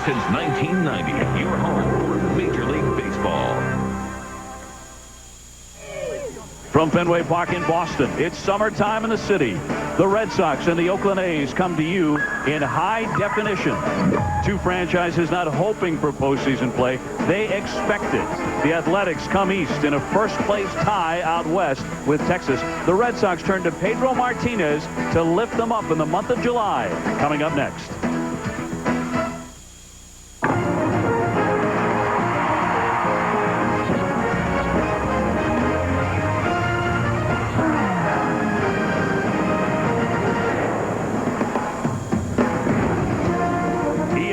since 1990, your home for Major League Baseball. From Fenway Park in Boston, it's summertime in the city. The Red Sox and the Oakland A's come to you in high definition. Two franchises not hoping for postseason play. They expect it. The Athletics come east in a first-place tie out west with Texas. The Red Sox turn to Pedro Martinez to lift them up in the month of July. Coming up next.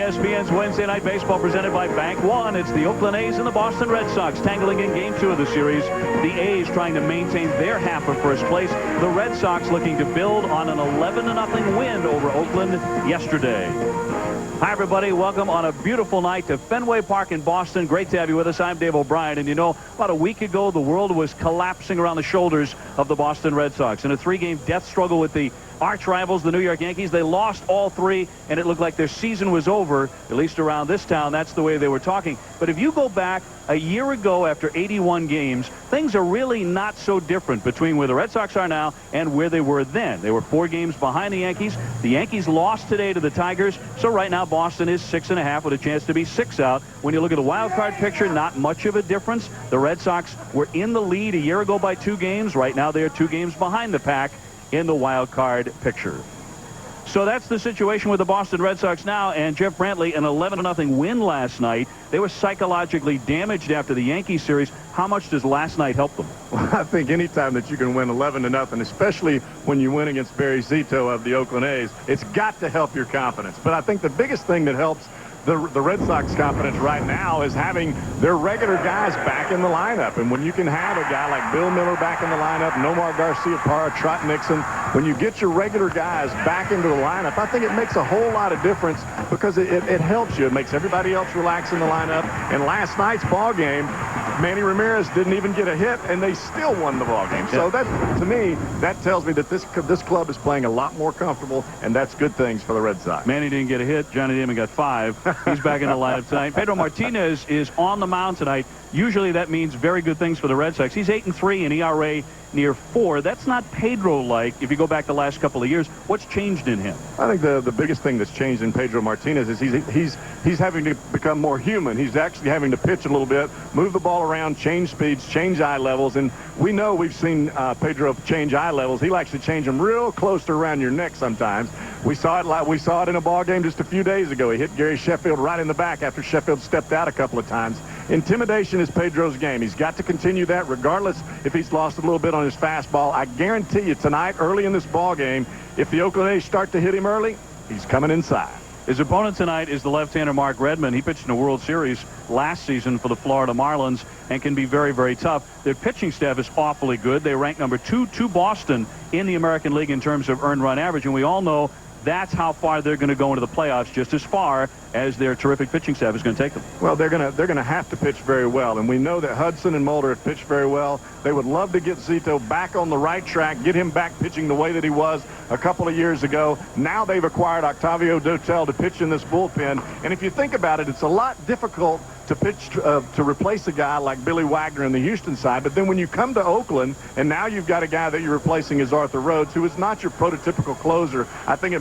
ESPN's Wednesday Night Baseball presented by Bank One. It's the Oakland A's and the Boston Red Sox tangling in Game 2 of the series. The A's trying to maintain their half of first place. The Red Sox looking to build on an 11-0 win over Oakland yesterday. Hi, everybody. Welcome on a beautiful night to Fenway Park in Boston. Great to have you with us. I'm Dave O'Brien. And you know, about a week ago, the world was collapsing around the shoulders of the Boston Red Sox in a three-game death struggle with the arch rivals, the New York Yankees. They lost all three, and it looked like their season was over, at least around this town. That's the way they were talking. But if you go back a year ago after 81 games, things are really not so different between where the Red Sox are now and where they were then. They were 4 games behind the Yankees. The Yankees lost today to the Tigers, so right now Boston is 6.5 with a chance to be 6 out. When you look at the wild card picture, not much of a difference. The Red Sox were in the lead a year ago by 2 games. Right now they are 2 games behind the pack in the wild card picture. So that's the situation with the Boston Red Sox now, and Jeff Brantley, an 11-0 win last night. They were psychologically damaged after the Yankees series. How much does last night help them? Well, I think any time that you can win 11-0, especially when you win against Barry Zito of the Oakland A's, it's got to help your confidence. But I think the biggest thing that helps the Red Sox confidence right now is having their regular guys back in the lineup. And when you can have a guy like Bill Miller back in the lineup, Nomar Garcia-Parra, Trot Nixon, when you get your regular guys back into the lineup, I think it makes a whole lot of difference because it helps you. It makes everybody else relax in the lineup. And last night's ball game, Manny Ramirez didn't even get a hit, and they still won the ball game. So that, to me, that tells me that this club is playing a lot more comfortable, and that's good things for the Red Sox. Manny didn't get a hit. Johnny Damon got 5. He's back in the lineup tonight. Pedro Martinez is on the mound tonight. Usually that means very good things for the Red Sox. He's 8-3 in ERA near 4. That's not Pedro-like if you go back the last couple of years. What's changed in him? I think the biggest thing that's changed in Pedro Martinez is he's having to become more human. He's actually having to pitch a little bit, move the ball around, change speeds, change eye levels. And we know we've seen Pedro change eye levels. He likes to change them real close to around your neck sometimes. We saw it in a ball game just a few days ago. He hit Gary Sheffield right in the back after Sheffield stepped out a couple of times. Intimidation is Pedro's game. He's got to continue that regardless if he's lost a little bit on his fastball. I guarantee you tonight, early in this ball game, if the Oakland A's start to hit him early, he's coming inside. His opponent tonight is the left-hander Mark Redmond. He pitched in the World Series last season for the Florida Marlins and can be very, very tough. Their pitching staff is awfully good. They rank number 2 to Boston in the American League in terms of earned run average, and we all know that's how far they're going to go into the playoffs, just as far as their terrific pitching staff is going to take them. Well, they're going to have to pitch very well, and we know that Hudson and Mulder have pitched very well. They would love to get Zito back on the right track, get him back pitching the way that he was a couple of years ago. Now they've acquired Octavio Dotel to pitch in this bullpen, and if you think about it, it's a lot difficult to pitch to replace a guy like Billy Wagner in the Houston side. But then when you come to Oakland and now you've got a guy that you're replacing as Arthur Rhodes, who is not your prototypical closer, I think it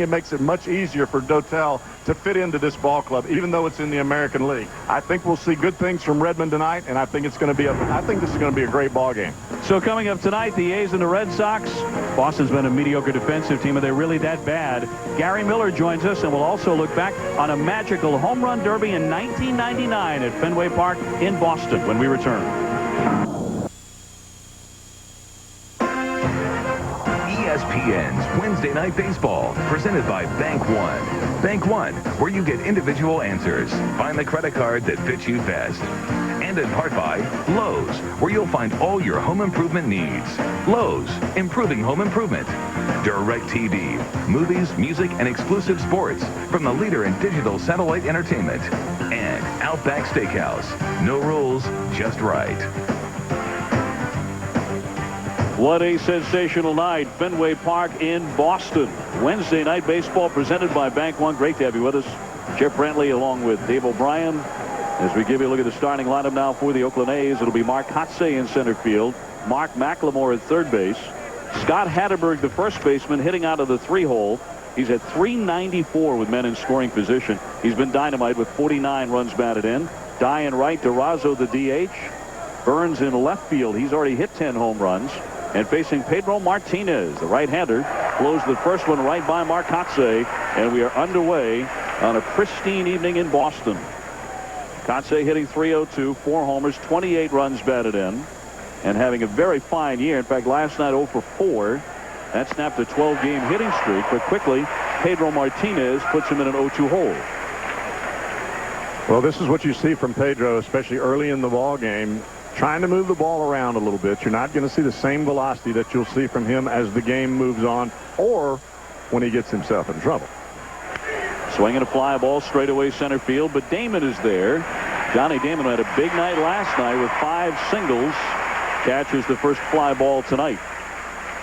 makes it much easier for Dotel to fit into this ball club, even though it's in the American League. I think we'll see good things from Redmond tonight, and I think this is going to be a great ball game. So coming up tonight, the A's and the Red Sox. Boston's been a mediocre defensive team. Are they really that bad? Gary Miller joins us, and we'll also look back on a magical home run derby in 1999 at Fenway Park in Boston when we return. ESPN's Wednesday Night Baseball, presented by Bank One. Bank One, where you get individual answers. Find the credit card that fits you best. And in part by Lowe's, where you'll find all your home improvement needs. Lowe's, improving home improvement. DirecTV, movies, music, and exclusive sports from the leader in digital satellite entertainment. And Outback Steakhouse, no rules, just right. What a sensational night. Fenway Park in Boston. Wednesday Night Baseball presented by Bank One. Great to have you with us. Chip Brantley along with Dave O'Brien. As we give you a look at the starting lineup now for the Oakland A's, it'll be Mark Kotsay in center field, Mark McLemore at third base, Scott Hatterberg, the first baseman, hitting out of the 3-hole. He's at .394 with men in scoring position. He's been dynamite with 49 runs batted in. Dye in right, DeRozzo the DH. Burns in left field. He's already hit 10 home runs. And facing Pedro Martinez, the right-hander, blows the first one right by Mark Kotsay. And we are underway on a pristine evening in Boston. Kotsay hitting .302, 4 homers, 28 runs batted in, and having a very fine year. In fact, last night 0 for 4. That snapped a 12-game hitting streak, but quickly Pedro Martinez puts him in an 0-2 hole. Well, this is what you see from Pedro, especially early in the ball game, trying to move the ball around a little bit. You're not going to see the same velocity that you'll see from him as the game moves on or when he gets himself in trouble. Swinging a fly ball straight away center field, but Damon is there. Johnny Damon had a big night last night with 5 singles. Catches the first fly ball tonight.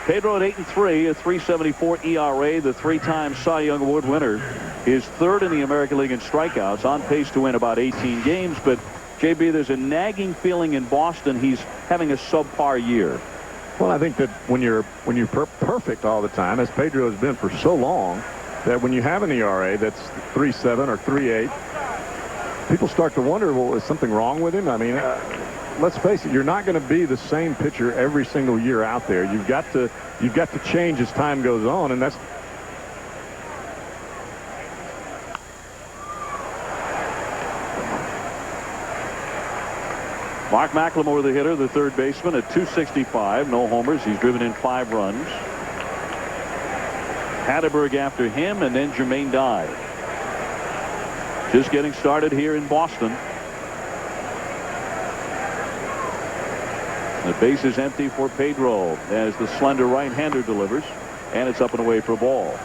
Pedro at 8-3, a .374 ERA, the 3-time Cy Young Award winner, is third in the American League in strikeouts, on pace to win about 18 games. But JB, there's a nagging feeling in Boston he's having a subpar year. Well, I think that when you're perfect all the time, as Pedro has been for so long, that when you have an ERA that's 3.7 or 3.8, people start to wonder, well, is something wrong with him? I mean, let's face it, you're not going to be the same pitcher every single year out there. You've got to change as time goes on, and that's Mark McLemore, the hitter, the third baseman, at .265, no homers. He's driven in 5 runs. Hatterberg after him, and then Jermaine Dye. Just getting started here in Boston. The base is empty for Pedro as the slender right-hander delivers, and it's up and away for a ball.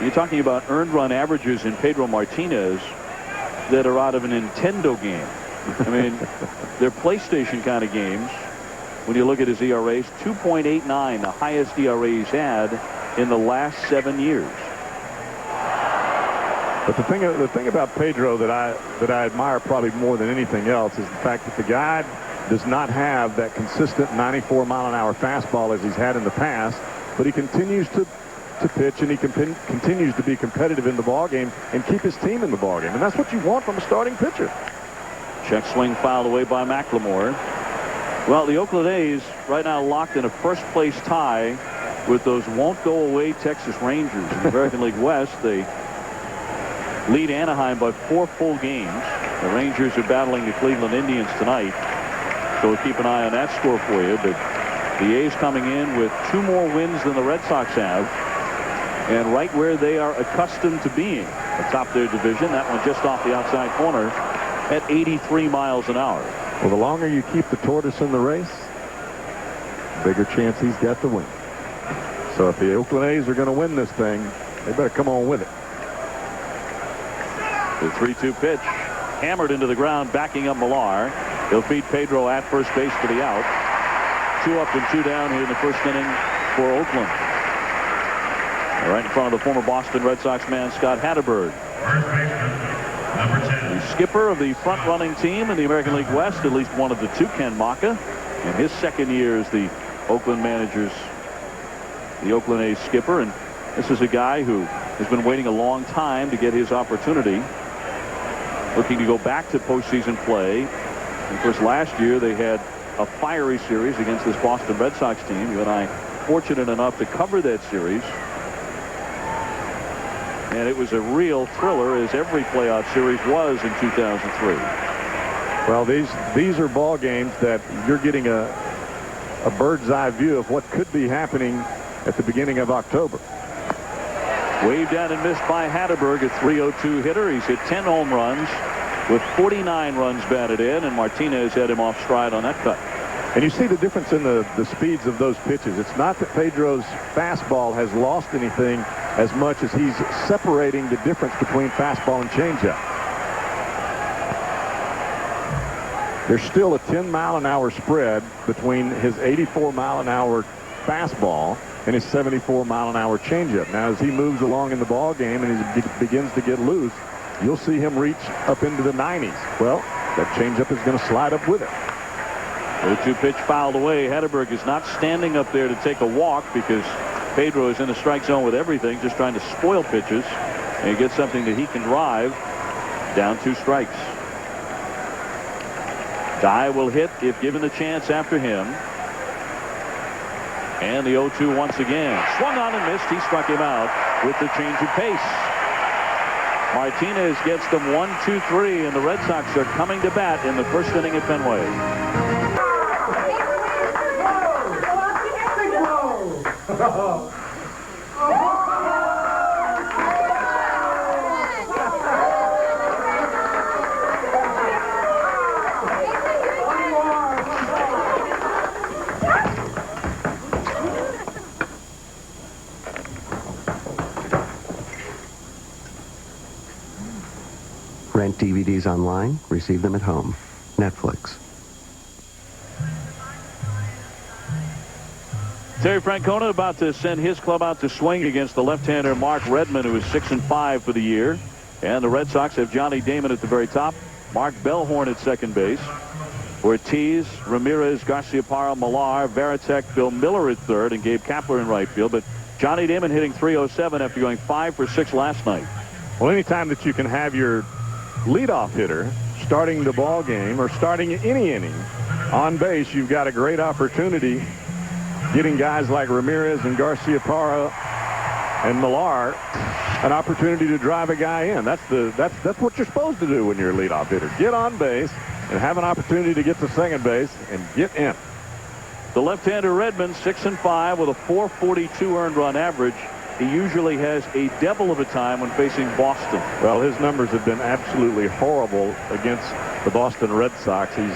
You're talking about earned run averages in Pedro Martinez that are out of a Nintendo game. I mean, they're PlayStation kind of games. When you look at his ERAs, 2.89, the highest ERA he's had in the last 7 years. But the thing about Pedro that I admire probably more than anything else is the fact that the guy does not have that consistent 94-mile-an-hour fastball as he's had in the past, but he continues to pitch, and he continues to be competitive in the ballgame and keep his team in the ballgame. And that's what you want from a starting pitcher. Check swing fouled away by McLemore. Well, the Oakland A's right now locked in a first-place tie with those won't-go-away Texas Rangers. In the American League West, they lead Anaheim by 4 full games. The Rangers are battling the Cleveland Indians tonight, so we'll keep an eye on that score for you. But the A's coming in with 2 more wins than the Red Sox have, and right where they are accustomed to being atop their division. That one just off the outside corner at 83 miles an hour. Well, the longer you keep the tortoise in the race, the bigger chance he's got to win. So if the Oakland A's are going to win this thing, they better come on with it. The 3-2 pitch hammered into the ground, backing up Millar. He'll feed Pedro at first base for the out. 2 up and 2 down here in the first inning for Oakland. Right in front of the former Boston Red Sox man, Scott Hatterberg. The skipper of the front-running team in the American League West, at least one of the 2, Ken Maka, in his second year as the Oakland A's skipper. And this is a guy who has been waiting a long time to get his opportunity, looking to go back to postseason play. Of course, last year they had a fiery series against this Boston Red Sox team. You and I fortunate enough to cover that series. And it was a real thriller, as every playoff series was in 2003. Well, these are ball games that you're getting a bird's eye view of what could be happening at the beginning of October. Waved down and missed by Hatterberg, a .302 hitter. He's hit 10 home runs with 49 runs batted in, and Martinez had him off stride on that cut. And you see the difference in the speeds of those pitches. It's not that Pedro's fastball has lost anything as much as he's separating the difference between fastball and changeup. There's still a 10-mile-an-hour spread between his 84-mile-an-hour fastball and his 74-mile-an-hour changeup. Now, as he moves along in the ball game and he begins to get loose, you'll see him reach up into the 90s. Well, that changeup is going to slide up with it. 0-2 pitch fouled away. Hedberg is not standing up there to take a walk because Pedro is in the strike zone with everything, just trying to spoil pitches and get something that he can drive. Down 2 strikes. Dye will hit if given the chance after him. And the 0-2 once again. Swung on and missed. He struck him out with the change of pace. Martinez gets them 1-2-3, and the Red Sox are coming to bat in the first inning at Fenway. Rent DVDs online, receive them at home. Netflix. Terry Francona about to send his club out to swing against the left-hander Mark Redmond, who is 6-5 for the year. And the Red Sox have Johnny Damon at the very top. Mark Bellhorn at second base. Ortiz, Ramirez, Garciaparra, Millar, Varitek, Bill Miller at third, and Gabe Kapler in right field. But Johnny Damon hitting .307 after going 5 for 6 last night. Well, anytime that you can have your leadoff hitter starting the ball game or starting any inning on base, you've got a great opportunity getting guys like Ramirez and Garciaparra and Millar an opportunity to drive a guy in. That's what you're supposed to do when you're a leadoff hitter. Get on base and have an opportunity to get to second base and get in. The left-hander Redmond, 6-5 with a .442 earned run average. He usually has a devil of a time when facing Boston. Well, his numbers have been absolutely horrible against the Boston Red Sox. He's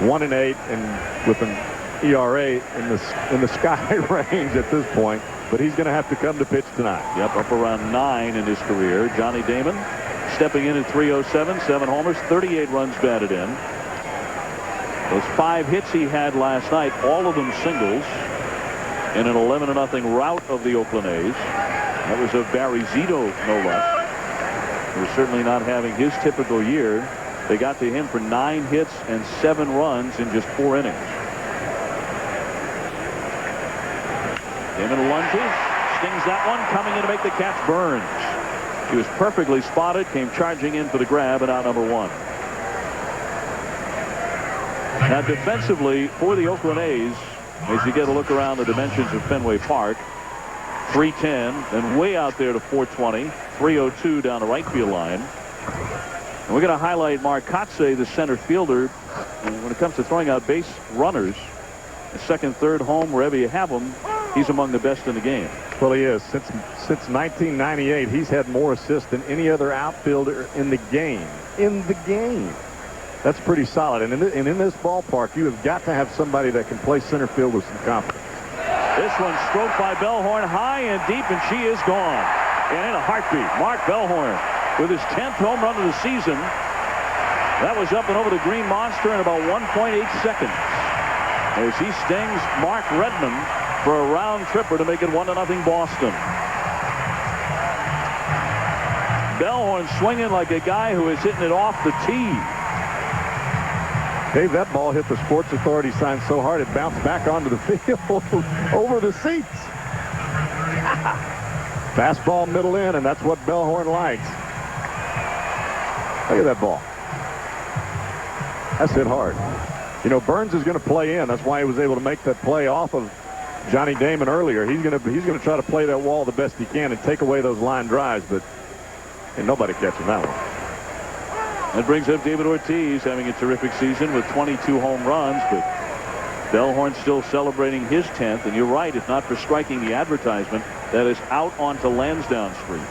1-8 and with an ERA in the sky range at this point. But he's going to have to come to pitch tonight. Yep, up around 9 in his career. Johnny Damon stepping in at .307, 7 homers, 38 runs batted in. Those 5 hits he had last night, all of them singles, in an 11-0 rout of the Oakland A's. That was of Barry Zito, no less. He was certainly not having his typical year. They got to him for 9 hits and 7 runs in just 4 innings. Damon lunges, stings that one, coming in to make the catch, Burns. He was perfectly spotted, came charging in for the grab, and out number 1. Now defensively for the Oakland A's, as you get a look around the dimensions of Fenway Park, 310, then way out there to 420, 302 down the right field line. And we're going to highlight Mark Kotsay, the center fielder. And when it comes to throwing out base runners, second, third, home, wherever you have them, he's among the best in the game. Well, he is. Since 1998, he's had more assists than any other outfielder in the game. That's pretty solid. And in this ballpark, you have got to have somebody that can play center field with some confidence. This one stroked by Bellhorn high and deep, and she is gone. And in a heartbeat, Mark Bellhorn with his 10th home run of the season. That was up and over the Green Monster in about 1.8 seconds. As he stings Mark Redmond for a round tripper to make it 1-0 Boston. Bellhorn swinging like a guy who is hitting it off the tee. Dave, that ball hit the Sports Authority sign so hard it bounced back onto the field over the seats. Fastball middle in, and that's what Bellhorn likes. Look at that ball. That's hit hard. You know, Burns is going to play in. That's why he was able to make that play off of Johnny Damon earlier. He's going to try to play that wall the best he can and take away those line drives, but ain't nobody catching that one. That brings up David Ortiz, having a terrific season with 22 home runs, but Bellhorn still celebrating his 10th. And you're right, if not for striking the advertisement, that is out onto Lansdowne Street.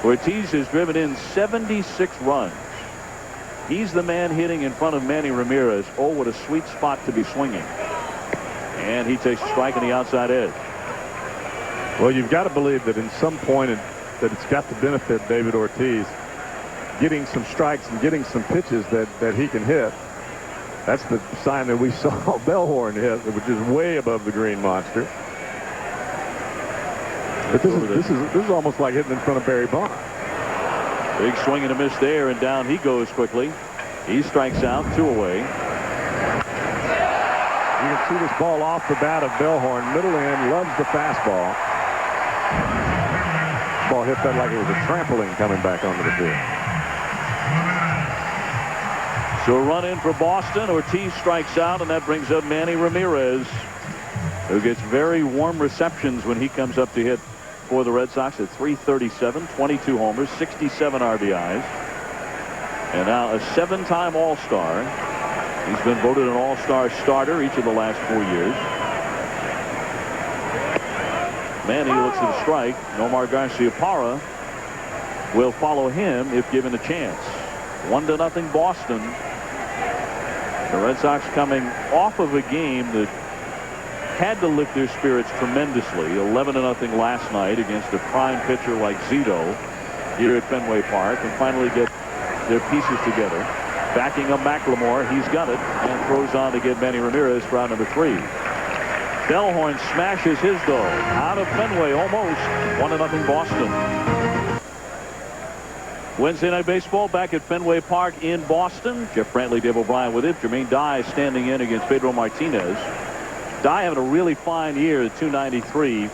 Ortiz has driven in 76 runs. He's the man hitting in front of Manny Ramirez. Oh, what a sweet spot to be swinging. And he takes a strike on the outside edge. Well, you've got to believe that in some point that it's got to benefit David Ortiz getting some strikes and getting some pitches that he can hit. That's the sign that we saw Bellhorn hit, which is way above the Green Monster. But this is almost like hitting in front of Barry Bonds. Big swing and a miss there, and down he goes quickly. He strikes out, 2 away. You can see this ball off the bat of Bellhorn. Middle end, loves the fastball. Ball hit that like it was a trampoline coming back onto the field. So a run in for Boston. Ortiz strikes out, and that brings up Manny Ramirez, who gets very warm receptions when he comes up to hit for the Red Sox at .337, 22 homers, 67 RBIs, and now a 7-time All-Star. He's been voted an All-Star starter each of the last 4 years. Manny looks at a strike. Nomar Garciaparra will follow him if given a chance. 1-0 Boston. The Red Sox coming off of a game that had to lift their spirits tremendously. 11-0 last night against a prime pitcher like Zito here at Fenway Park, and finally get their pieces together. Backing up McLemore, he's got it, and throws on to get Manny Ramirez for out number 3. Bellhorn smashes his though. Out of Fenway almost. 1-0 Boston. Wednesday Night Baseball back at Fenway Park in Boston. Jeff Brantley, Dave O'Brien with it. Jermaine Dye standing in against Pedro Martinez. Dye having a really fine year at .293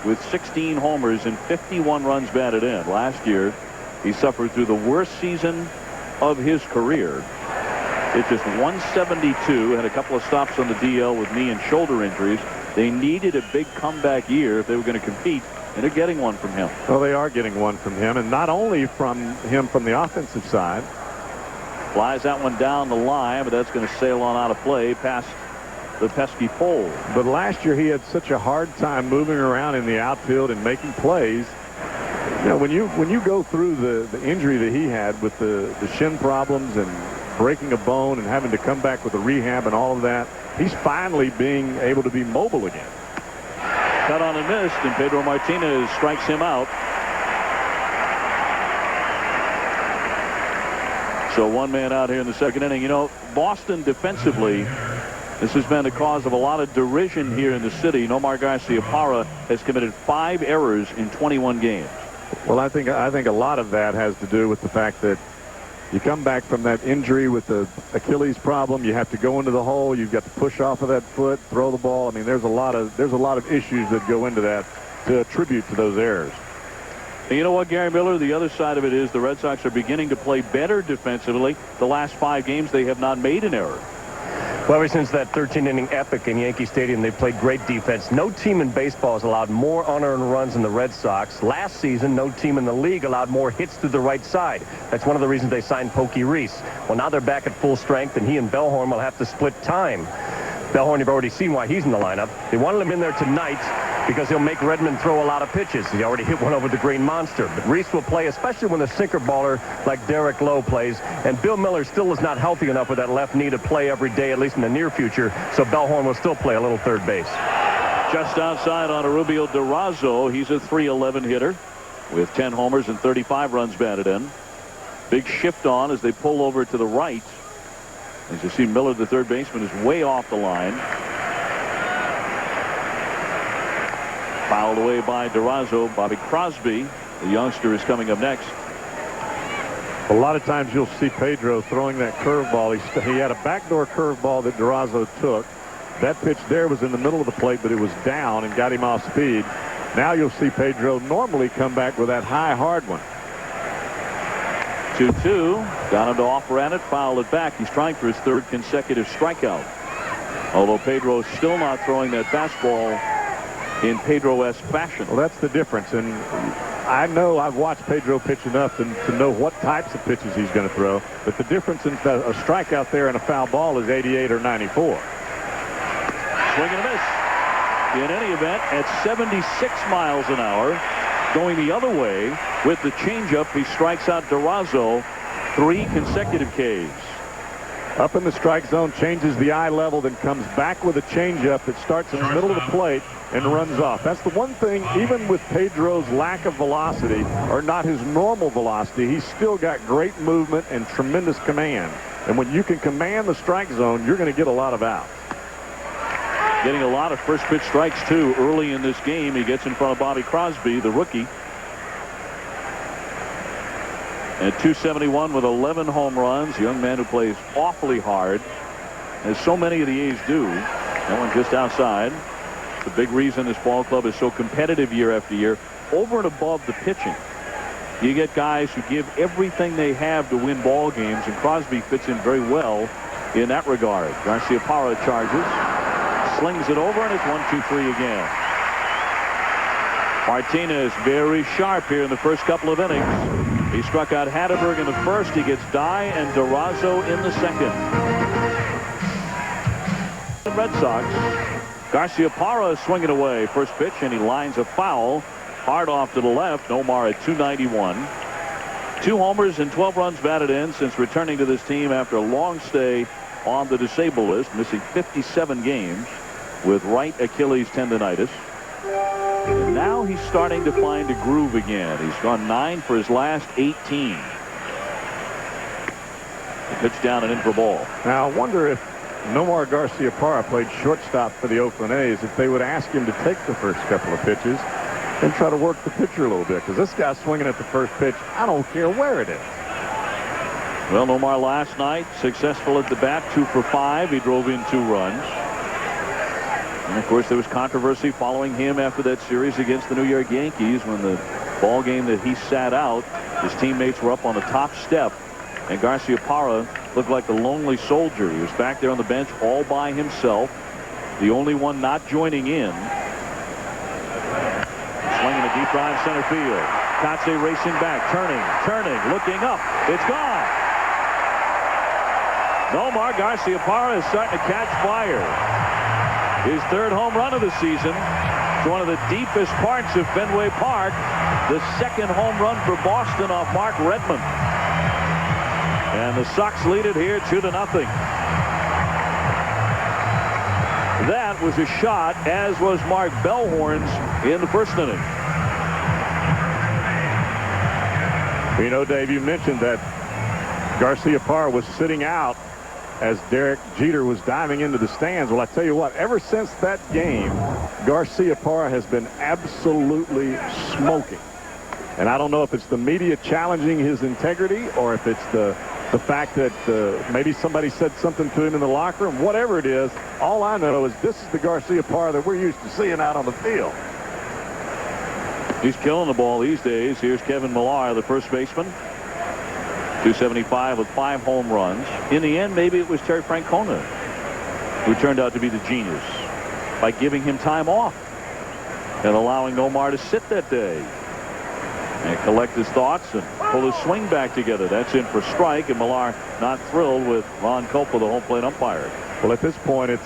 with 16 homers and 51 runs batted in. Last year, he suffered through the worst season of his career. It's just .172, had a couple of stops on the DL with knee and shoulder injuries. They needed a big comeback year if they were going to compete, and they're getting one from him. Well, they are getting one from him, and not only from him from the offensive side. Flies that one down the line, but that's going to sail on out of play past the pesky pole. But last year he had such a hard time moving around in the outfield and making plays. You know, when you go through the injury that he had with the shin problems and breaking a bone and having to come back with a rehab and all of that, he's finally being able to be mobile again. Cut on and missed, and Pedro Martinez strikes him out. So 1 man out here in the 2nd inning. You know, Boston defensively, this has been a cause of a lot of derision here in the city. Nomar Garciaparra has committed 5 errors in 21 games. Well, I think a lot of that has to do with the fact that you come back from that injury with the Achilles problem. You have to go into the hole. You've got to push off of that foot, throw the ball. I mean, there's a lot of issues that go into that to attribute to those errors. And you know what, Gary Miller? The other side of it is the Red Sox are beginning to play better defensively. The last 5 games, they have not made an error. Well, ever since that 13-inning epic in Yankee Stadium, they've played great defense. No team in baseball has allowed more unearned runs than the Red Sox. Last season, no team in the league allowed more hits to the right side. That's one of the reasons they signed Pokey Reese. Well, now they're back at full strength, and he and Bellhorn will have to split time. Bellhorn, you've already seen why he's in the lineup. They wanted him in there tonight because he'll make Redmond throw a lot of pitches. He already hit one over the Green Monster. But Reese will play, especially when the sinker baller like Derek Lowe plays. And Bill Miller still is not healthy enough with that left knee to play every day, at least in the near future. So Bellhorn will still play a little third base. Just outside on Arubio Durazo. He's a .311 hitter with 10 homers and 35 runs batted in. Big shift on as they pull over to the right. As you see, Miller, the third baseman, is way off the line. Fouled away by Durazo. Bobby Crosby, the youngster, is coming up next. A lot of times you'll see Pedro throwing that curveball. He had a backdoor curveball that Durazo took. That pitch there was in the middle of the plate, but it was down and got him off speed. Now you'll see Pedro normally come back with that high, hard one. 2-2. Got him to offer at it, fouled it back. He's trying for his 3rd consecutive strikeout. Although Pedro's still not throwing that fastball in Pedro-esque fashion. Well, that's the difference. And I know I've watched Pedro pitch enough to know what types of pitches he's going to throw. But the difference in a strikeout there and a foul ball is 88 or 94. Swing and a miss. In any event, at 76 miles an hour, going the other way with the changeup, he strikes out Durazo. 3 consecutive Ks. Up in the strike zone, changes the eye level, then comes back with a changeup that starts in the middle of the plate and runs off. That's the one thing, even with Pedro's lack of velocity, or not his normal velocity, he's still got great movement and tremendous command. And when you can command the strike zone, you're going to get a lot of outs. Getting a lot of first pitch strikes, too, early in this game. He gets in front of Bobby Crosby, the rookie. At 271 with 11 home runs. Young man who plays awfully hard, as so many of the A's do. That one just outside. The big reason this ball club is so competitive year after year, over and above the pitching. You get guys who give everything they have to win ball games, and Crosby fits in very well in that regard. Garciaparra charges, slings it over, and it's 1-2-3 again. Martinez very sharp here in the first couple of innings. He struck out Hatterberg in the first. He gets Dye and Durazo in the second. The Red Sox. Garciaparra is swinging away. First pitch, and he lines a foul hard off to the left. Nomar at 291. 2 homers and 12 runs batted in since returning to this team after a long stay on the disabled list, missing 57 games with right Achilles tendonitis. And now he's starting to find a groove again. He's gone 9 for his last 18. The pitch down and in for ball. Now, I wonder if Nomar Garciaparra played shortstop for the Oakland A's, if they would ask him to take the first couple of pitches and try to work the pitcher a little bit, because this guy's swinging at the first pitch. I don't care where it is. Well, Nomar last night successful at the bat, 2 for 5. He drove in 2 runs. And of course, there was controversy following him after that series against the New York Yankees, when the ball game that he sat out, his teammates were up on the top step, and Garciaparra looked like the lonely soldier. He was back there on the bench all by himself, the only one not joining in. Swinging a deep drive center field. Kotze racing back, turning, looking up. It's gone. Nomar Garciaparra is starting to catch fire. His 3rd home run of the season to one of the deepest parts of Fenway Park. The 2nd home run for Boston off Mark Redmond. And the Sox lead it here 2-0. That was a shot, as was Mark Bellhorn's in the first inning. You know, Dave, you mentioned that Garciaparra was sitting out as Derek Jeter was diving into the stands. Well, I tell you what, ever since that game, Garciaparra has been absolutely smoking. And I don't know if it's the media challenging his integrity, or if it's the fact that maybe somebody said something to him in the locker room. Whatever it is, all I know is this is the Garciaparra that we're used to seeing out on the field. He's killing the ball these days. Here's Kevin Millar, the first baseman. 275 with 5 home runs. In the end, maybe it was Terry Francona who turned out to be the genius by giving him time off and allowing Nomar to sit that day and collect his thoughts and pull his swing back together. That's in for strike, and Millar not thrilled with Ron Culpa, the home plate umpire. Well, at this point, it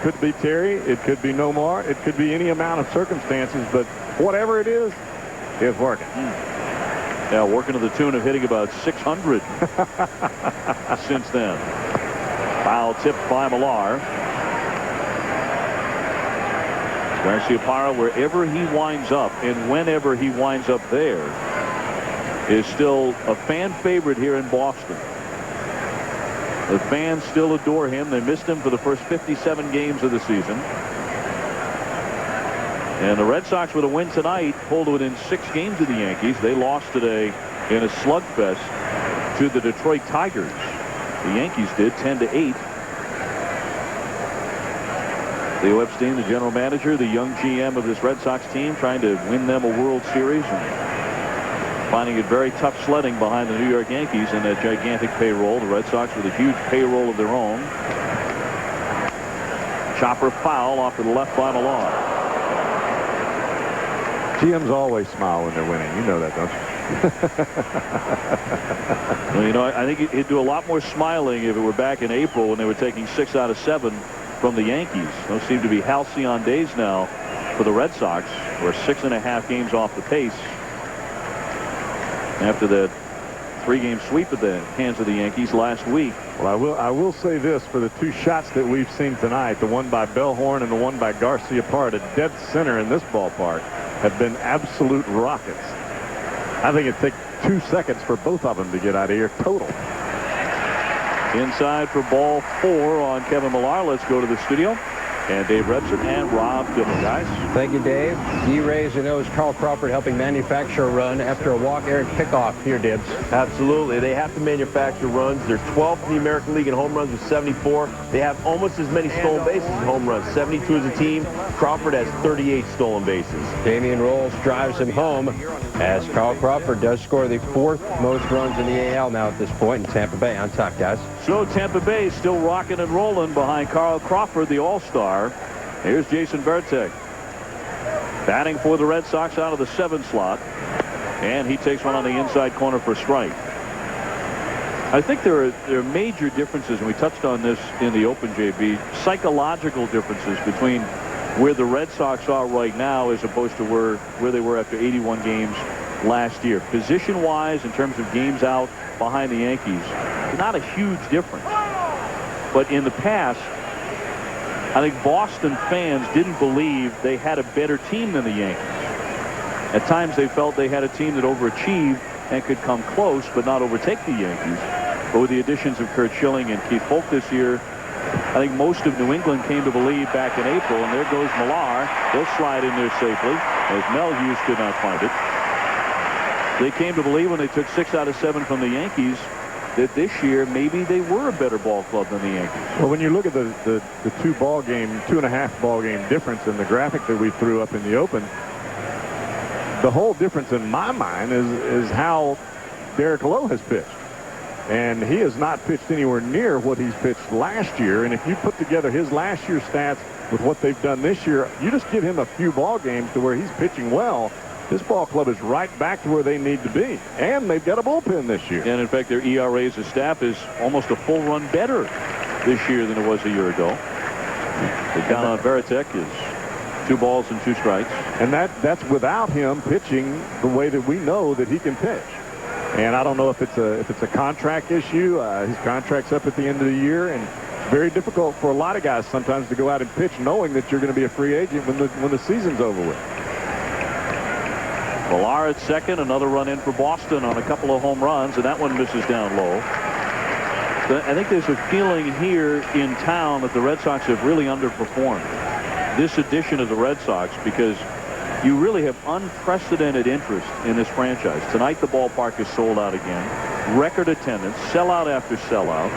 could be Terry, it could be Nomar, it could be any amount of circumstances, but whatever it is, it's working. Yeah, working to the tune of hitting about 600 since then. Foul tip by Millar. Garciaparra, wherever he winds up and whenever he winds up there, is still a fan favorite here in Boston. The fans still adore him. They missed him for the first 57 games of the season. And the Red Sox, with a win tonight, pulled within 6 games of the Yankees. They lost today in a slugfest to the Detroit Tigers. The Yankees did 10-8. Leo Epstein, the general manager, the young GM of this Red Sox team, trying to win them a World Series and finding it very tough sledding behind the New York Yankees in that gigantic payroll. The Red Sox with a huge payroll of their own. Chopper foul off to the left by Millar. GMs always smile when they're winning. You know that, don't you? Well, you know, I think he'd do a lot more smiling if it were back in April when they were taking 6 out of 7 from the Yankees. Those seem to be halcyon days now for the Red Sox. We're 6.5 games off the pace after that 3-game sweep at the hands of the Yankees last week. Well, I will say this, for the 2 shots that we've seen tonight, the one by Bellhorn and the one by Garciaparra to dead center in this ballpark, have been absolute rockets. I think it'd take 2 seconds for both of them to get out of here total. Inside for ball 4 on Kevin Millar. Let's go to the studio. and Dave Redson and Rob Dillon. Guys. Thank you, Dave. D-Rays, you know, is Carl Crawford helping manufacture a run after a walk-Eric pickoff here, Dibs. Absolutely. They have to manufacture runs. They're 12th in the American League in home runs with 74. They have almost as many stolen bases as home runs, 72 as a team. Crawford has 38 stolen bases. Damian Rolls drives him home as Carl Crawford does score the 4th most runs in the AL now at this point, in Tampa Bay on top, guys. So Tampa Bay still rocking and rolling behind Carl Crawford, the All-Star. Here's Jason Varitek batting for the Red Sox out of the 7th slot, and he takes one on the inside corner for a strike. I think there are major differences, and we touched on this in the Open, JB, psychological differences between where the Red Sox are right now as opposed to where they were after 81 games last year. Position-wise, in terms of games out behind the Yankees, not a huge difference. But in the past, I think Boston fans didn't believe they had a better team than the Yankees. At times they felt they had a team that overachieved and could come close but not overtake the Yankees. But with the additions of Kurt Schilling and Keith Polk this year, I think most of New England came to believe back in April, and there goes Millar. He'll slide in there safely as Mel Hughes could not find it. They came to believe when they took 6 out of 7 from the Yankees that this year maybe they were a better ball club than the Yankees. Well, when you look at the 2.5 ball game difference in the graphic that we threw up in the Open, the whole difference in my mind is how Derek Lowe has pitched. And he has not pitched anywhere near what he's pitched last year. And if you put together his last year's stats with what they've done this year, you just give him a few ball games to where he's pitching well, this ball club is right back to where they need to be. And they've got a bullpen this year. And in fact, their ERA as a staff is almost a full run better this year than it was a year ago. The count on Varitek is 2 balls and 2 strikes. And that's without him pitching the way that we know that he can pitch. And I don't know if it's a contract issue. His contract's up at the end of the year, and it's very difficult for a lot of guys sometimes to go out and pitch knowing that you're going to be a free agent when the season's over with. Millar at second, another run in for Boston on a couple of home runs, and that one misses down low. I think there's a feeling here in town that the Red Sox have really underperformed this edition of the Red Sox, because you really have unprecedented interest in this franchise. Tonight the ballpark is sold out again. Record attendance, sellout after sellout,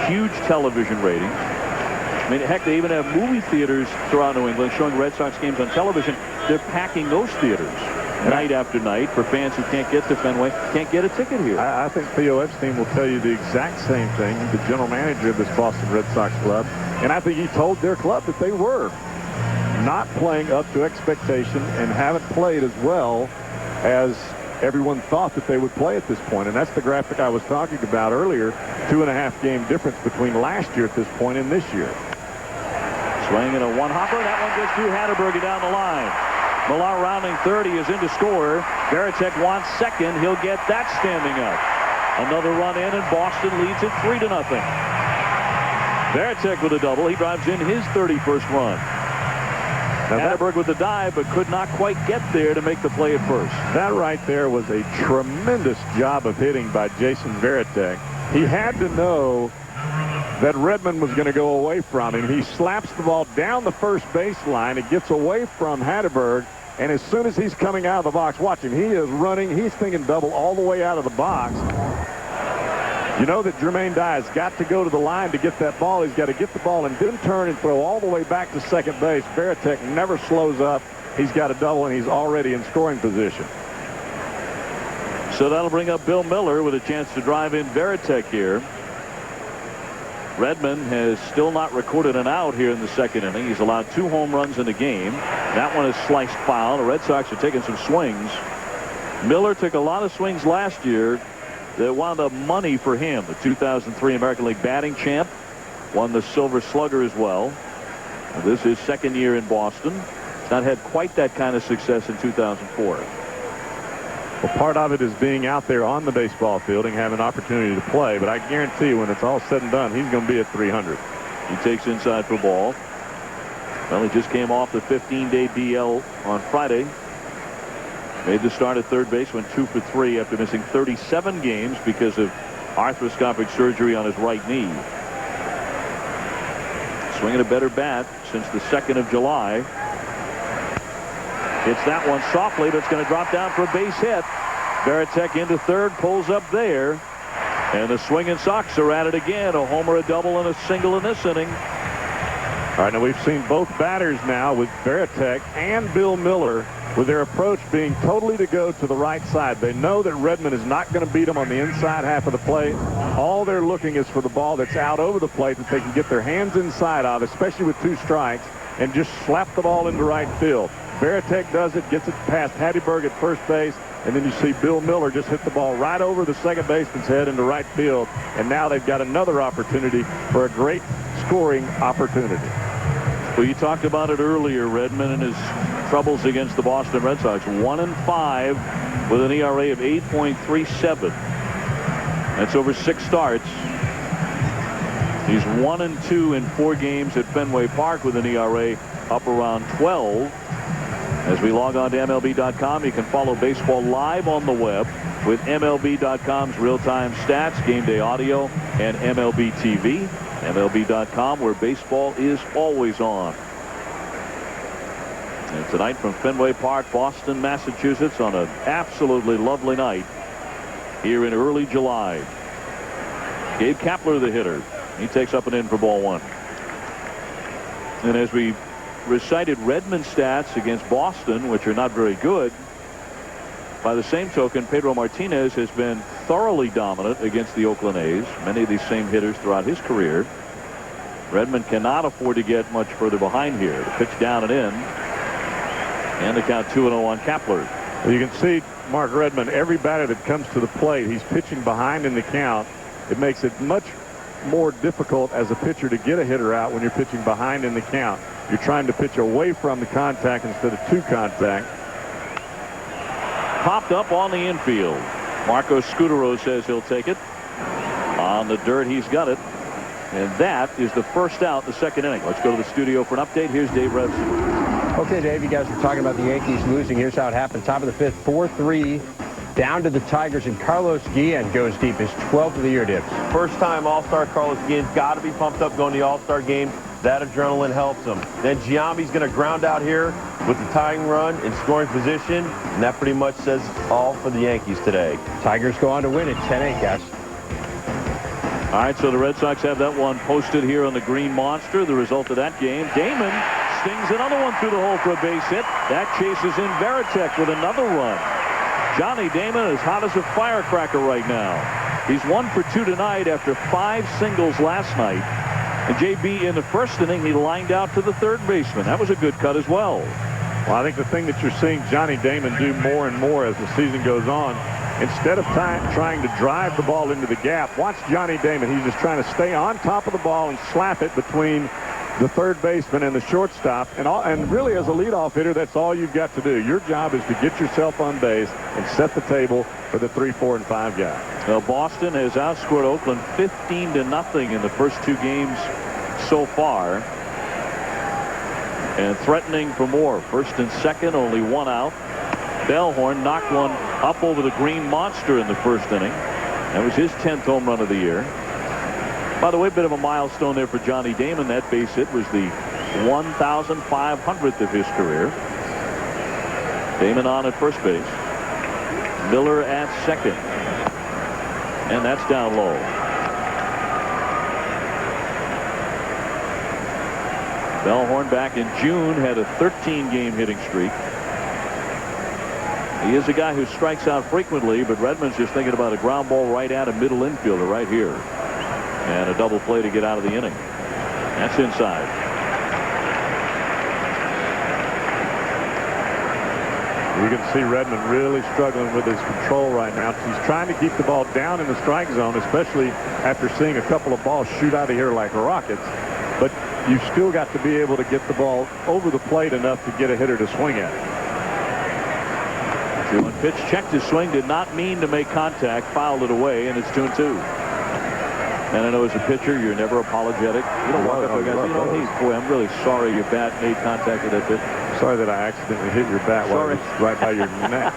huge television ratings. I mean, heck, they even have movie theaters throughout New England showing Red Sox games on television. They're packing those theaters night after night for fans who can't get to Fenway, can't get a ticket here. I think Theo Epstein will tell you the exact same thing, the general manager of this Boston Red Sox club. And I think he told their club that they were not playing up to expectation and haven't played as well as everyone thought that they would play at this point. And that's the graphic I was talking about earlier, 2.5 game difference between last year at this point and this year. Swinging a one-hopper. That one gets through Hatterberg down the line. Millar rounding third. He is in to score. Varitek wants second. He'll get that standing up. Another run in, and Boston leads it 3-0. Varitek with a double. He drives in his 31st run. Hatterberg with the dive, but could not quite get there to make the play at first. That right there was a tremendous job of hitting by Jason Varitek. He had to know that Redmond was going to go away from him. He slaps the ball down the first baseline. It gets away from Hatterberg, and as soon as he's coming out of the box, watch him. He is running. He's thinking double all the way out of the box. You know that Jermaine Dye has got to go to the line to get that ball. He's got to get the ball and then turn and throw all the way back to second base. Varitek never slows up. He's got a double, and he's already in scoring position. So that'll bring up Bill Miller with a chance to drive in Varitek here. Redmond has still not recorded an out here in the second inning. He's allowed 2 home runs in the game. That one is sliced foul. The Red Sox are taking some swings. Miller took a lot of swings last year that wound up money for him. The 2003 American League batting champ, won the Silver Slugger as well. And this is second year in Boston. He's not had quite that kind of success in 2004. Well, part of it is being out there on the baseball field and having an opportunity to play. But I guarantee you, when it's all said and done, he's going to be at 300. He takes inside for ball. Well, he just came off the 15-day DL on Friday. Made the start at third base, went 2 for 3 after missing 37 games because of arthroscopic surgery on his right knee. swinging a better bat since the 2nd of July. Hits that one softly, but it's going to drop down for a base hit. Varitek into third, pulls up there. And the Swinging Sox are at it again. A homer, a double, and a single in this inning. All right, now we've seen both batters now with Varitek and Bill Miller with their approach being totally to go to the right side. They know that Redmond is not going to beat them on the inside half of the plate. All they're looking is for the ball that's out over the plate that they can get their hands inside of, especially with 2 strikes, and just slap the ball into right field. Varitek does it, gets it past Hatteberg at first base, and then you see Bill Miller just hit the ball right over the second baseman's head into right field, and now they've got another opportunity for a great scoring opportunity. Well, you talked about it earlier, Redmond and his troubles against the Boston Red Sox. 1-5 with an ERA of 8.37. That's over 6 starts. He's 1-2 in 4 games at Fenway Park with an ERA up around 12. As we log on to MLB.com, you can follow baseball live on the web with MLB.com's real-time stats, game day audio, and MLB TV. MLB.com, where baseball is always on. And tonight from Fenway Park, Boston, Massachusetts, on an absolutely lovely night here in early July. Gabe Kapler, the hitter. He takes up and in for ball 1. And as we recited Redmond stats against Boston, which are not very good, by the same token, Pedro Martinez has been thoroughly dominant against the Oakland A's. Many of these same hitters throughout his career. Redmond cannot afford to get much further behind here. The pitch down and in. And the count 2-0 on Kapler. Well, you can see Mark Redmond, every batter that comes to the plate, he's pitching behind in the count. It makes it much more difficult as a pitcher to get a hitter out when you're pitching behind in the count. You're trying to pitch away from the contact instead of to contact. Popped up on the infield. Marco Scutaro says he'll take it. On the dirt, he's got it. And that is the first out in the 2nd inning. Let's go to the studio for an update. Here's Dave Revsky. Okay, Dave, you guys were talking about the Yankees losing. Here's how it happened. Top of the 5th, 4-3 down to the Tigers, and Carlos Guillen goes deep. His 12th of the year, Dips. First time All-Star Carlos Guillen's got to be pumped up going to the All-Star game. That adrenaline helps him. Then Giambi's going to ground out here with the tying run in scoring position, and that pretty much says all for the Yankees today. Tigers go on to win at 10-8, guys. All right, so the Red Sox have that one posted here on the Green Monster. The result of that game, Damon stings another one through the hole for a base hit. That chases in Varitek with another run. Johnny Damon is hot as a firecracker right now. He's 1 for 2 tonight after 5 singles last night. And JB, in the first inning, he lined out to the third baseman. That was a good cut as well. Well, I think the thing that you're seeing Johnny Damon do more and more as the season goes on, instead of trying to drive the ball into the gap, watch Johnny Damon. He's just trying to stay on top of the ball and slap it between the third baseman and the shortstop. And really, as a leadoff hitter, that's all you've got to do. Your job is to get yourself on base and set the table for the 3, 4, and 5 guy. Well, Boston has outscored Oakland 15-0 in the first 2 games so far. And threatening for more. First and second, only 1 out. Bellhorn knocked one up over the Green Monster in the first inning. That was his 10th home run of the year. By the way, a bit of a milestone there for Johnny Damon. That base hit was the 1,500th of his career. Damon on at first base. Miller at second. And that's down low. Bellhorn back in June had a 13-game hitting streak. He is a guy who strikes out frequently, but Redmond's just thinking about a ground ball right at a middle infielder right here. And a double play to get out of the inning. That's inside. You can see Redmond really struggling with his control right now. He's trying to keep the ball down in the strike zone, especially after seeing a couple of balls shoot out of here like rockets. But you've still got to be able to get the ball over the plate enough to get a hitter to swing at. 2-1 pitch, checked his swing, did not mean to make contact, fouled it away, and it's 2-2. And I know as a pitcher, you're never apologetic. You don't walk up to a guy and say, hey, boy, I'm really sorry your bat made contact with that pitch. Sorry that I accidentally hit your bat while it was right by your neck.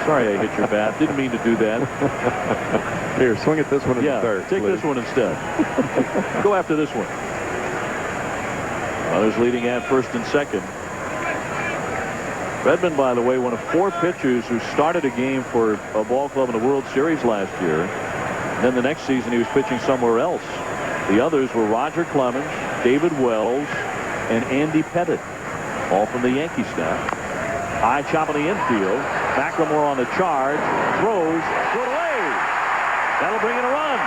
Sorry I hit your bat. Didn't mean to do that. Here, swing at this one in the third. Take please. this one instead. Go after this one. Runners leading at first and second. Redmond, by the way, one of 4 pitchers who started a game for a ball club in the World Series last year. And then the next season he was pitching somewhere else. The others were Roger Clemens, David Wells, and Andy Pettit, all from the Yankee staff. High chop in the infield. McLemore on the charge. Throws. Good away. That'll bring in a run.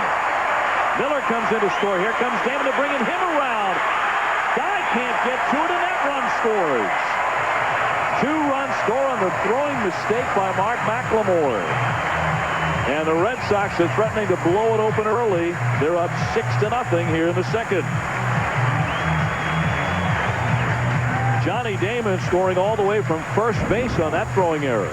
Miller comes in to score. Here comes Damon to bring him around. Guy can't get to it, and that run scores. 2-run score on the throwing mistake by Mark McLemore. And the Red Sox are threatening to blow it open early. They're up 6-0 here in the second. Johnny Damon scoring all the way from first base on that throwing error.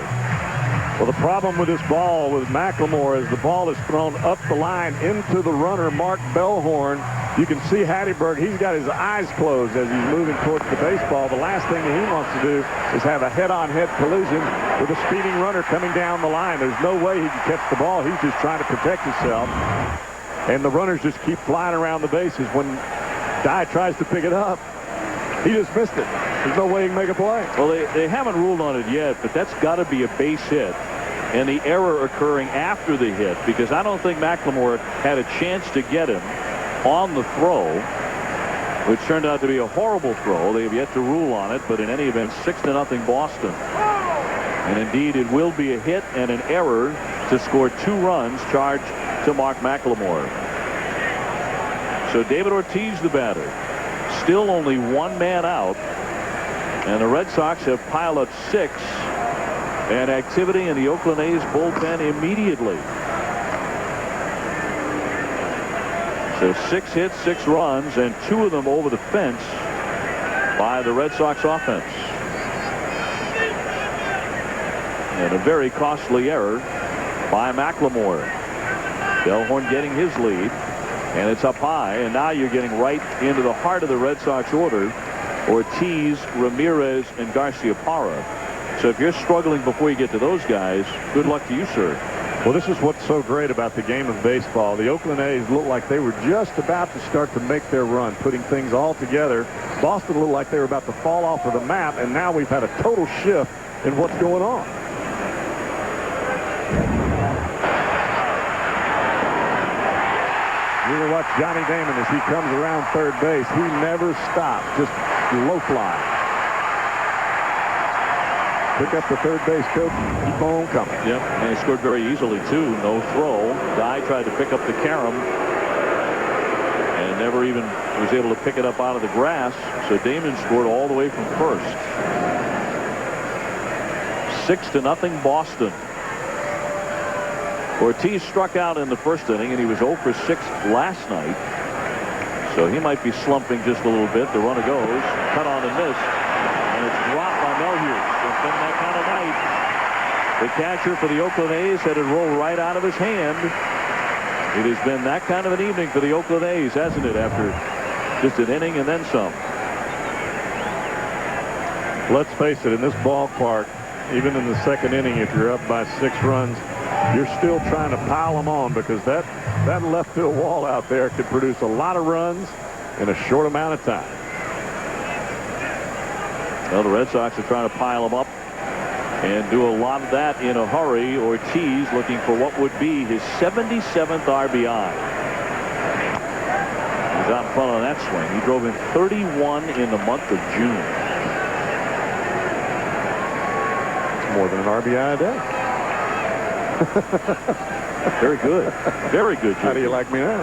Well, the problem with this ball with McLemore is the ball is thrown up the line into the runner, Mark Bellhorn. You can see Hatteberg, he's got his eyes closed as he's moving towards the baseball. The last thing that he wants to do is have a head-on-head collision with a speeding runner coming down the line. There's no way he can catch the ball. He's just trying to protect himself. And the runners just keep flying around the bases. When Dye tries to pick it up, he just missed it. There's no way he can make a play. Well, they haven't ruled on it yet, but that's got to be a base hit. And the error occurring after the hit, because I don't think McLemore had a chance to get him on the throw, which turned out to be a horrible throw. They have yet to rule on it, but in any event, 6-0 Boston. And indeed, it will be a hit and an error to score 2 runs charged to Mark McLemore. So David Ortiz, the batter, still only 1 man out, and the Red Sox have piled up 6, and activity in the Oakland A's bullpen immediately. So 6 hits, 6 runs, and 2 of them over the fence by the Red Sox offense. And a very costly error by McLemore. Bellhorn getting his lead, and it's up high, and now you're getting right into the heart of the Red Sox order. Ortiz, Ramirez, and Garciaparra. So if you're struggling before you get to those guys, good luck to you, sir. Well, this is what's so great about the game of baseball. The Oakland A's looked like they were just about to start to make their run, putting things all together. Boston looked like they were about to fall off of the map, and now we've had a total shift in what's going on. You're going to watch Johnny Damon as he comes around third base. He never stops, just low fly. Pick up the third base coach, keep on coming. Yep, and he scored very easily, too. No throw. Dye tried to pick up the carom and never even was able to pick it up out of the grass. So Damon scored all the way from first. 6-0 Boston. Ortiz struck out in the first inning, and he was 0 for 6 last night. So he might be slumping just a little bit. The runner goes, cut on and miss, and it's dropped by Melhuse. It's been that kind of night. The catcher for the Oakland A's had it roll right out of his hand. It has been that kind of an evening for the Oakland A's, hasn't it, after just an inning and then some. Let's face it, in this ballpark, even in the second inning, if you're up by 6 runs, you're still trying to pile them on, because that left field wall out there could produce a lot of runs in a short amount of time. Well, the Red Sox are trying to pile them up and do a lot of that in a hurry. Ortiz looking for what would be his 77th RBI. He's out in front on that swing. He drove in 31 in the month of June. More than an RBI a day. Very good. Very good. How do you like me now?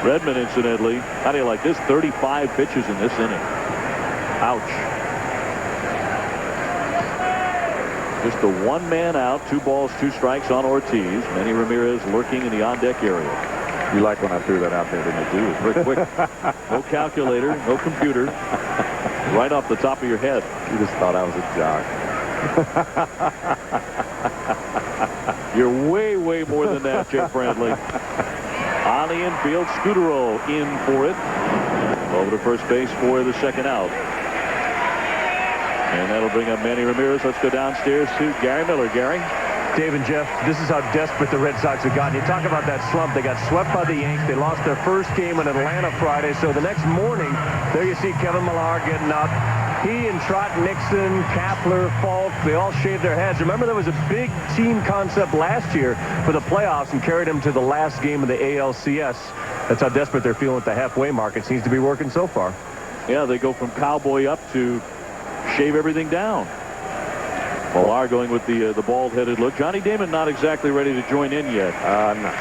Redmond, incidentally, how do you like this? 35 pitches in this inning. Ouch. Just a 1 man out, 2 balls, 2 strikes on Ortiz. Manny Ramirez lurking in the on-deck area. You like when I threw that out there, didn't you? Do it very quick. No calculator, no computer. Right off the top of your head. You just thought I was a jock. You're way, way more than that, Jeff Bradley. On the infield, Scudero in for it. Over to first base for the second out. And that'll bring up Manny Ramirez. Let's go downstairs to Gary Miller. Gary? Dave and Jeff, this is how desperate the Red Sox have gotten. You talk about that slump. They got swept by the Yanks. They lost their first game in Atlanta Friday. So the next morning, there you see Kevin Millar getting up. He and Trot Nixon, Kapler, Falk, they all shaved their heads. Remember, there was a big team concept last year for the playoffs and carried them to the last game of the ALCS. That's how desperate they're feeling at the halfway mark. It seems to be working so far. Yeah, they go from cowboy up to shave everything down. Millar going with the bald-headed look. Johnny Damon not exactly ready to join in yet. No.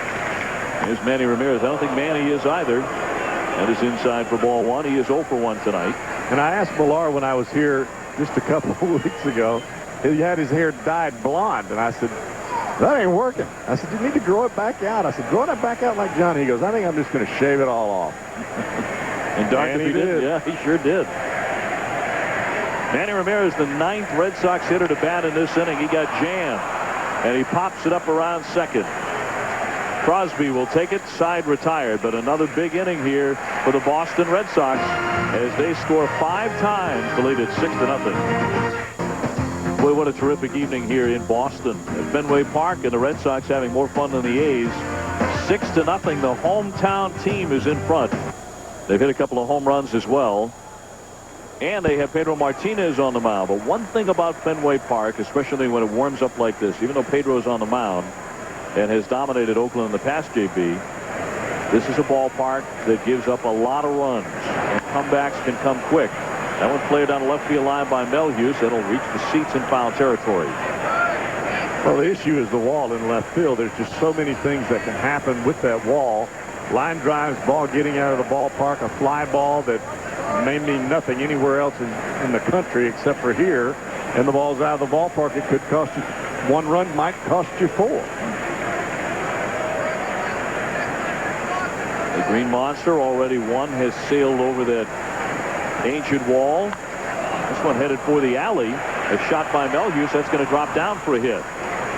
Here's Manny Ramirez. I don't think Manny is either. That is inside for ball one. He is 0 for 1 tonight. And I asked Millar when I was here just a couple of weeks ago. He had his hair dyed blonde, and I said, that ain't working. I said, you need to grow it back out. I said, grow it back out like Johnny. He goes, I think I'm just going to shave it all off. And he did. Yeah, he sure did. Manny Ramirez, the 9th Red Sox hitter to bat in this inning. He got jammed, and he pops it up around second. Crosby will take it, side retired, but another big inning here for the Boston Red Sox as they score 5 times to lead it 6-0. Boy, what a terrific evening here in Boston at Fenway Park, and the Red Sox having more fun than the A's. 6-0. The hometown team is in front. They've hit a couple of home runs as well. And they have Pedro Martinez on the mound. But one thing about Fenway Park, especially when it warms up like this, even though Pedro is on the mound and has dominated Oakland in the past, JB, this is a ballpark that gives up a lot of runs. And comebacks can come quick. That one played down the left field line by Melhuse. It'll reach the seats in foul territory. Well, the issue is the wall in left field. There's just so many things that can happen with that wall. Line drives, ball getting out of the ballpark, a fly ball that may mean nothing anywhere else in the country except for here, and the ball's out of the ballpark. It could cost you 1 run, might cost you 4. The Green Monster, already one, has sailed over that ancient wall. This one headed for the alley. A shot by Melhuse. That's going to drop down for a hit.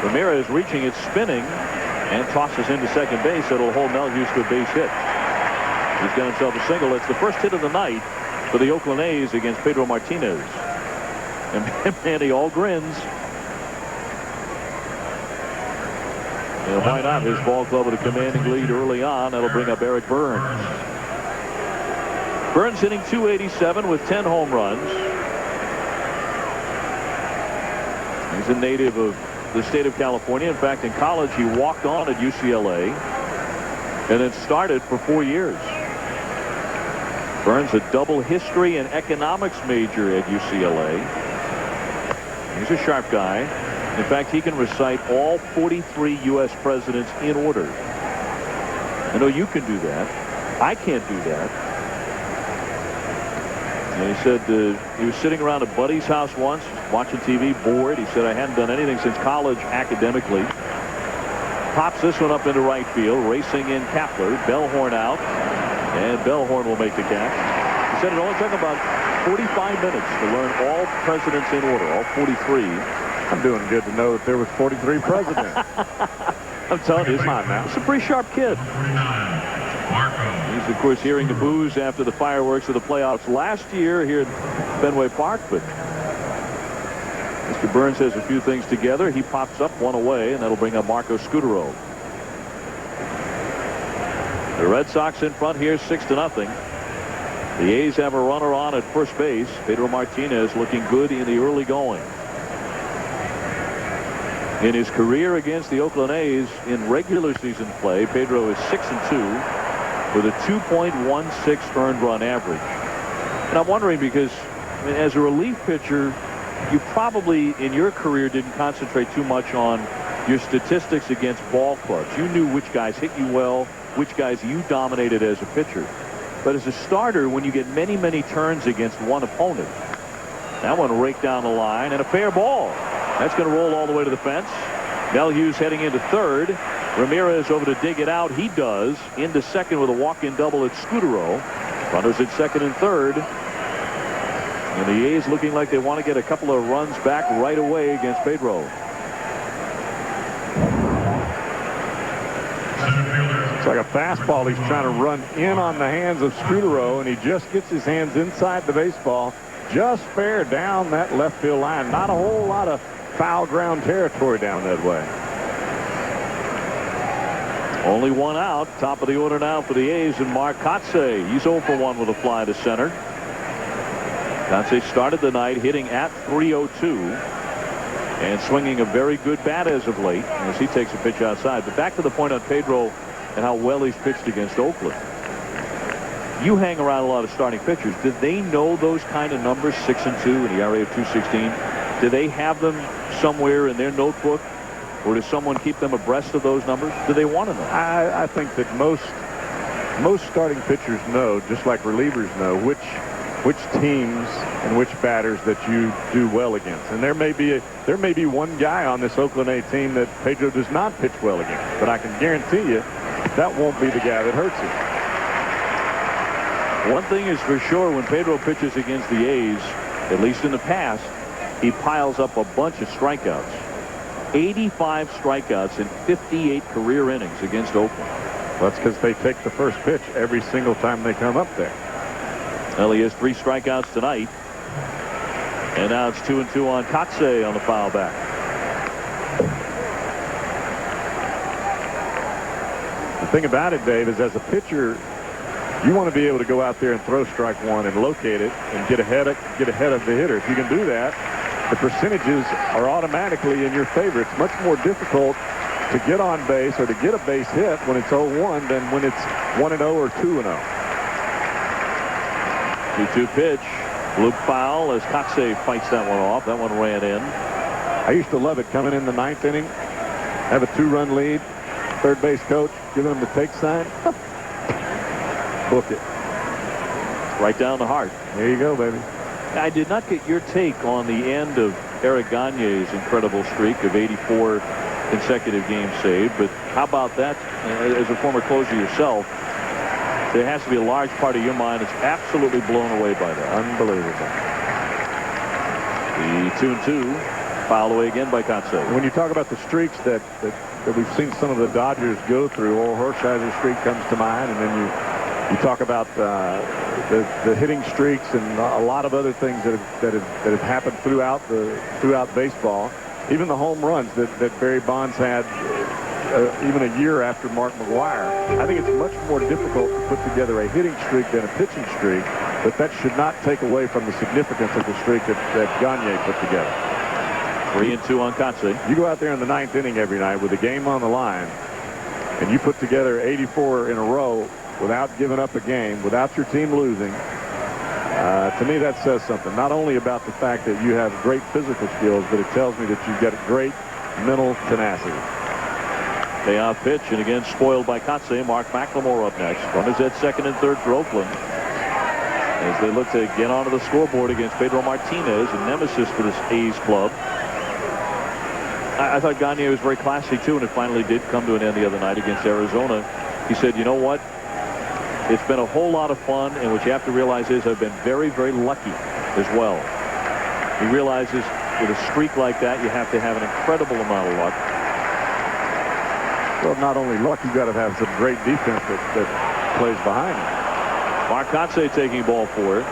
Ramirez reaching it, spinning, and tosses into second base. It'll hold Melhuse to a base hit. He's got himself a single. It's the first hit of the night for the Oakland A's against Pedro Martinez. And Manny all grins. And why not? His ball club with a commanding lead early on. That'll bring up Eric Burns. Burns hitting .287 with 10 home runs. He's a native of the state of California. In fact, in college, he walked on at UCLA and then started for 4 years. Burns, a double history and economics major at UCLA. He's a sharp guy. In fact, he can recite all 43 U.S. presidents in order. I know you can do that. I can't do that. And he said he was sitting around a buddy's house once, watching TV, bored. He said, I hadn't done anything since college academically. Pops this one up into right field, racing in Kapler. Bellhorn out, and Bellhorn will make the catch. He said it only took about 45 minutes to learn all presidents in order, all 43. I'm doing good to know that there was 43 presidents. I'm telling you, Come on now. He's a pretty sharp kid. He's, of course, hearing the boos after the fireworks of the playoffs last year here at Fenway Park, but Mr. Burns has a few things together. He pops up one away, and that'll bring up Marco Scutaro. The Red Sox in front here, 6-0. The A's have a runner on at first base. Pedro Martinez looking good in the early going. In his career against the Oakland A's in regular season play, Pedro is 6-2 with a 2.16 earned run average. And I'm wondering because, I mean, as a relief pitcher, you probably in your career didn't concentrate too much on your statistics against ball clubs. You knew which guys hit you well, which guys you dominated as a pitcher. But as a starter, when you get many, many turns against one opponent, that one raked down the line, and a fair ball. That's going to roll all the way to the fence. Melhuse heading into third. Ramirez over to dig it out. He does. Into second with a walk-in double at Scutaro. Runners at second and third. And the A's looking like they want to get a couple of runs back right away against Pedro. It's like a fastball. He's trying to run in on the hands of Scutaro, and he just gets his hands inside the baseball. Just fair down that left field line. Not a whole lot of foul ground territory down that way. Only one out. Top of the order now for the A's, and Mark Kotsay. He's 0 for 1 with a fly to center. Kotsay started the night hitting at .302 and swinging a very good bat as of late as he takes a pitch outside. But back to the point on Pedro and how well he's pitched against Oakland. You hang around a lot of starting pitchers. Did they know those kind of numbers, 6 and 2 and the ERA of .216? Do they have them somewhere in their notebook? Or does someone keep them abreast of those numbers? Do they want to know? I think that most starting pitchers know, just like relievers know, which teams and which batters that you do well against. And there may be one guy on this Oakland A team that Pedro does not pitch well against. But I can guarantee you that won't be the guy that hurts him. One thing is for sure, when Pedro pitches against the A's, at least in the past, he piles up a bunch of strikeouts. 85 strikeouts in 58 career innings against Oakland. That's because they take the first pitch every single time they come up there. Well, he has 3 strikeouts tonight. And now it's 2-2 on Kotsay on the foul back. The thing about it, Dave, is as a pitcher, you want to be able to go out there and throw strike one and locate it and get ahead of the hitter. If you can do that, the percentages are automatically in your favor. It's much more difficult to get on base or to get a base hit when it's 0-1 than when it's 1-0 or 2-0. 2-2 pitch. Loop foul as Kotsay fights that one off. That one ran in. I used to love it coming in the 9th inning, have a 2-run lead, third base coach giving them the take sign. Book it. Right down the heart. There you go, baby. I did not get your take on the end of Eric Gagne's incredible streak of 84 consecutive games saved, but how about that as a former closer yourself? There has to be a large part of your mind that's absolutely blown away by that. Unbelievable. The 2-2 foul away again by Kotsay. When you talk about the streaks that we've seen some of the Dodgers go through, old Hershiser's streak comes to mind, and then you talk about the hitting streaks and a lot of other things that have happened throughout baseball. Even the home runs that Barry Bonds had even a year after Mark McGwire. I think it's much more difficult to put together a hitting streak than a pitching streak, but that should not take away from the significance of the streak that Gagne put together. 3-2 on Kotsay. You go out there in the 9th inning every night with a game on the line, and you put together 84 in a row without giving up a game, without your team losing. To me, that says something. Not only about the fact that you have great physical skills, but it tells me that you've got a great mental tenacity. Payoff pitch, and again spoiled by Kotsay. Mark McLemore up next. Runners at second and third for Oakland as they look to get onto the scoreboard against Pedro Martinez, a nemesis for this A's club. I thought Gagne was very classy too, and it finally did come to an end the other night against Arizona. He said, you know what? It's been a whole lot of fun, and what you have to realize is I've been very, very lucky as well. He realizes with a streak like that, you have to have an incredible amount of luck. Well, not only luck, you've got to have some great defense that plays behind him. Mark Kotsay taking ball 4.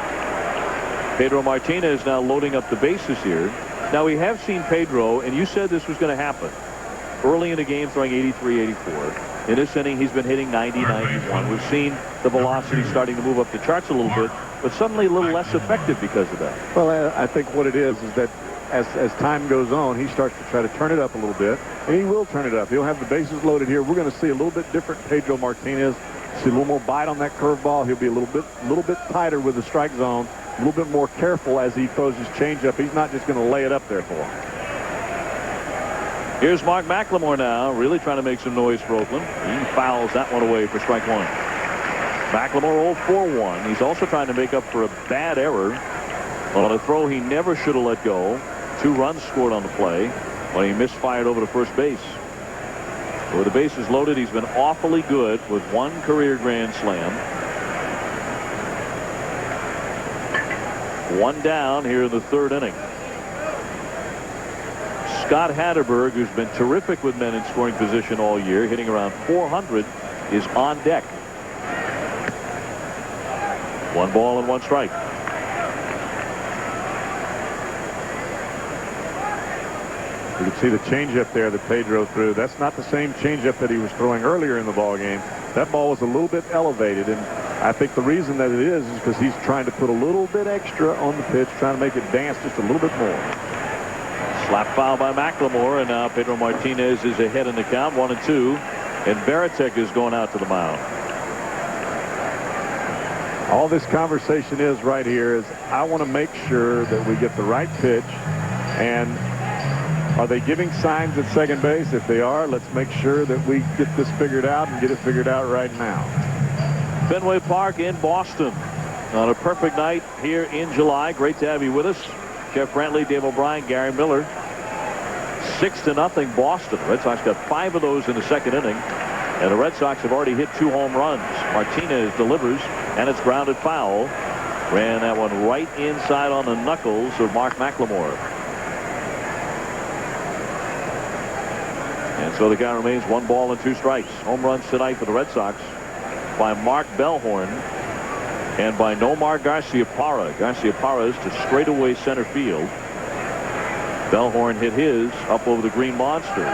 Pedro Martinez now loading up the bases here. Now, we have seen Pedro, and you said this was going to happen. Early in the game, throwing 83, 84. In this inning, he's been hitting 90, 91. We've seen the velocity starting to move up the charts a little bit, but suddenly a little less effective because of that. Well, I think what it is that as time goes on, he starts to try to turn it up a little bit, and he will turn it up. He'll have the bases loaded here. We're going to see a little bit different Pedro Martinez. See a little more bite on that curveball. He'll be a little bit tighter with the strike zone, a little bit more careful as he throws his changeup. He's not just going to lay it up there for him. Here's Mark McLemore now, really trying to make some noise for Oakland. He fouls that one away for strike 1. McLemore 0 for 1. He's also trying to make up for a bad error on a throw he never should have let go. 2 runs scored on the play when he misfired over to first base. With the bases loaded, he's been awfully good with 1 career grand slam. 1 down here in the 3rd inning. Scott Hatterberg, who's been terrific with men in scoring position all year, hitting around 400, is on deck. 1 ball and 1 strike. You can see the changeup there that Pedro threw. That's not the same changeup that he was throwing earlier in the ball game. That ball was a little bit elevated, and I think the reason that it is because he's trying to put a little bit extra on the pitch, trying to make it dance just a little bit more. Slap foul by McLemore, and now Pedro Martinez is ahead in the count, 1-2, and Baratek is going out to the mound. All this conversation is right here is I want to make sure that we get the right pitch, and are they giving signs at second base? If they are, let's make sure that we get this figured out and get it figured out right now. Fenway Park in Boston on a perfect night here in July. Great to have you with us. Jeff Brantley, Dave O'Brien, Gary Miller. 6-0 Boston. Red Sox got 5 of those in the second inning. And the Red Sox have already hit 2 home runs. Martinez delivers, and it's grounded foul. Ran that one right inside on the knuckles of Mark McLemore. And so the count remains 1 ball and 2 strikes. Home runs tonight for the Red Sox by Mark Bellhorn and by Nomar Garciaparra. Garciaparra is to straightaway center field. Bellhorn hit his up over the green monster.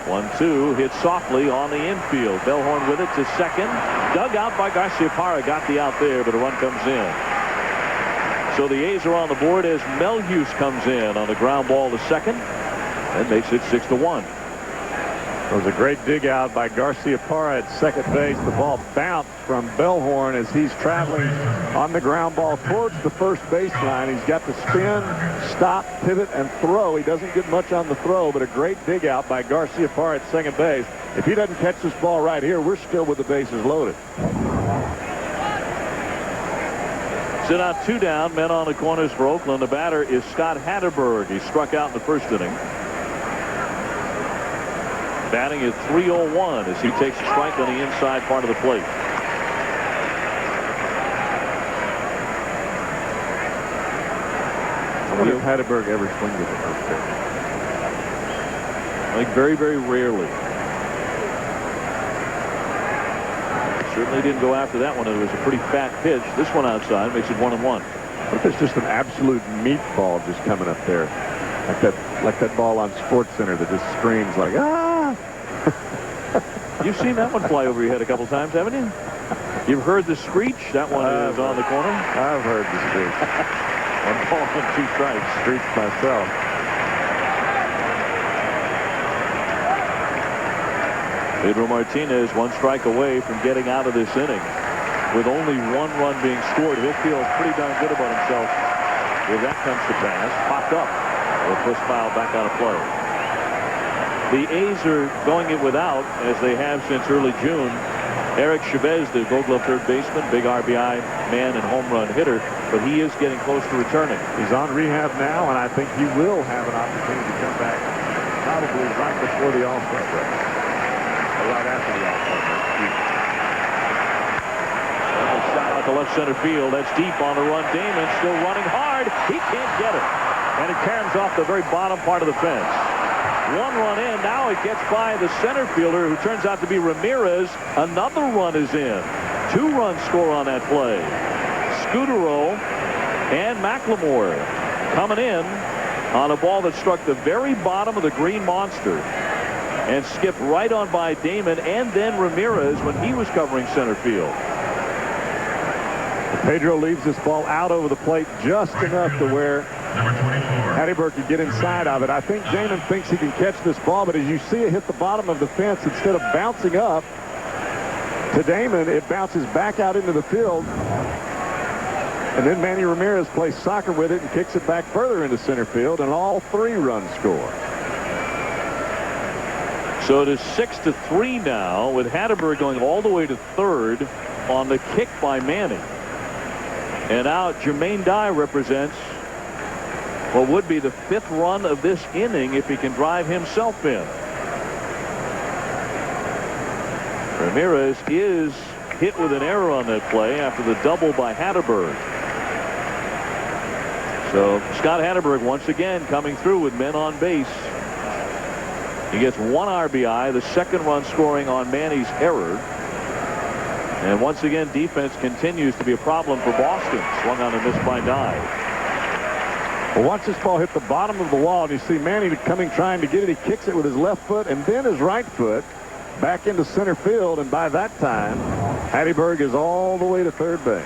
1-2, hit softly on the infield. Bellhorn with it to second. Dug out by Garciaparra. Got the out there, but a run comes in. So the A's are on the board as Melhuse comes in on the ground ball to second. And makes it 6-1. It was a great dig out by Garciaparra at second base. The ball bounced from Bellhorn as he's traveling on the ground ball towards the first baseline. He's got the spin, stop, pivot, and throw. He doesn't get much on the throw, but a great dig out by Garciaparra at second base. If he doesn't catch this ball right here, we're still with the bases loaded. So now 2 down, men on the corners for Oakland. The batter is Scott Hatterberg. He struck out in the first inning. Batting at .301 as he takes a strike on the inside part of the plate. I wonder if Hatterberg ever swings at the first pitch. I think very, very rarely. Certainly didn't go after that one. It was a pretty fat pitch. This one outside makes it 1-1. What if it's just an absolute meatball just coming up there? Like that ball on SportsCenter that just screams like, ah! You've seen that one fly over your head a couple times, haven't you? You've heard the screech. That one is on the corner. I've heard the screech. 1 ball and 2 strikes. Screech myself. Pedro Martinez 1 strike away from getting out of this inning. With only 1 run being scored, he'll feel pretty darn good about himself if that comes to pass. Popped up. A push foul back out of play. The A's are going it without, as they have since early June, Eric Chavez, the Gold Glove third baseman, big RBI man and home run hitter, but he is getting close to returning. He's on rehab now, and I think he will have an opportunity to come back probably right before the All-Star break. Or right after the All-Star break. Shot out to left center field. That's deep on the run. Damon still running hard. He can't get it. And it caroms off the very bottom part of the fence. 1 run in. Now it gets by the center fielder, who turns out to be Ramirez. Another run is in. 2-run score on that play. Scudero and McLemore coming in on a ball that struck the very bottom of the green monster and skipped right on by Damon and then Ramirez when he was covering center field. Pedro leaves this ball out over the plate just enough to where Hatterberg could get inside of it. I think Damon thinks he can catch this ball, but as you see it hit the bottom of the fence, instead of bouncing up to Damon, it bounces back out into the field. And then Manny Ramirez plays soccer with it and kicks it back further into center field, and all 3 runs score. So it is 6-3 now, with Hatterberg going all the way to third on the kick by Manny. And now Jermaine Dye represents what would be the 5th run of this inning if he can drive himself in. Ramirez is hit with an error on that play after the double by Hatterberg. So Scott Hatterberg once again coming through with men on base. He gets 1 RBI, the 2nd run scoring on Manny's error. And once again, defense continues to be a problem for Boston. Swung on and missed by Dye. Well, watch this ball hit the bottom of the wall, and you see Manny coming, trying to get it. He kicks it with his left foot and then his right foot back into center field, and by that time, Hattiesburg is all the way to third base.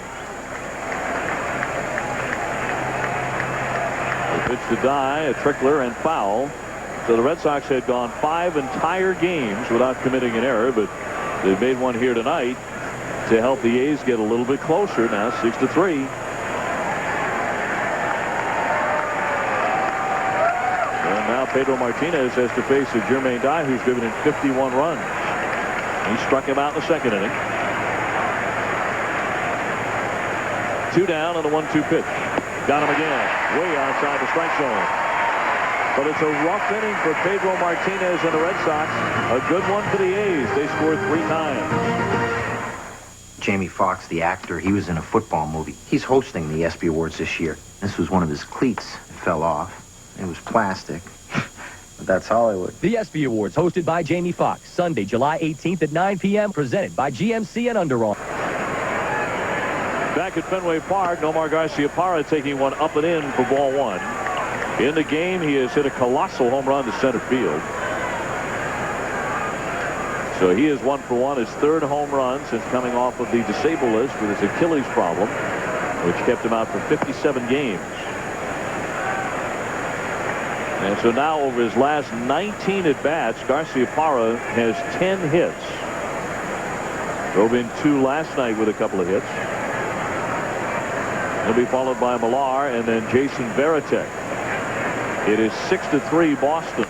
A pitch to Die, a trickler, and foul. So the Red Sox had gone 5 entire games without committing an error, but they've made one here tonight to help the A's get a little bit closer. Now 6-3. And now Pedro Martinez has to face a Jermaine Dye who's driven in 51 runs. He struck him out in the second inning. 2 down on the 1-2 pitch. Got him again, way outside the strike zone. But it's a rough inning for Pedro Martinez and the Red Sox. A good one for the A's. They scored 3 times. Jamie Foxx, the actor, he was in a football movie. He's hosting the ESPY Awards this year. This was one of his cleats. It fell off. It was plastic. But that's Hollywood. The ESPY Awards, hosted by Jamie Foxx, Sunday, July 18th at 9 p.m., presented by GMC and Under Armour. Back at Fenway Park, Nomar Garciaparra taking one up and in for ball 1. In the game, he has hit a colossal home run to center field. So he is 1 for 1, his 3rd home run since coming off of the disabled list with his Achilles problem, which kept him out for 57 games. And so now over his last 19 at-bats, Garciaparra has 10 hits. Drove in 2 last night with a couple of hits. He'll be followed by Millar and then Jason Varitek. It is 6-3 Boston.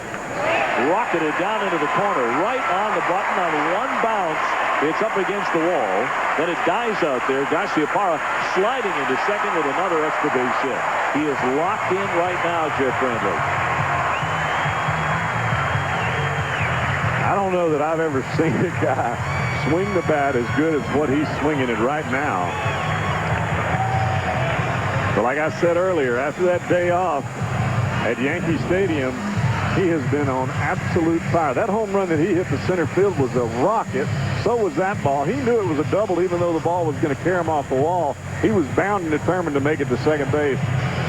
Rocketed down into the corner, right on the button on 1 bounce. It's up against the wall. Then it dies out there. Garciaparra sliding into second with another extra base hit. He is locked in right now, Jeff Randall. I don't know that I've ever seen a guy swing the bat as good as what he's swinging it right now. But like I said earlier, after that day off at Yankee Stadium, he has been on absolute fire. That home run that he hit to center field was a rocket. So was that ball. He knew it was a double, even though the ball was going to carry him off the wall. He was bound and determined to make it to second base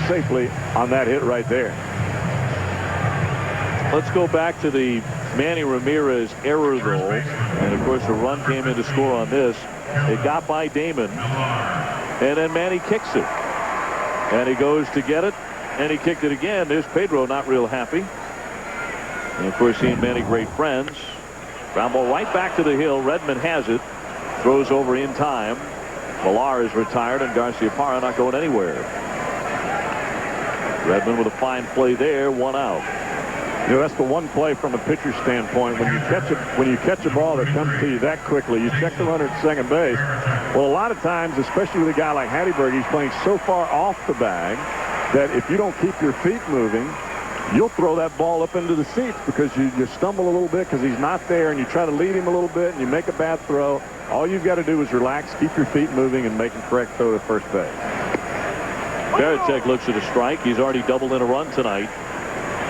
safely on that hit right there. Let's go back to the Manny Ramirez error, though. And, of course, the run came in to score on this. It got by Damon. And then Manny kicks it. And he goes to get it. And he kicked it again. There's Pedro, not real happy. And, of course, he and Manny great friends. Ground ball right back to the hill. Redmond has it. Throws over in time. Millar is retired, and Garciaparra not going anywhere. Redmond with a fine play there. 1 out. You know, that's the one play from a pitcher standpoint. When you catch a ball that comes to you that quickly, you check the runner at second base. Well, a lot of times, especially with a guy like Hattiesburg, he's playing so far off the bag that if you don't keep your feet moving, you'll throw that ball up into the seats because you stumble a little bit because he's not there, and you try to lead him a little bit and you make a bad throw. All you've got to do is relax, keep your feet moving, and make a correct throw to first base. Varitek looks at a strike. He's already doubled in a run tonight.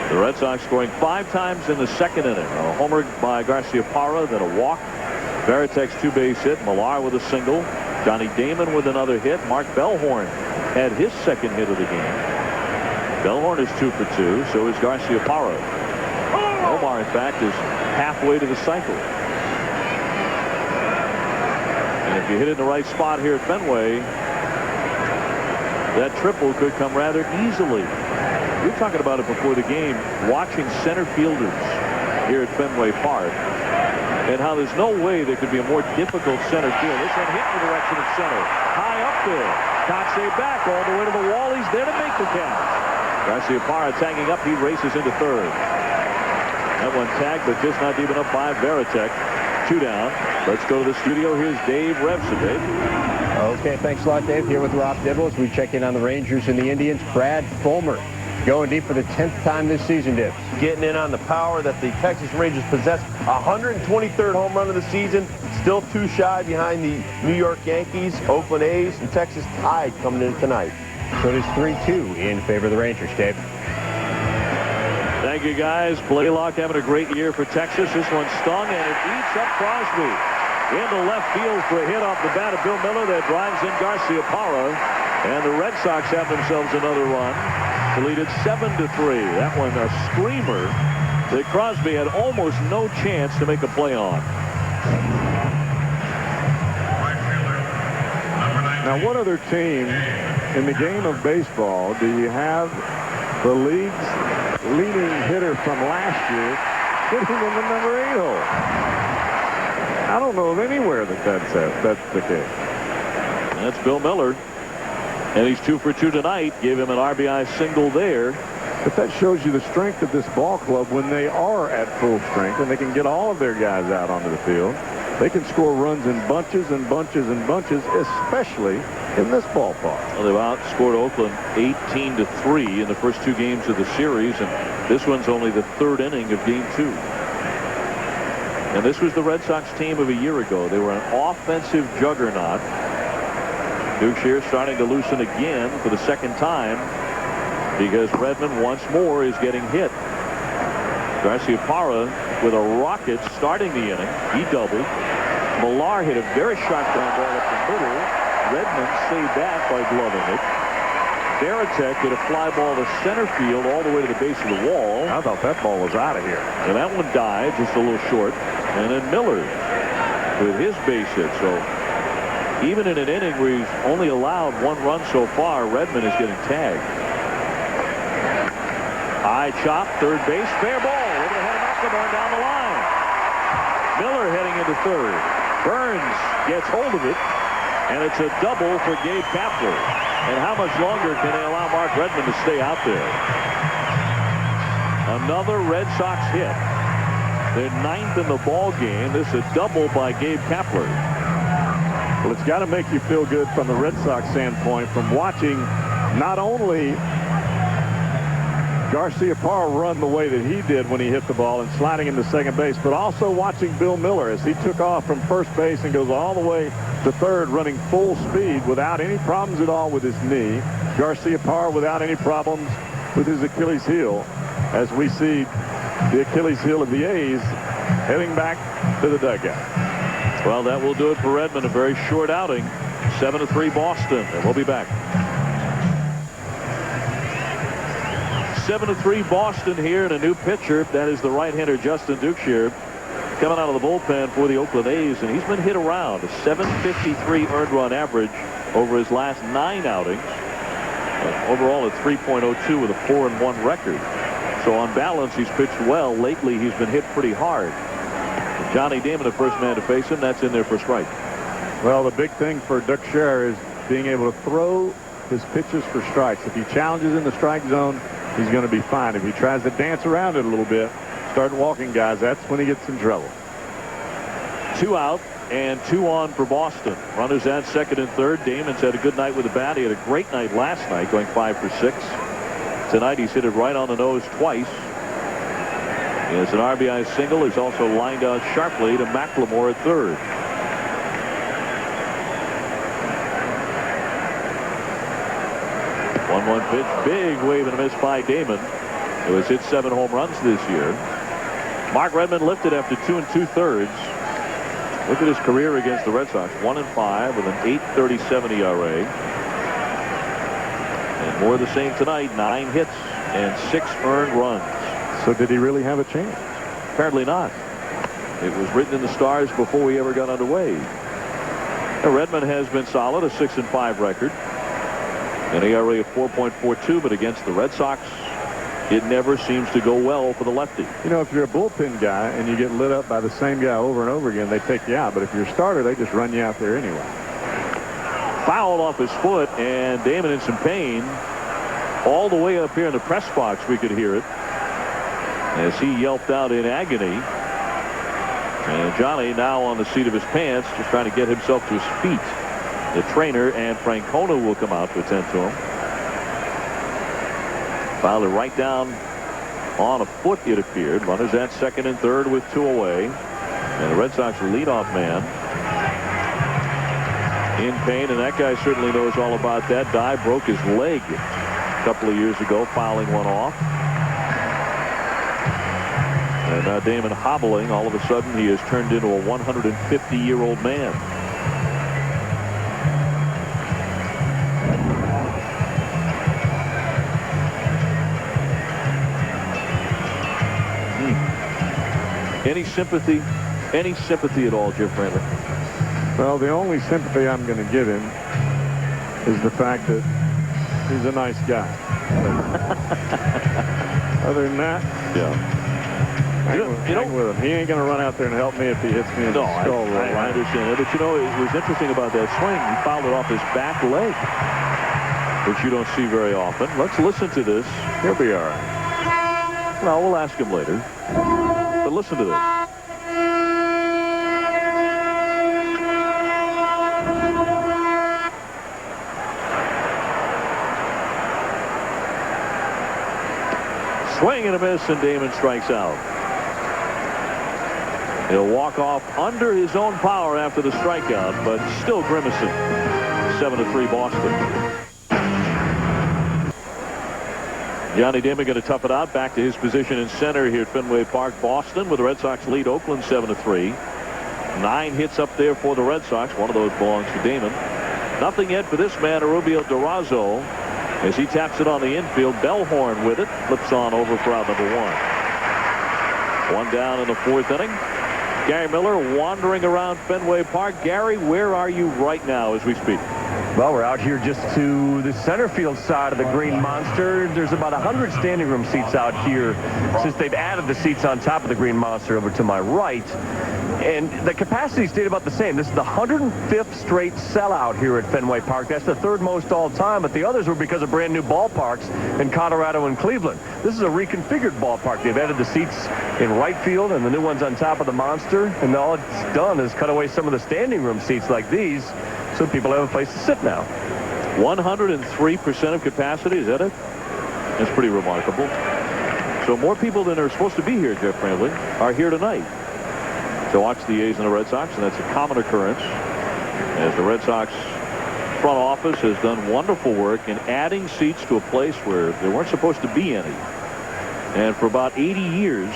The Red Sox scoring 5 times in the second inning. A homer by Garciaparra, then a walk. Varitek's 2-base hit. Millar with a single. Johnny Damon with another hit. Mark Bellhorn had his second hit of the game. Bellhorn is 2 for 2. So is Garciaparra. Omar, in fact, is halfway to the cycle. And if you hit it in the right spot here at Fenway, that triple could come rather easily. We were talking about it before the game, watching center fielders here at Fenway Park, and how there's no way there could be a more difficult center field. This one hit in the direction of center. High up there. Coxey back all the way to the wall. He's there to make the catch. Garciaparra tagging up. He races into third. That one tagged, but just not even up by Varitek. 2 down. Let's go to the studio. Here's Dave Revson. Dave. Okay, thanks a lot, Dave. Here with Rob Dibble as we check in on the Rangers and the Indians. Brad Fulmer going deep for the 10th time this season, Dibs. Getting in on the power that the Texas Rangers possess. 123rd home run of the season. Still 2 shy behind the New York Yankees, Oakland A's, and Texas tied coming in tonight. So it is 3-2 in favor of the Rangers, Dave. Thank you, guys. Blaylock having a great year for Texas. This one stung, and it eats up Crosby. Into left field for a hit off the bat of Bill Miller that drives in Garciaparra. And the Red Sox have themselves another run. to lead it 7-3. That one a screamer that Crosby had almost no chance to make a play on. Now, what other team in the game of baseball do you have the league's leading hitter from last year sitting in the number 8 hole? I don't know of anywhere that's the case. That's Bill Miller. And he's 2 for 2 tonight. Gave him an RBI single there. But that shows you the strength of this ball club when they are at full strength and they can get all of their guys out onto the field. They can score runs in bunches and bunches and bunches, especially in this ballpark. Well, they've outscored Oakland 18-3 in the first 2 games of the series, and this one's only the 3rd inning of Game 2. And this was the Red Sox team of a year ago. They were an offensive juggernaut. Duke here starting to loosen again for the 2nd time because Redmond once more is getting hit. Garciaparra with a rocket starting the inning. He doubled. Millar hit a very sharp ground ball up the middle. Redmond saved that by gloving it. Varitek hit a fly ball to center field all the way to the base of the wall. I thought that ball was out of here. And that one died just a little short. And then Miller with his base hit. So even in an inning where he's only allowed 1 run so far, Redmond is getting tagged. High chop, third base, fair ball. Over the head of McLemore down the line. Miller heading into third. Burns gets hold of it, and it's a double for Gabe Kapler. And how much longer can they allow Mark Redmond to stay out there? Another Red Sox hit. They're 9th in the ball game. This is a double by Gabe Kapler. Well, it's got to make you feel good from the Red Sox standpoint from watching not only Garciaparra run the way that he did when he hit the ball and sliding into second base, but also watching Bill Miller as he took off from first base and goes all the way to third, running full speed without any problems at all with his knee. Garciaparra without any problems with his Achilles heel, as we see the Achilles heel of the A's heading back to the dugout. Well, that will do it for Redmond. A very short outing. 7-3 Boston. And we'll be back. 7-3 Boston here, and a new pitcher. That is the right-hander Justin Duchscherer coming out of the bullpen for the Oakland A's, and he's been hit around. A 753 earned run average over his last 9 outings. Overall at 3.02 with a 4-1 record. So on balance, he's pitched well. Lately, he's been hit pretty hard. Johnny Damon, the first man to face him. That's in there for strike. Well, the big thing for Duchscherer is being able to throw his pitches for strikes. If he challenges in the strike zone, he's going to be fine. If he tries to dance around it a little bit, start walking guys, that's when he gets in trouble. 2 out and 2 on for Boston. Runners at second and third. Damon's had a good night with the bat. He had a great night last night, going 5 for 6. Tonight he's hit it right on the nose twice. He has an RBI single. He's also lined out sharply to McLemore at third. One pitch, big wave and a miss by Damon, who has hit 7 home runs this year. Mark Redmond lifted after 2 2/3. Look at his career against the Red Sox. 1-5 with an 8.37 ERA. And more of the same tonight. 9 hits and 6 earned runs. So did he really have a chance? Apparently not. It was written in the stars before we ever got underway. Now, Redmond has been solid, a 6-5 record. An ERA of 4.42, but against the Red Sox, it never seems to go well for the lefty. You know, if you're a bullpen guy and you get lit up by the same guy over and over again, they take you out. But if you're a starter, they just run you out there anyway. Fouled off his foot, and Damon in some pain. All the way up here in the press box, we could hear it as he yelped out in agony. And Johnny now on the seat of his pants, just trying to get himself to his feet. The trainer and Francona will come out to attend to him. Fouled it right down on a foot, it appeared. Runners at second and third with 2 away. And the Red Sox leadoff man in pain, and that guy certainly knows all about that. Dye broke his leg a couple of years ago, fouling one off. And now Damon hobbling. All of a sudden, he has turned into a 150-year-old man. Any sympathy at all, Jeff Brandley? Well, the only sympathy I'm going to give him is the fact that he's a nice guy. Other than that, yeah. Hang with him. He ain't going to run out there and help me if he hits me in the skull. I understand it. But, you know, it was interesting about that swing. He fouled it off his back leg, which you don't see very often. Let's listen to this. He'll be all right. Well, we'll ask him later. But listen to this. Swing and a miss, and Damon strikes out. He'll walk off under his own power after the strikeout, but still grimacing. 7-3 Boston. Johnny Damon going to tough it out. Back to his position in center here at Fenway Park, Boston, with the Red Sox lead Oakland 7-3. 9 hits up there for the Red Sox. One of those belongs to Damon. Nothing yet for this man, Rubio Durazo, as he taps it on the infield. Bellhorn with it. Flips on over for out number 1. 1 down in the 4th inning. Gary Miller wandering around Fenway Park. Gary, where are you right now as we speak? Well, we're out here just to the center field side of the Green Monster. There's about 100 standing room seats out here since they've added the seats on top of the Green Monster over to my right. And the capacity stayed about the same. This is the 105th straight sellout here at Fenway Park. That's the 3rd most all time, but the others were because of brand new ballparks in Colorado and Cleveland. This is a reconfigured ballpark. They've added the seats in right field and the new ones on top of the Monster, and all it's done is cut away some of the standing room seats like these so people have a place to sit now. 103% of capacity, is that it? That's pretty remarkable. So more people than are supposed to be here, Jeff Brandley, are here tonight to watch the A's and the Red Sox, and that's a common occurrence, as the Red Sox front office has done wonderful work in adding seats to a place where there weren't supposed to be any. And for about 80 years,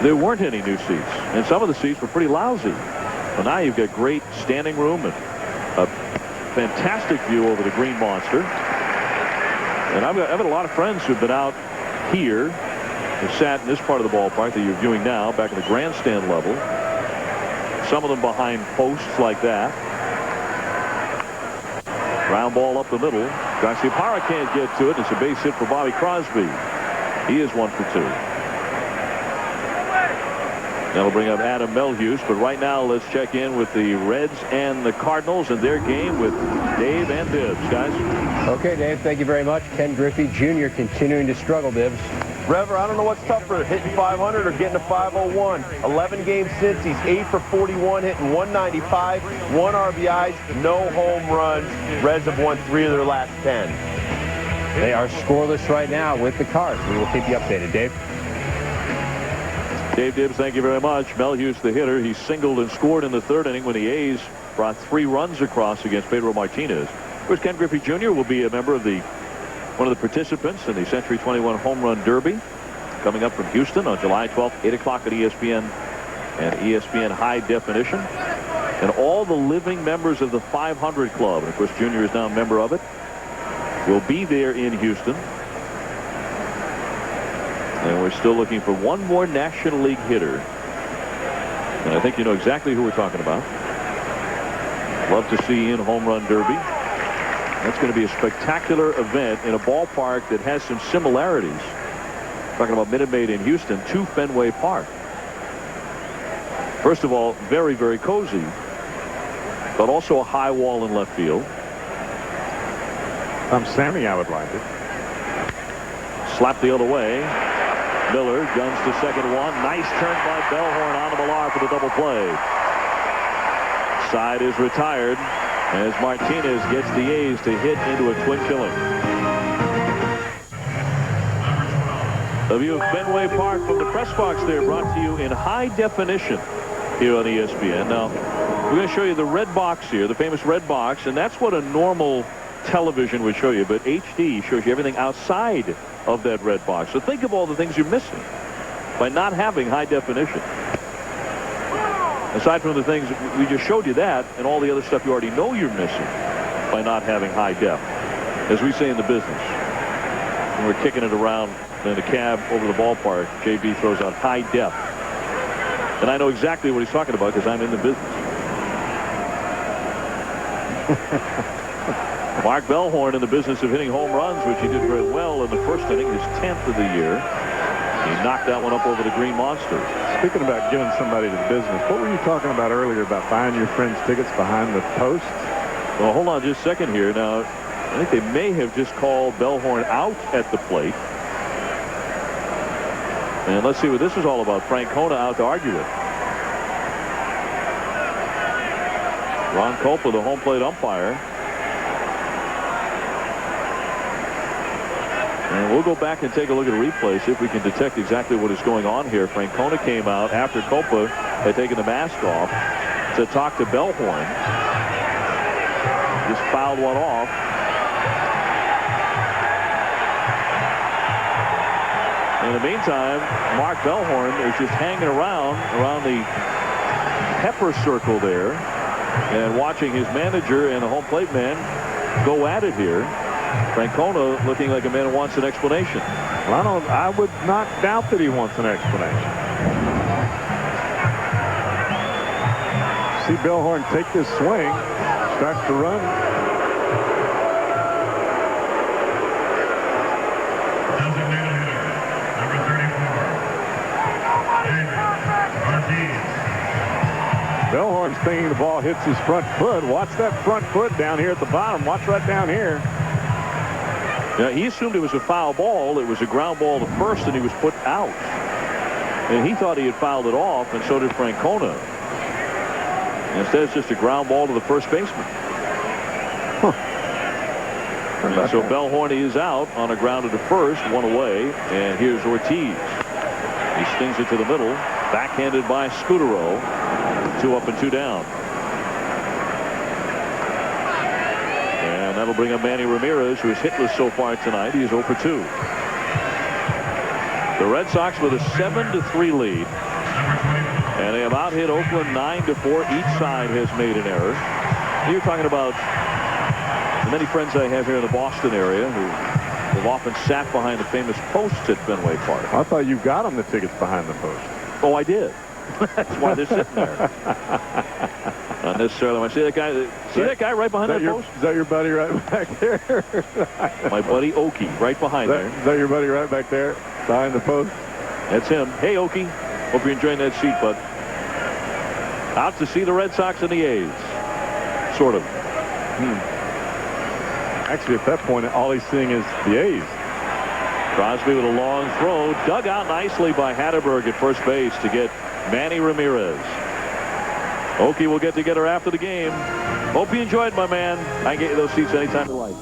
there weren't any new seats, and some of the seats were pretty lousy. Well, now you've got great standing room and a fantastic view over the Green Monster. And I've got a lot of friends who've been out here, who sat in this part of the ballpark that you're viewing now, back in the grandstand level. Some of them behind posts like that. Ground ball up the middle. Garciaparra can't get to it. It's a base hit for Bobby Crosby. He is 1 for 2. That'll bring up Adam Melhuse, but right now let's check in with the Reds and the Cardinals and their game with Dave and Bibbs. Guys? Okay, Dave, thank you very much. Ken Griffey Jr. continuing to struggle, Bibbs. Rever, I don't know what's tougher, hitting 500 or getting a 501. 11 games since, he's 8 for 41, hitting 195, 1 RBIs, no home runs. Reds have won 3 of their last 10. They are scoreless right now with the Cards. We will keep you updated, Dave. Dave Bibbs, thank you very much. Melhuse, the hitter, he singled and scored in the 3rd inning when the A's brought 3 runs across against Pedro Martinez. Of course, Ken Griffey Jr. will be a member of one of the participants in the Century 21 Home Run Derby coming up from Houston on July 12th, 8 o'clock at ESPN and ESPN High Definition. And all the living members of the 500 Club, and of course Jr. is now a member of it, will be there in Houston. And we're still looking for one more National League hitter. And I think you know exactly who we're talking about. Love to see in Home Run Derby. That's going to be a spectacular event in a ballpark that has some similarities. Talking about Minute Maid in Houston to Fenway Park. First of all, very, very cozy, but also a high wall in left field. I'm Sammy, I would like it. Slap the other way. Miller guns to second one. Nice turn by Bellhorn on the Millar for the double play. Side is retired as Martinez gets the A's to hit into a twin killing. A view of Fenway Park from the press box there, brought to you in high definition here on ESPN. Now, we're going to show you the red box here, the famous red box, and that's what a normal television would show you, but HD shows you everything outside of that red box. So think of all the things you're missing by not having high definition. Aside from the things, we just showed you that, and all the other stuff you already know you're missing by not having high def, as we say in the business. When we're kicking it around in the cab over the ballpark, JB throws out high def. And I know exactly what he's talking about because I'm in the business. Mark Bellhorn in the business of hitting home runs, which he did very well in the first inning, his 10th of the year. He knocked that one up over the Green Monster. Speaking about giving somebody to the business, what were you talking about earlier about buying your friends tickets behind the post? Well, hold on just a second here. Now, I think they may have just called Bellhorn out at the plate. And let's see what this is all about. Francona out to argue it. Ron Copa, the home plate umpire. And we'll go back and take a look at a replay, see if we can detect exactly what is going on here. Francona came out after Copa had taken the mask off to talk to Bellhorn. Just fouled one off. In the meantime, Mark Bellhorn is just hanging around the pepper circle there and watching his manager and the home plate man go at it here. Francona looking like a man who wants an explanation. Well, I would not doubt that he wants an explanation. See Bellhorn take this swing, starts to run. Designated hitter, number 34, Pedro Martinez. Bellhorn's thinking the ball hits his front foot. Watch that front foot down here at the bottom. Watch right down here. Now, he assumed it was a foul ball. It was a ground ball to first, and he was put out. And he thought he had fouled it off, and so did Francona. Instead, it's just a ground ball to the first baseman. And so Bellhorn is out on a grounder to first, one away, and here's Ortiz. He stings it to the middle, backhanded by Scudero. 2 up and 2 down. And that'll bring up Manny Ramirez, who is hitless so far tonight. He is 0 for 2. The Red Sox with a 7-3 lead. And they have out-hit Oakland 9-4. Each side has made an error. You're talking about the many friends I have here in the Boston area who have often sat behind the famous posts at Fenway Park. I thought you got them the tickets behind the post. Oh, I did. That's why they're sitting there. Not necessarily. I see that guy. See that guy right behind that post? Is that your buddy right back there? My buddy Okie, right behind there. Is that your buddy right back there, behind the post? That's him. Hey, Okie. Hope you're enjoying that seat, bud. Out to see the Red Sox and the A's. Sort of. Actually, at that point, all he's seeing is the A's. Crosby with a long throw. Dug out nicely by Hatterberg at first base to get Manny Ramirez. Okie will get together after the game. Hope you enjoyed, my man. I can get you those seats anytime you like.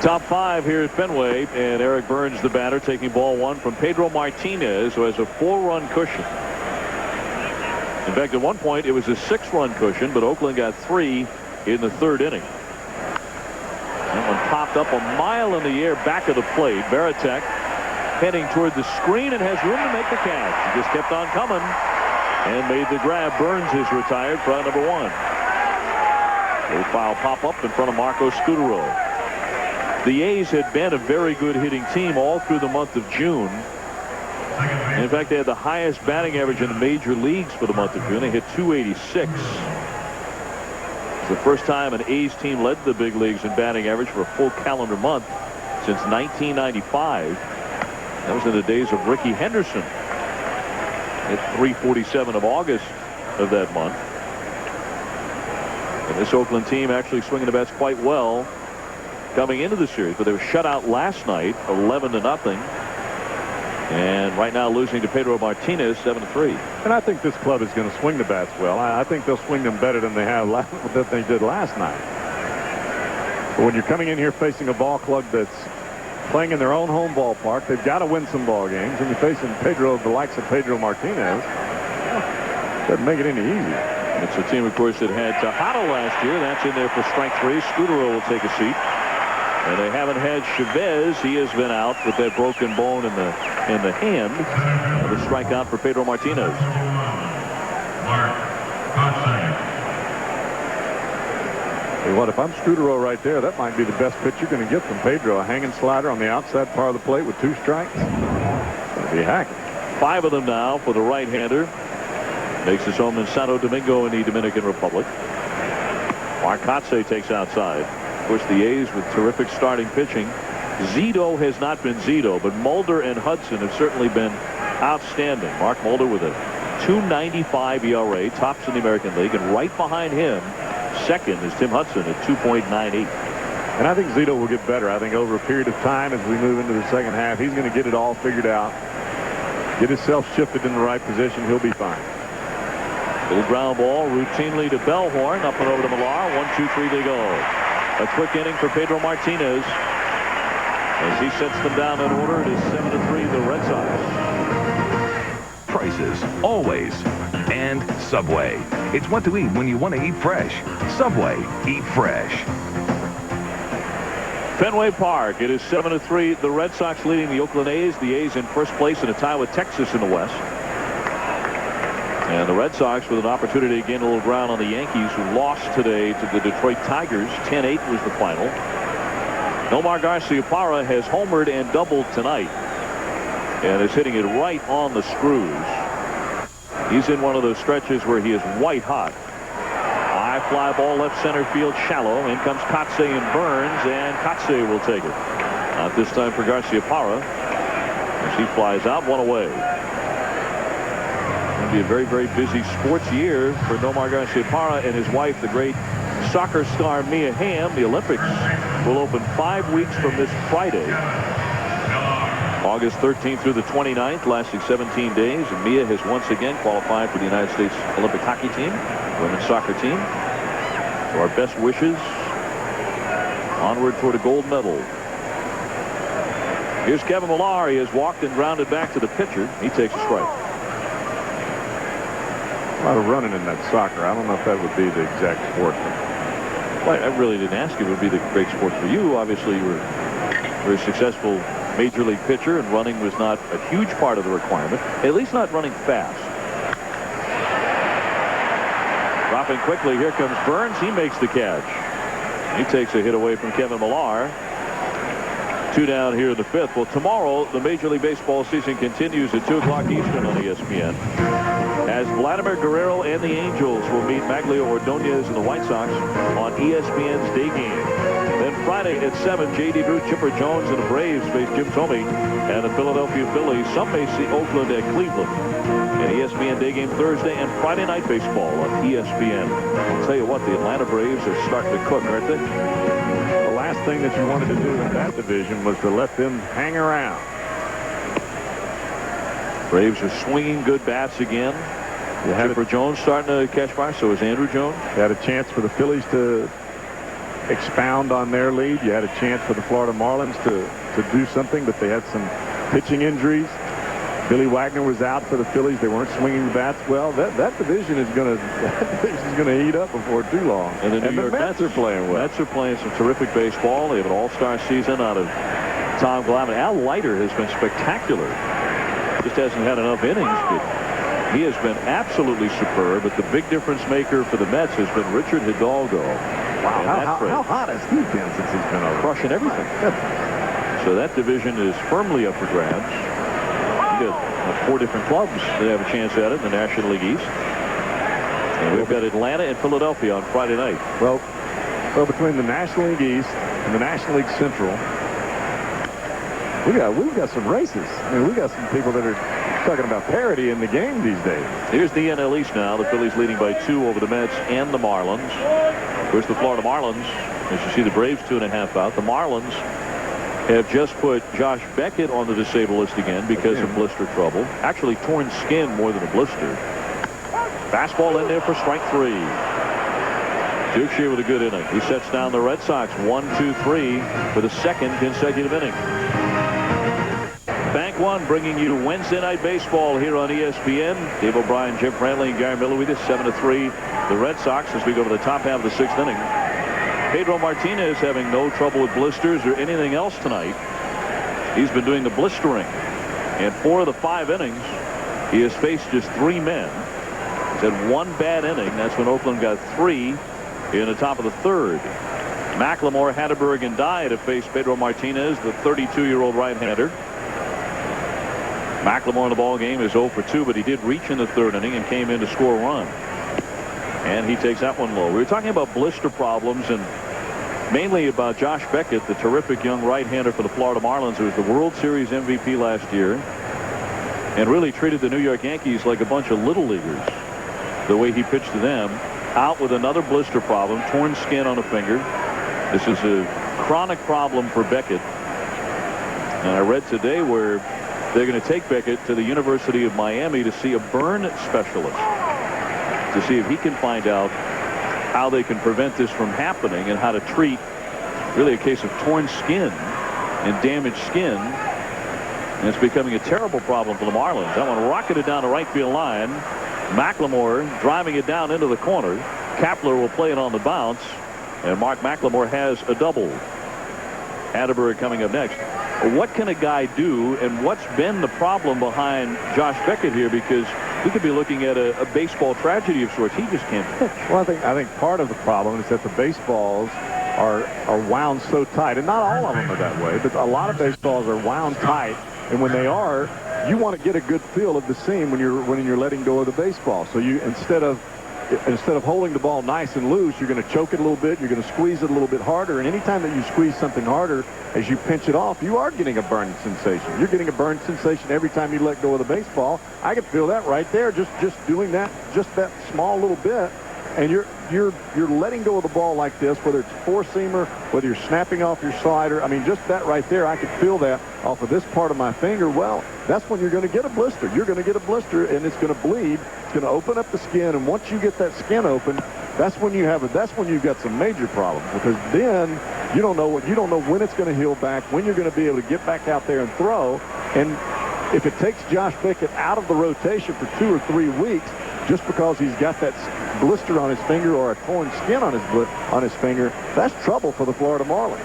Top 5 here at Fenway, and Eric Burns, the batter, taking ball 1 from Pedro Martinez, who has a 4-run cushion. In fact, at one point, it was a 6-run cushion, but Oakland got 3 in the 3rd inning. That one popped up a mile in the air back of the plate. Varitek heading toward the screen and has room to make the catch. He just kept on coming and made the grab. Burns is retired for out number 1. Low foul pop up in front of Marco Scudero. The A's had been a very good hitting team all through the month of June. In fact, they had the highest batting average in the major leagues for the month of June. They hit 286. It's the first time an A's team led the big leagues in batting average for a full calendar month since 1995. That was in the days of Ricky Henderson at 347 of August of that month. And this Oakland team actually swinging the bats quite well coming into the series, but they were shut out last night 11-0. And right now losing to Pedro Martinez 7-3. And I think this club is going to swing the bats well. I think they'll swing them better than they did last night. But when you're coming in here facing a ball club that's playing in their own home ballpark, they've got to win some ball games. And you're facing the likes of Pedro Martinez, doesn't make it any easier. It's a team, of course, that had Tejada last year. That's in there for strike 3. Scudero will take a seat. And they haven't had Chavez. He has been out with that broken bone in the hand. And the strikeout for Pedro Martinez. Hey, what, if I'm Scudero right there, that might be the best pitch you're going to get from Pedro. A hanging slider on the outside part of the plate with 2 strikes. It's going to be hacking. 5 of them now for the right-hander. Makes his home in Santo Domingo in the Dominican Republic. Martinez takes outside. Of course, the A's with terrific starting pitching. Zito has not been Zito, but Mulder and Hudson have certainly been outstanding. Mark Mulder with a 2.95 ERA, tops in the American League, and right behind him, second, is Tim Hudson at 2.98. And I think Zito will get better. I think over a period of time as we move into the second half, he's going to get it all figured out. Get himself shifted in the right position. He'll be fine. Little ground ball routinely to Bellhorn. Up and over to Millar. 1-2-3 to go. A quick inning for Pedro Martinez. As he sets them down in order, it is 7-3 the Red Sox. Prices, always. And Subway. It's what to eat when you want to eat fresh. Subway. Eat fresh. Fenway Park. It is 7-3. The Red Sox leading the Oakland A's. The A's in first place in a tie with Texas in the West. And the Red Sox with an opportunity to gain a little ground on the Yankees, who lost today to the Detroit Tigers. 10-8 was the final. Nomar Garciaparra has homered and doubled tonight and is hitting it right on the screws. He's in one of those stretches where he is white hot. High fly ball left center field shallow. In comes Kotze and Burns, and Kotze will take it. Not this time for Garciaparra as he flies out, one away. It'll be a very, very busy sports year for Nomar Garciaparra and his wife, the great soccer star Mia Hamm. The Olympics will open 5 weeks from this Friday. August 13th through the 29th, lasting 17 days. And Mia has once again qualified for the United States Olympic hockey team, women's soccer team. So our best wishes. Onward toward a gold medal. Here's Kevin Millar. He has walked and grounded back to the pitcher. He takes a strike. A lot of running in that soccer. I don't know if that would be the exact sport. Well, I really didn't ask you if it would be the great sport for you. Obviously, you were a very successful major league pitcher, and running was not a huge part of the requirement, at least not running fast. Dropping quickly, here comes Burns. He makes the catch. He takes a hit away from Kevin Millar. 2 down here in the 5th. Well, tomorrow the Major League Baseball season continues at 2 o'clock Eastern on ESPN, as Vladimir Guerrero and the Angels will meet Maglio Ordonez and the White Sox on ESPN's day game. Then Friday at 7, J.D. Drew, Chipper Jones, and the Braves face Jim Thome and the Philadelphia Phillies. Some may see Oakland at Cleveland. An ESPN day game Thursday and Friday night baseball on ESPN. I'll tell you what, the Atlanta Braves are starting to cook, aren't they? The last thing that you wanted to do in that division was to let them hang around. Braves are swinging good bats again. Chipper Jones starting to catch fire. So is Andrew Jones. You had a chance for the Phillies to expound on their lead. You had a chance for the Florida Marlins to do something, but they had some pitching injuries. Billy Wagner was out for the Phillies. They weren't swinging the bats well. That division is going to heat up before too long. And the New York Mets are playing well. Mets are playing some terrific baseball. They have an all-star season out of Tom Glavine. Al Leiter has been spectacular. Just hasn't had enough innings, but he has been absolutely superb. But the big difference maker for the Mets has been Richard Hidalgo. Wow, how hot has he been since he's been over? Crushing everything. So that division is firmly up for grabs. You got 4 different clubs that have a chance at it in the National League East. And we've got Atlanta and Philadelphia on Friday night. Well, between the National League East and the National League Central, we've got some races. I mean, we got some people that are talking about parity in the game these days. Here's the NL East now. The Phillies leading by 2 over the Mets and the Marlins. Of course, the Florida Marlins, as you see, the Braves 2.5 out. The Marlins have just put Josh Beckett on the disabled list again because of blister trouble. Actually, torn skin more than a blister. Fastball in there for strike 3. Duke with a good inning. He sets down the Red Sox 1-2-3 for the second consecutive inning. Bank One bringing you Wednesday Night Baseball here on ESPN. Dave O'Brien, Jim Brantley, and Gary Miller with us. 7-3 the Red Sox as we go to the top half of the 6th inning. Pedro Martinez having no trouble with blisters or anything else tonight. He's been doing the blistering. And 4 of the 5 innings, he has faced just 3 men. He's had 1 bad inning. That's when Oakland got 3 in the top of the 3rd. McLemore, Hatterberg, and Dye have faced Pedro Martinez, the 32-year-old right-hander. McLemore in the ball game is 0 for 2, but he did reach in the 3rd inning and came in to score a run. And he takes that one low. We were talking about blister problems and mainly about Josh Beckett, the terrific young right-hander for the Florida Marlins, who was the World Series MVP last year and really treated the New York Yankees like a bunch of little leaguers the way he pitched to them. Out with another blister problem, torn skin on a finger. This is a chronic problem for Beckett. And I read today where they're going to take Beckett to the University of Miami to see a burn specialist to see if he can find out how they can prevent this from happening and how to treat really a case of torn skin and damaged skin. And it's becoming a terrible problem for the Marlins. That one rocketed down the right field line. McLemore driving it down into the corner. Kapler will play it on the bounce, and Mark McLemore has a double. Atterbury coming up next. What can a guy do, and what's been the problem behind Josh Beckett here? Because we could be looking at a baseball tragedy of sorts. He just can't pitch. Well, I think part of the problem is that the baseballs are wound so tight, and not all of them are that way, but a lot of baseballs are wound tight, and when they are, you want to get a good feel of the seam when you're letting go of the baseball. So you instead of holding the ball nice and loose, you're going to choke it a little bit, you're going to squeeze it a little bit harder, and anytime that you squeeze something harder as you pinch it off, you are getting a burn sensation. You're getting a burn sensation every time you let go of the baseball. I could feel that right there, just doing that, just that small little bit, and you're letting go of the ball like this, whether it's four-seamer, whether you're snapping off your slider. I mean, just that right there, I could feel that off of this part of my finger. Well, that's when you're going to get a blister. You're going to get a blister, and it's going to bleed. It's going to open up the skin, and once you get that skin open, that's when you've got some major problems, because then you don't know when it's going to heal back, when you're going to be able to get back out there and throw. And if it takes Josh Beckett out of the rotation for 2 or 3 weeks just because he's got that blister on his finger or a torn skin on his finger, that's trouble for the Florida Marlins.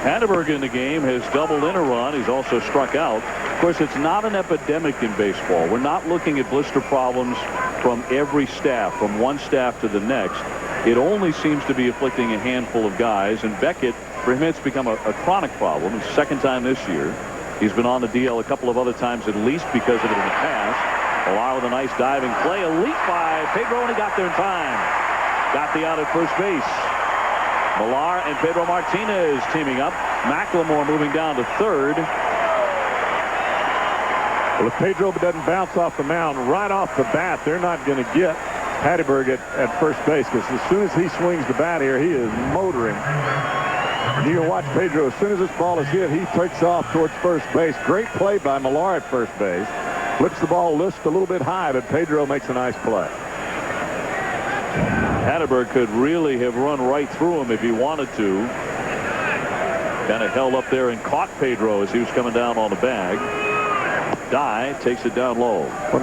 Hatteberg in the game has doubled in a run. He's also struck out. Of course, it's not an epidemic in baseball. We're not looking at blister problems from every staff, from one staff to the next. It only seems to be afflicting a handful of guys. And Beckett, for him, it's become a chronic problem. His second time this year. He's been on the DL a couple of other times, at least because of it in the past. Millar with a nice diving play. A leap by Pedro, and he got there in time. Got the out at first base. Millar and Pedro Martinez teaming up. McLemore moving down to third. Well, if Pedro doesn't bounce off the mound right off the bat, they're not going to get Hatteberg at first base, because as soon as he swings the bat here, he is motoring. And you can watch Pedro, as soon as this ball is hit, he takes off towards first base. Great play by Millar at first base. Flips the ball just a little bit high, but Pedro makes a nice play. Hatteberg could really have run right through him if he wanted to. Kind of held up there and caught Pedro as he was coming down on the bag. Dye takes it down low. Well,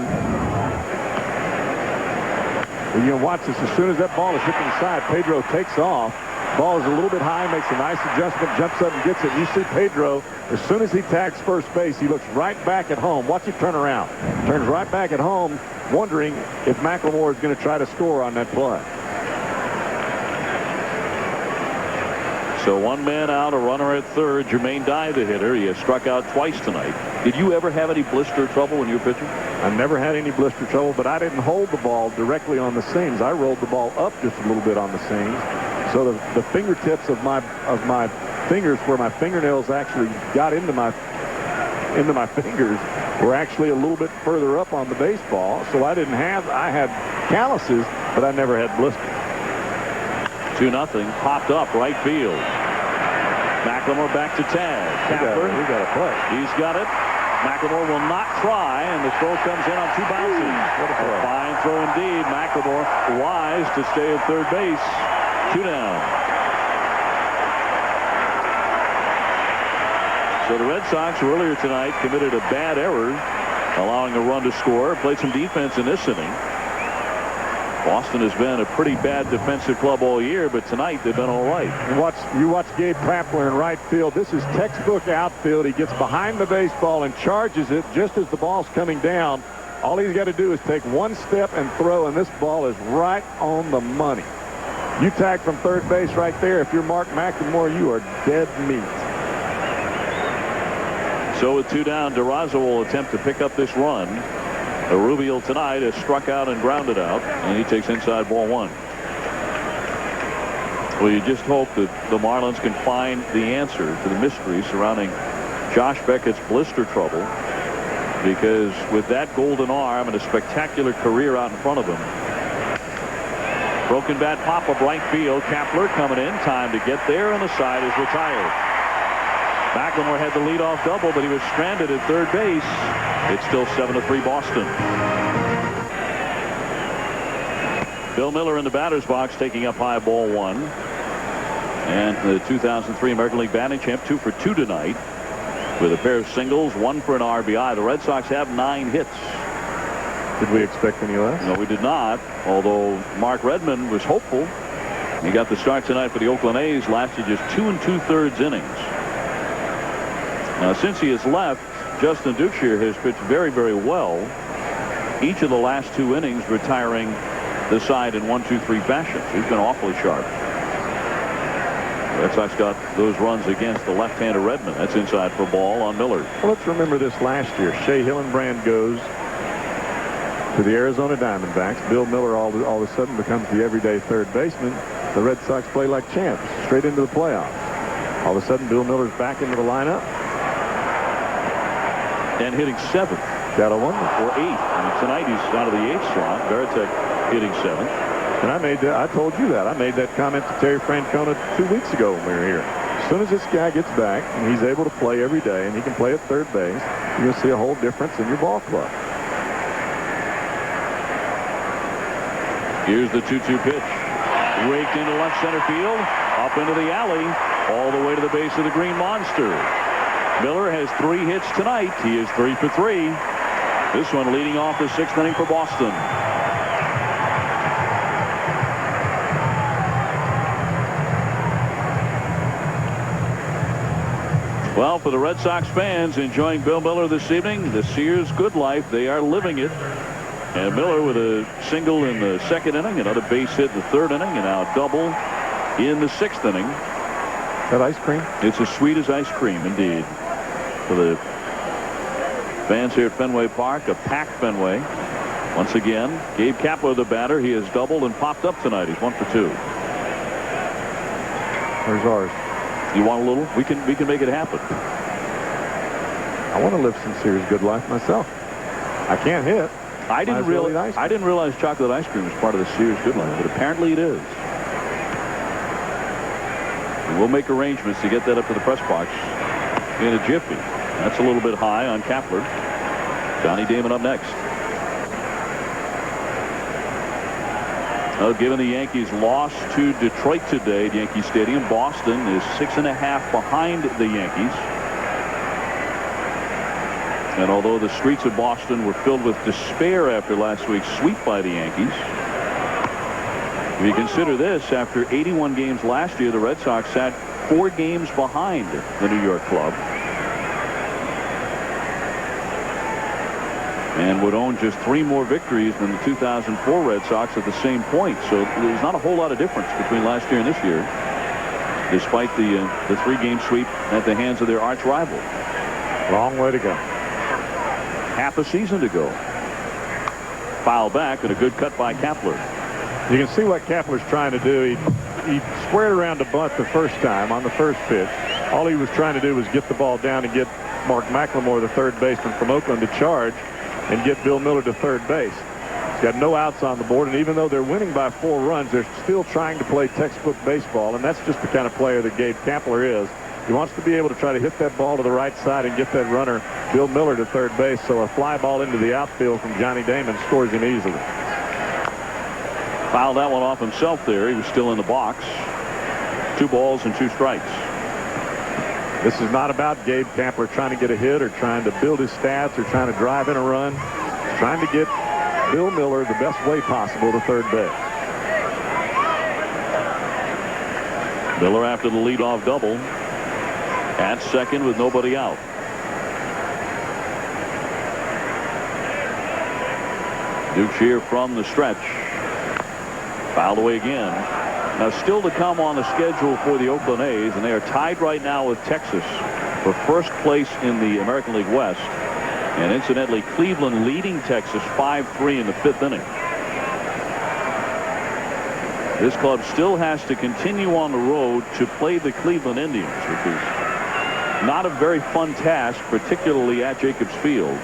you can watch this. As soon as that ball is hit to the side, Pedro takes off. Ball is a little bit high, makes a nice adjustment, jumps up and gets it. You see Pedro, as soon as he tags first base, he looks right back at home. Watch him turn around. Turns right back at home, wondering if McLemore is going to try to score on that play. So one man out, a runner at third. Jermaine Dye, the hitter. He has struck out twice tonight. Did you ever have any blister trouble when you were pitching? I never had any blister trouble, but I didn't hold the ball directly on the seams. I rolled the ball up just a little bit on the seams. So the fingertips of my fingers, where my fingernails actually got into my fingers, were actually a little bit further up on the baseball. So I had calluses, but I never had blisters. 2-0. Popped up right field. McLemore back to tag. Kapler. We got a play. He's got it. McLemore will not try, and the throw comes in on 2 bounces. What a throw. Fine throw indeed. McLemore wise to stay at third base. 2 down. So the Red Sox earlier tonight committed a bad error, allowing a run to score. Played some defense in this inning. Boston has been a pretty bad defensive club all year, but tonight they've been all right. You watch Gabe Kapler in right field. This is textbook outfield. He gets behind the baseball and charges it just as the ball's coming down. All he's got to do is take one step and throw, and this ball is right on the money. You tag from third base right there. If you're Mark McLemore, you are dead meat. So with 2 down, DeRosa will attempt to pick up this run. Rubio tonight has struck out and grounded out, and he takes inside ball 1. Well, you just hope that the Marlins can find the answer to the mystery surrounding Josh Beckett's blister trouble, because with that golden arm and a spectacular career out in front of him. Broken bat pop up right field. Kapler coming in. Time to get there, and the side is retired. McLemore had the leadoff double, but he was stranded at third base. It's still 7-3 Boston. Bill Miller in the batter's box, taking up high, ball 1. And the 2003 American League batting champ, 2 for 2 tonight, with a pair of singles, 1 for an RBI. The Red Sox have 9 hits. Did we expect any less? No, we did not, although Mark Redmond was hopeful. He got the start tonight for the Oakland A's, lasted just 2 2/3 innings. Now, since he has left, Justin Duchscherer has pitched very, very well. Each of the last 2 innings retiring the side in 1-2-3 fashion. He's been awfully sharp. The Red Sox got those runs against the left-hander Redmond. That's inside for ball on Miller. Well, let's remember this last year. Shea Hillenbrand goes to the Arizona Diamondbacks. Bill Miller all of a sudden becomes the everyday third baseman. The Red Sox play like champs, straight into the playoffs. All of a sudden, Bill Miller's back into the lineup. And hitting 7th. Got a wonder. Or 8th. And tonight he's out of the 8th slot. Veritek hitting 7th. And I told you that. I made that comment to Terry Francona 2 weeks ago when we were here. As soon as this guy gets back and he's able to play every day and he can play at third base, you're going to see a whole difference in your ball club. Here's the 2-2 pitch. Raked into left center field. Up into the alley. All the way to the base of the Green Monster. Miller has 3 hits tonight. He is 3 for 3. This one leading off the 6th inning for Boston. Well, for the Red Sox fans enjoying Bill Miller this evening, the Sears good life, they are living it. And Miller with a single in the 2nd inning, another base hit in the 3rd inning, and now a double in the 6th inning. That ice cream? It's as sweet as ice cream, indeed. For the fans here at Fenway Park, a packed Fenway. Once again, Gabe Kapler, the batter, he has doubled and popped up tonight. He's 1 for 2. Where's ours? You want a little? We can make it happen. I want to live some Sears good life myself. I can't hit. I didn't realize chocolate ice cream was part of the Sears good life, but apparently it is. And we'll make arrangements to get that up to the press box in a jiffy. That's a little bit high on Kapler. Johnny Damon up next. Given the Yankees lost to Detroit today at Yankee Stadium, Boston is 6.5 behind the Yankees. And although the streets of Boston were filled with despair after last week's sweep by the Yankees, if you consider this, after 81 games last year, the Red Sox sat 4 games behind the New York club and would own just 3 more victories than the 2004 Red Sox at the same point. So there's not a whole lot of difference between last year and this year, despite the 3-game sweep at the hands of their arch rival. Long way to go. Half a season to go. Foul back, and a good cut by Kapler. You can see what Kapler's trying to do. He squared around to bunt the first time on the first pitch. All he was trying to do was get the ball down and get Mark McLemore, the third baseman from Oakland, to charge and get Bill Miller to third base. He's got no outs on the board, and even though they're winning by 4 runs, they're still trying to play textbook baseball, and that's just the kind of player that Gabe Kapler is. He wants to be able to try to hit that ball to the right side and get that runner, Bill Miller, to third base, so a fly ball into the outfield from Johnny Damon scores him easily. Fouled that one off himself there. He was still in the box. 2 balls and 2 strikes. This is not about Gabe Kapler trying to get a hit or trying to build his stats or trying to drive in a run. He's trying to get Bill Miller the best way possible to third base. Miller after the leadoff double at second with nobody out. Duchscherer from the stretch. Fouled away again. Now still to come on the schedule for the Oakland A's, and they are tied right now with Texas for first place in the American League West. And incidentally, Cleveland leading Texas 5-3 in the 5th inning. This club still has to continue on the road to play the Cleveland Indians, which is not a very fun task, particularly at Jacobs Field.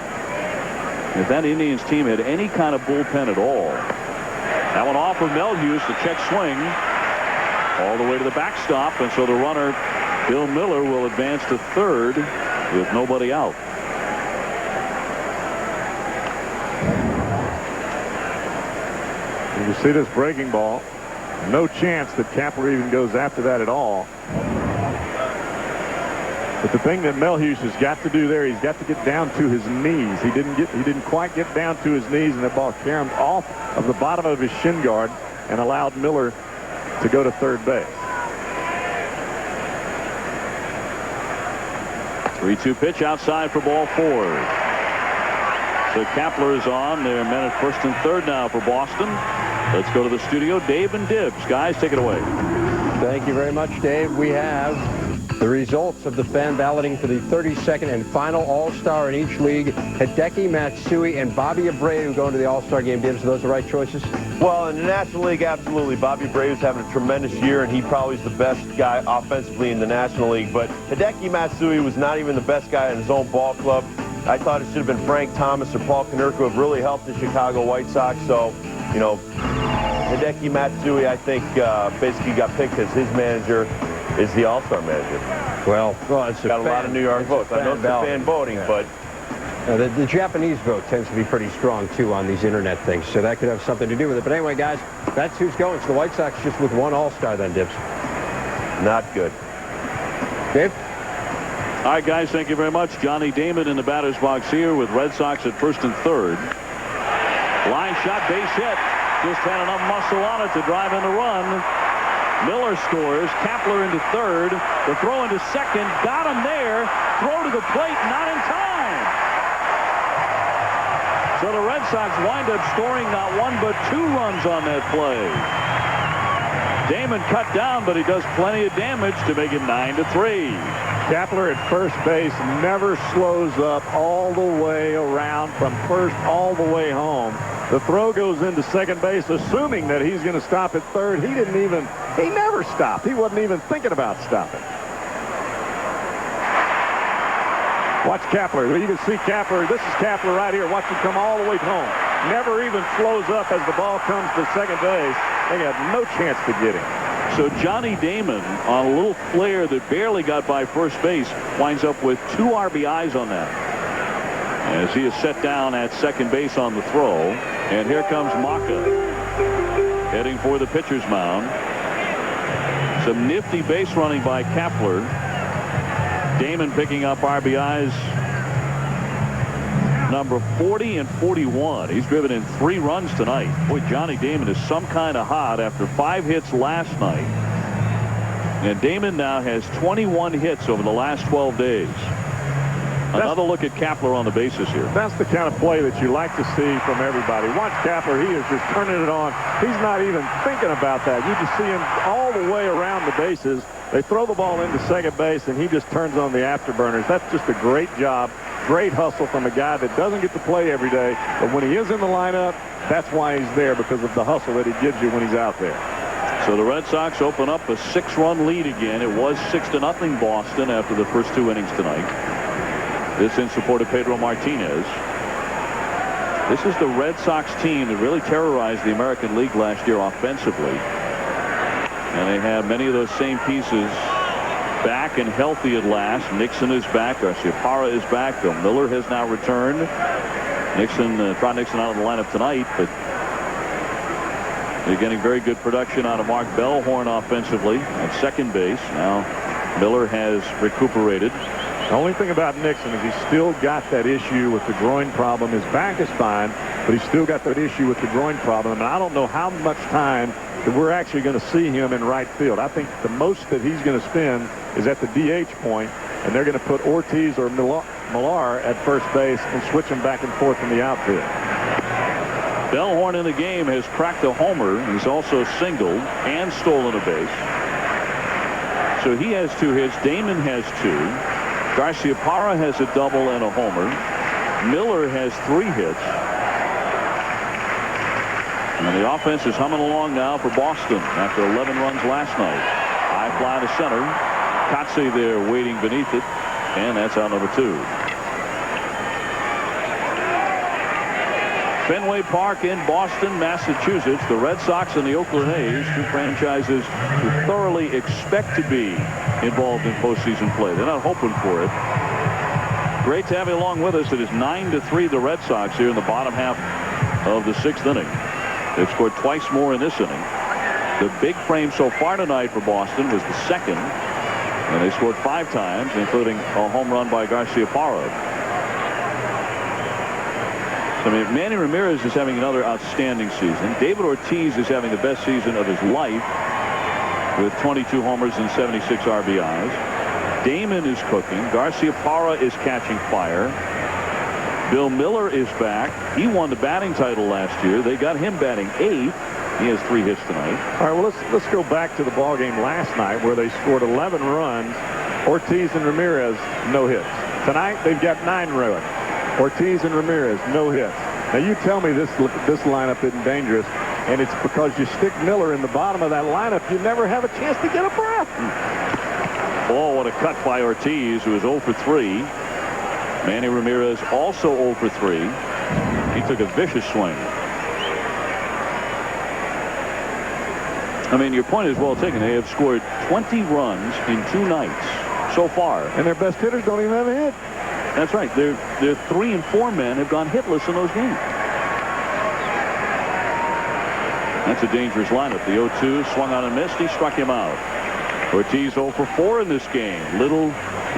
If that Indians team had any kind of bullpen at all. That one off of Melhuse, the check swing all the way to the backstop, and so the runner Bill Miller will advance to third with nobody out. You see this breaking ball. No chance that Kapler even goes after that at all. But the thing that Melhuse has got to do there, he's got to get down to his knees. He didn't quite get down to his knees, and the ball caromed off of the bottom of his shin guard and allowed Miller to go to third base. 3-2 pitch outside for ball 4. So Kapler is on. They're men at first and third now for Boston. Let's go to the studio. Dave and Dibbs. Guys, take it away. Thank you very much, Dave. We have the results of the fan balloting for the 32nd and final All-Star in each league. Hideki Matsui and Bobby Abreu going to the All-Star game. Dibbs, are those the right choices? Well, in the National League, absolutely. Bobby Abreu's having a tremendous year, and he probably is the best guy offensively in the National League. But Hideki Matsui was not even the best guy in his own ball club. I thought it should have been Frank Thomas or Paul Konerko, who have really helped the Chicago White Sox. So, you know, Hideki Matsui, I think, basically got picked as his manager is the All-Star manager. Well, it's got a lot of New York votes. I know it's fan voting, but the Japanese vote tends to be pretty strong, too, on these internet things, so that could have something to do with it. But anyway, guys, that's who's going. So the White Sox just with one All-Star then, Dibbs. Not good. Dave? All right, guys, thank you very much. Johnny Damon in the batter's box here with Red Sox at first and third. Line shot, base hit. Just had enough muscle on it to drive in the run. Miller scores. Kapler into third. The throw into second. Got him there. Throw to the plate. Not in time. So the Red Sox wind up scoring not one but 2 runs on that play. Damon cut down, but he does plenty of damage to make it 9-3. Kapler at first base never slows up all the way around from first all the way home. The throw goes into second base, assuming that he's going to stop at third. He never stopped. He wasn't even thinking about stopping. Watch Kapler. You can see Kapler. This is Kapler right here. Watch him come all the way home. Never even slows up as the ball comes to second base. They had no chance to get him. So Johnny Damon, on a little flare that barely got by first base, winds up with 2 RBIs on that, as he is set down at second base on the throw. And here comes Maka heading for the pitcher's mound. Some nifty base running by Kapler. Damon picking up RBIs number 40 and 41. He's driven in 3 runs tonight. Boy, Johnny Damon is some kind of hot after 5 hits last night. And Damon now has 21 hits over the last 12 days. Another look at Kapler on the bases here. That's the kind of play that you like to see from everybody. Watch Kapler. He is just turning it on. He's not even thinking about that. You just see him all the way around the bases. They throw the ball into second base, and he just turns on the afterburners. That's just a great job. Great hustle from a guy that doesn't get to play every day. But when he is in the lineup, that's why he's there, because of the hustle that he gives you when he's out there. So the Red Sox open up a 6-run lead again. It was 6-0 Boston after the first 2 innings tonight. This in support of Pedro Martinez. This is the Red Sox team that really terrorized the American League last year offensively. And they have many of those same pieces back and healthy at last. Nixon is back. Garcia Parra is back. Bill Miller has now returned. Trot Nixon out of the lineup tonight, but they're getting very good production out of Mark Bellhorn offensively at second base. Now Miller has recuperated. The only thing about Nixon is he's still got that issue with the groin problem. His back is fine, but he's still got that issue with the groin problem. And I don't know how much time that we're actually going to see him in right field. I think the most that he's going to spend is at the DH point, and they're going to put Ortiz or Millar at first base and switch them back and forth in the outfield. Bellhorn in the game has cracked a homer. He's also singled and stolen a base. So he has 2 hits. Damon has 2. Garciaparra has a double and a homer. Miller has 3 hits. And the offense is humming along now for Boston after 11 runs last night. High fly to center. Kotze there waiting beneath it. And that's out number 2. Fenway Park in Boston, Massachusetts. The Red Sox and the Oakland A's, 2 franchises who thoroughly expect to be involved in postseason play. They're not hoping for it. Great to have you along with us. It is 9-3 the Red Sox here in the bottom half of the 6th inning. They've scored twice more in this inning. The big frame so far tonight for Boston was the 2nd, and they scored 5 times, including a home run by Garciaparra. I mean, Manny Ramirez is having another outstanding season. David Ortiz is having the best season of his life with 22 homers and 76 RBIs. Damon is cooking. Garciaparra is catching fire. Bill Miller is back. He won the batting title last year. They got him batting 8th. He has 3 hits tonight. All right, well, let's go back to the ball game last night where they scored 11 runs. Ortiz and Ramirez, no hits. Tonight, they've got 9 runs. Ortiz and Ramirez, no hits. Now, you tell me this lineup isn't dangerous, and it's because you stick Miller in the bottom of that lineup, you never have a chance to get a breath. Oh, what a cut by Ortiz, who is 0 for 3. Manny Ramirez also 0 for 3. He took a vicious swing. I mean, your point is well taken. They have scored 20 runs in 2 nights so far. And their best hitters don't even have a hit. That's right. Their 3 and 4 men have gone hitless in those games. That's a dangerous lineup. The 0-2 swung on and missed. He struck him out. Ortiz 0 for 4 in this game. Little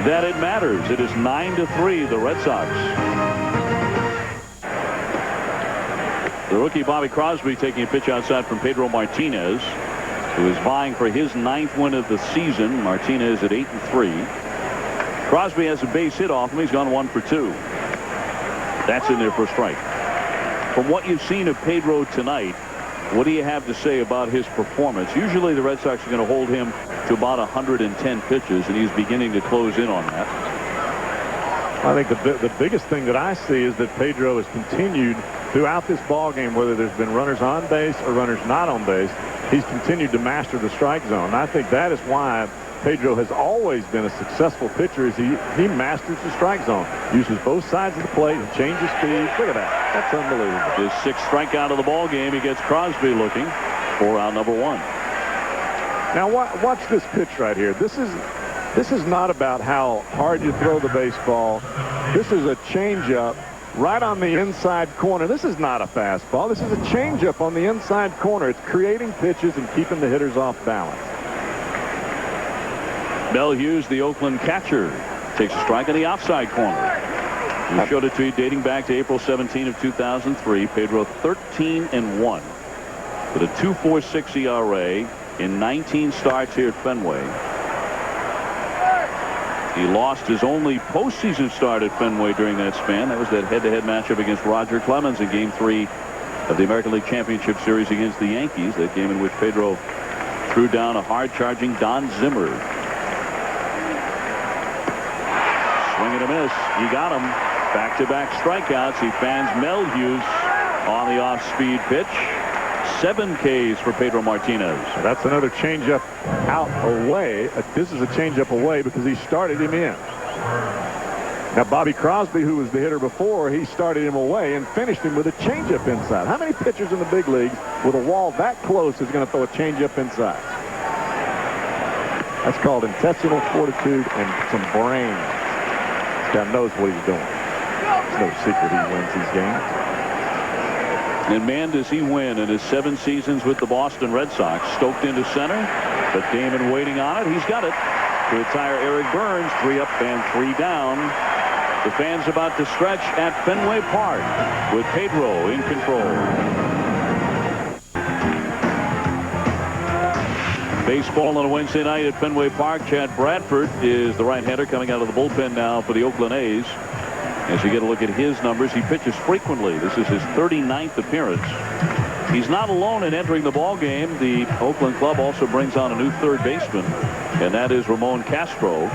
that it matters. It is 9-3 the Red Sox. The rookie Bobby Crosby taking a pitch outside from Pedro Martinez, who is vying for his 9th win of the season. Martinez at 8-3. Crosby has a base hit off him. He's gone 1 for 2. That's in there for a strike. From what you've seen of Pedro tonight, what do you have to say about his performance? Usually the Red Sox are going to hold him to about 110 pitches, and he's beginning to close in on that. I think the biggest thing that I see is that Pedro has continued throughout this ball game, whether there's been runners on base or runners not on base, he's continued to master the strike zone. And I think that is why Pedro has always been a successful pitcher, is he masters the strike zone, uses both sides of the plate and changes speed. Look at that. That's unbelievable. His 6th strikeout of the ball game. He gets Crosby looking for out number 1. Now watch this pitch right here. This is not about how hard you throw the baseball. This is a changeup right on the inside corner. This is not a fastball. This is a changeup on the inside corner. It's creating pitches and keeping the hitters off balance. Mel Hughes, the Oakland catcher, takes a strike on the outside corner. We showed it to you dating back to April 17 of 2003. Pedro 13-1 with a 2.46 ERA in 19 starts here at Fenway. He lost his only postseason start at Fenway during that span. That was that head-to-head matchup against Roger Clemens in Game 3 of the American League Championship Series against the Yankees. That game in which Pedro threw down a hard-charging Don Zimmer. Swing and a miss. He got him. Back-to-back strikeouts. He fans Mel Hughes on the off-speed pitch. 7 Ks for Pedro Martinez. That's another changeup out away. This is a changeup away because he started him in. Now Bobby Crosby, who was the hitter before, he started him away and finished him with a changeup inside. How many pitchers in the big leagues with a wall that close is going to throw a changeup inside? That's called intestinal fortitude and some brain. This guy knows what he's doing. It's no secret he wins these games. And man, does he win in his 7 seasons with the Boston Red Sox. Stoked into center, but Damon waiting on it. He's got it to retire Eric Burns. 3 up and 3 down. The fans about to stretch at Fenway Park with Pedro in control. Baseball on a Wednesday night at Fenway Park. Chad Bradford is the right-hander coming out of the bullpen now for the Oakland A's. As you get a look at his numbers, he pitches frequently. This is his 39th appearance. He's not alone in entering the ball game. The Oakland club also brings on a new third baseman, and that is Ramon Castro.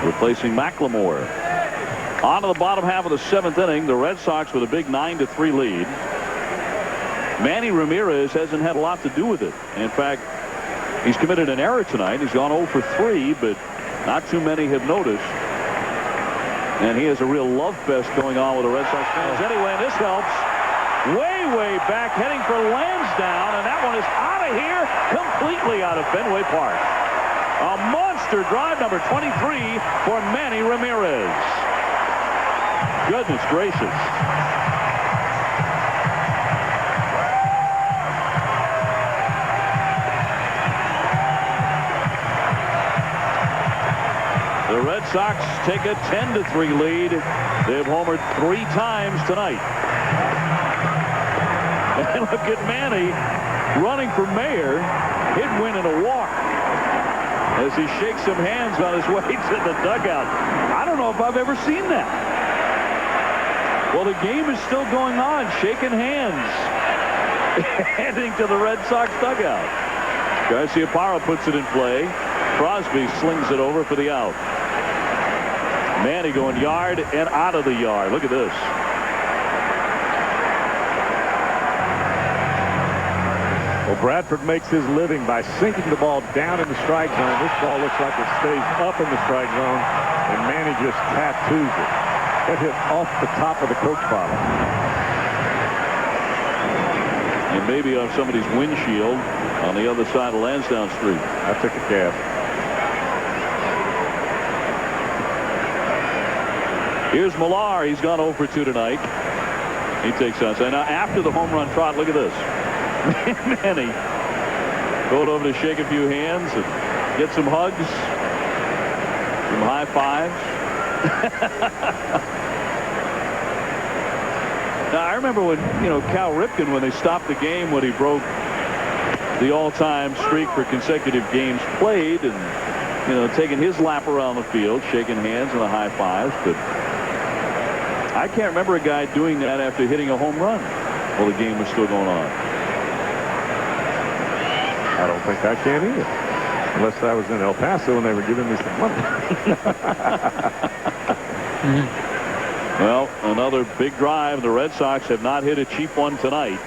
replacing McLemore. On to the bottom half of the 7th inning, the Red Sox with a big 9-3 lead. Manny Ramirez hasn't had a lot to do with it. In fact, he's committed an error tonight. He's gone 0 for 3, but not too many have noticed. And he has a real love fest going on with the Red Sox fans anyway, and this helps. Way back, heading for Lansdowne, and that one is out of here, completely out of Fenway Park. A monster drive, number 23 for Manny Ramirez. Goodness gracious. The Red Sox take a 10-3 lead. They've homered 3 times tonight. And look at Manny running for mayor. He'd win in a walk as he shakes some hands on his way to the dugout. I don't know if I've ever seen that. Well, the game is still going on. Shaking hands. Heading to the Red Sox dugout. Garciaparra puts it in play. Crosby slings it over for the out. Manny going yard and out of the yard. Look at this. Well, Bradford makes his living by sinking the ball down in the strike zone. This ball looks like it stays up in the strike zone, and Manny just tattoos it. That hit off the top of the Coke bottle. And maybe on somebody's windshield on the other side of Lansdowne Street. I took a cab. Here's Millar. He's gone 0 for 2 tonight. He takes on. Now, after the home run trot, look at this. Manny going over to shake a few hands and get some hugs, some high fives. Now, I remember when, Cal Ripken, when they stopped the game when he broke the all-time streak for consecutive games played, and, taking his lap around the field, shaking hands and the high fives. But I can't remember a guy doing that after hitting a home run while the game was still going on. I don't think I can either. Unless I was in El Paso and they were giving me some money. Well, another big drive. The Red Sox have not hit a cheap one tonight.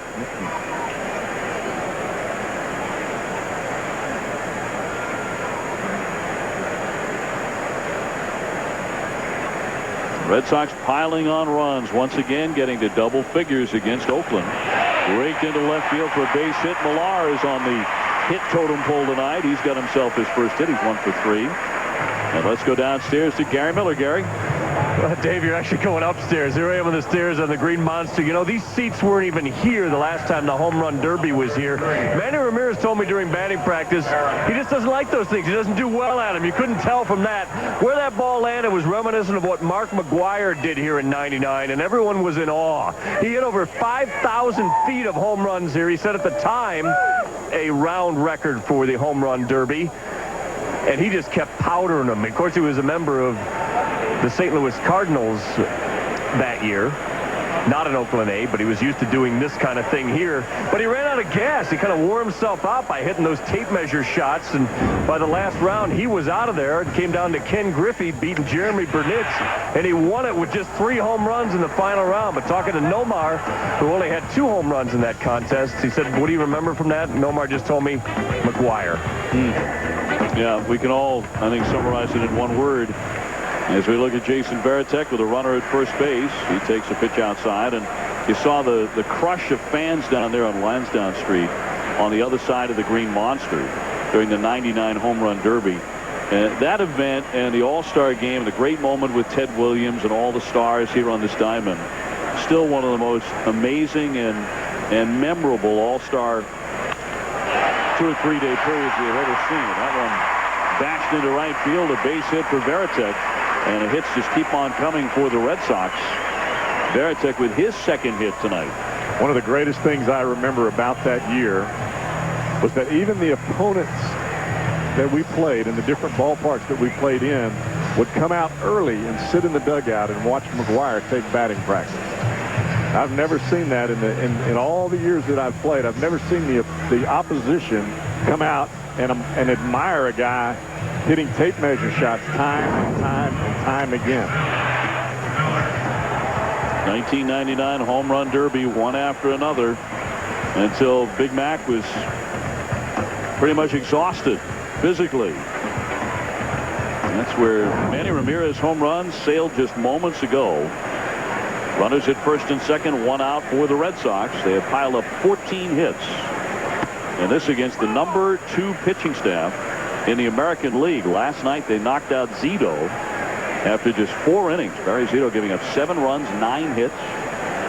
Red Sox piling on runs once again, getting to double figures against Oakland. Raked into left field for a base hit. Millar is on the hit totem pole tonight. He's got himself his first hit. He's 1 for 3. And let's go downstairs to Gary Miller. Gary. Well, Dave, you're actually going upstairs. Here I am on the stairs on the Green Monster. These seats weren't even here the last time the Home Run Derby was here. Manny Ramirez told me during batting practice he just doesn't like those things. He doesn't do well at them. You couldn't tell from that. Where that ball landed was reminiscent of what Mark McGwire did here in '99, and everyone was in awe. He hit over 5,000 feet of home runs here. He said at the time a round record for the Home Run Derby, and he just kept powdering them. Of course, he was a member of the St. Louis Cardinals that year. Not an Oakland A, but he was used to doing this kind of thing here. But he ran out of gas. He kind of wore himself out by hitting those tape measure shots. And by the last round, he was out of there. It came down to Ken Griffey beating Jeremy Burnitz. And he won it with just 3 home runs in the final round. But talking to Nomar, who only had 2 home runs in that contest, he said, what do you remember from that? Nomar just told me, McGwire. Yeah, we can all, I think, summarize it in one word. As we look at Jason Varitek with a runner at first base, he takes a pitch outside, and you saw the crush of fans down there on Lansdowne Street on the other side of the Green Monster during the '99 Home Run Derby. That event and the All-Star game, the great moment with Ted Williams and all the stars here on this diamond, still one of the most amazing and memorable All-Star 2 or 3 day periods we've ever seen. That one bashed into right field, a base hit for Varitek. And the hits just keep on coming for the Red Sox. Varitek with his second hit tonight. One of the greatest things I remember about that year was that even the opponents that we played in the different ballparks that we played in would come out early and sit in the dugout and watch McGwire take batting practice. I've never seen that in all the years that I've played. I've never seen the opposition come out and admire a guy hitting tape measure shots time and time and time again. 1999 home run derby, one after another, until Big Mac was pretty much exhausted physically. That's where Manny Ramirez home run sailed just moments ago. Runners at first and second, one out for the Red Sox. They have piled up 14 hits. And this against the number 2 pitching staff in the American League. Last night they knocked out Zito after just 4 innings. Barry Zito giving up 7 runs, 9 hits.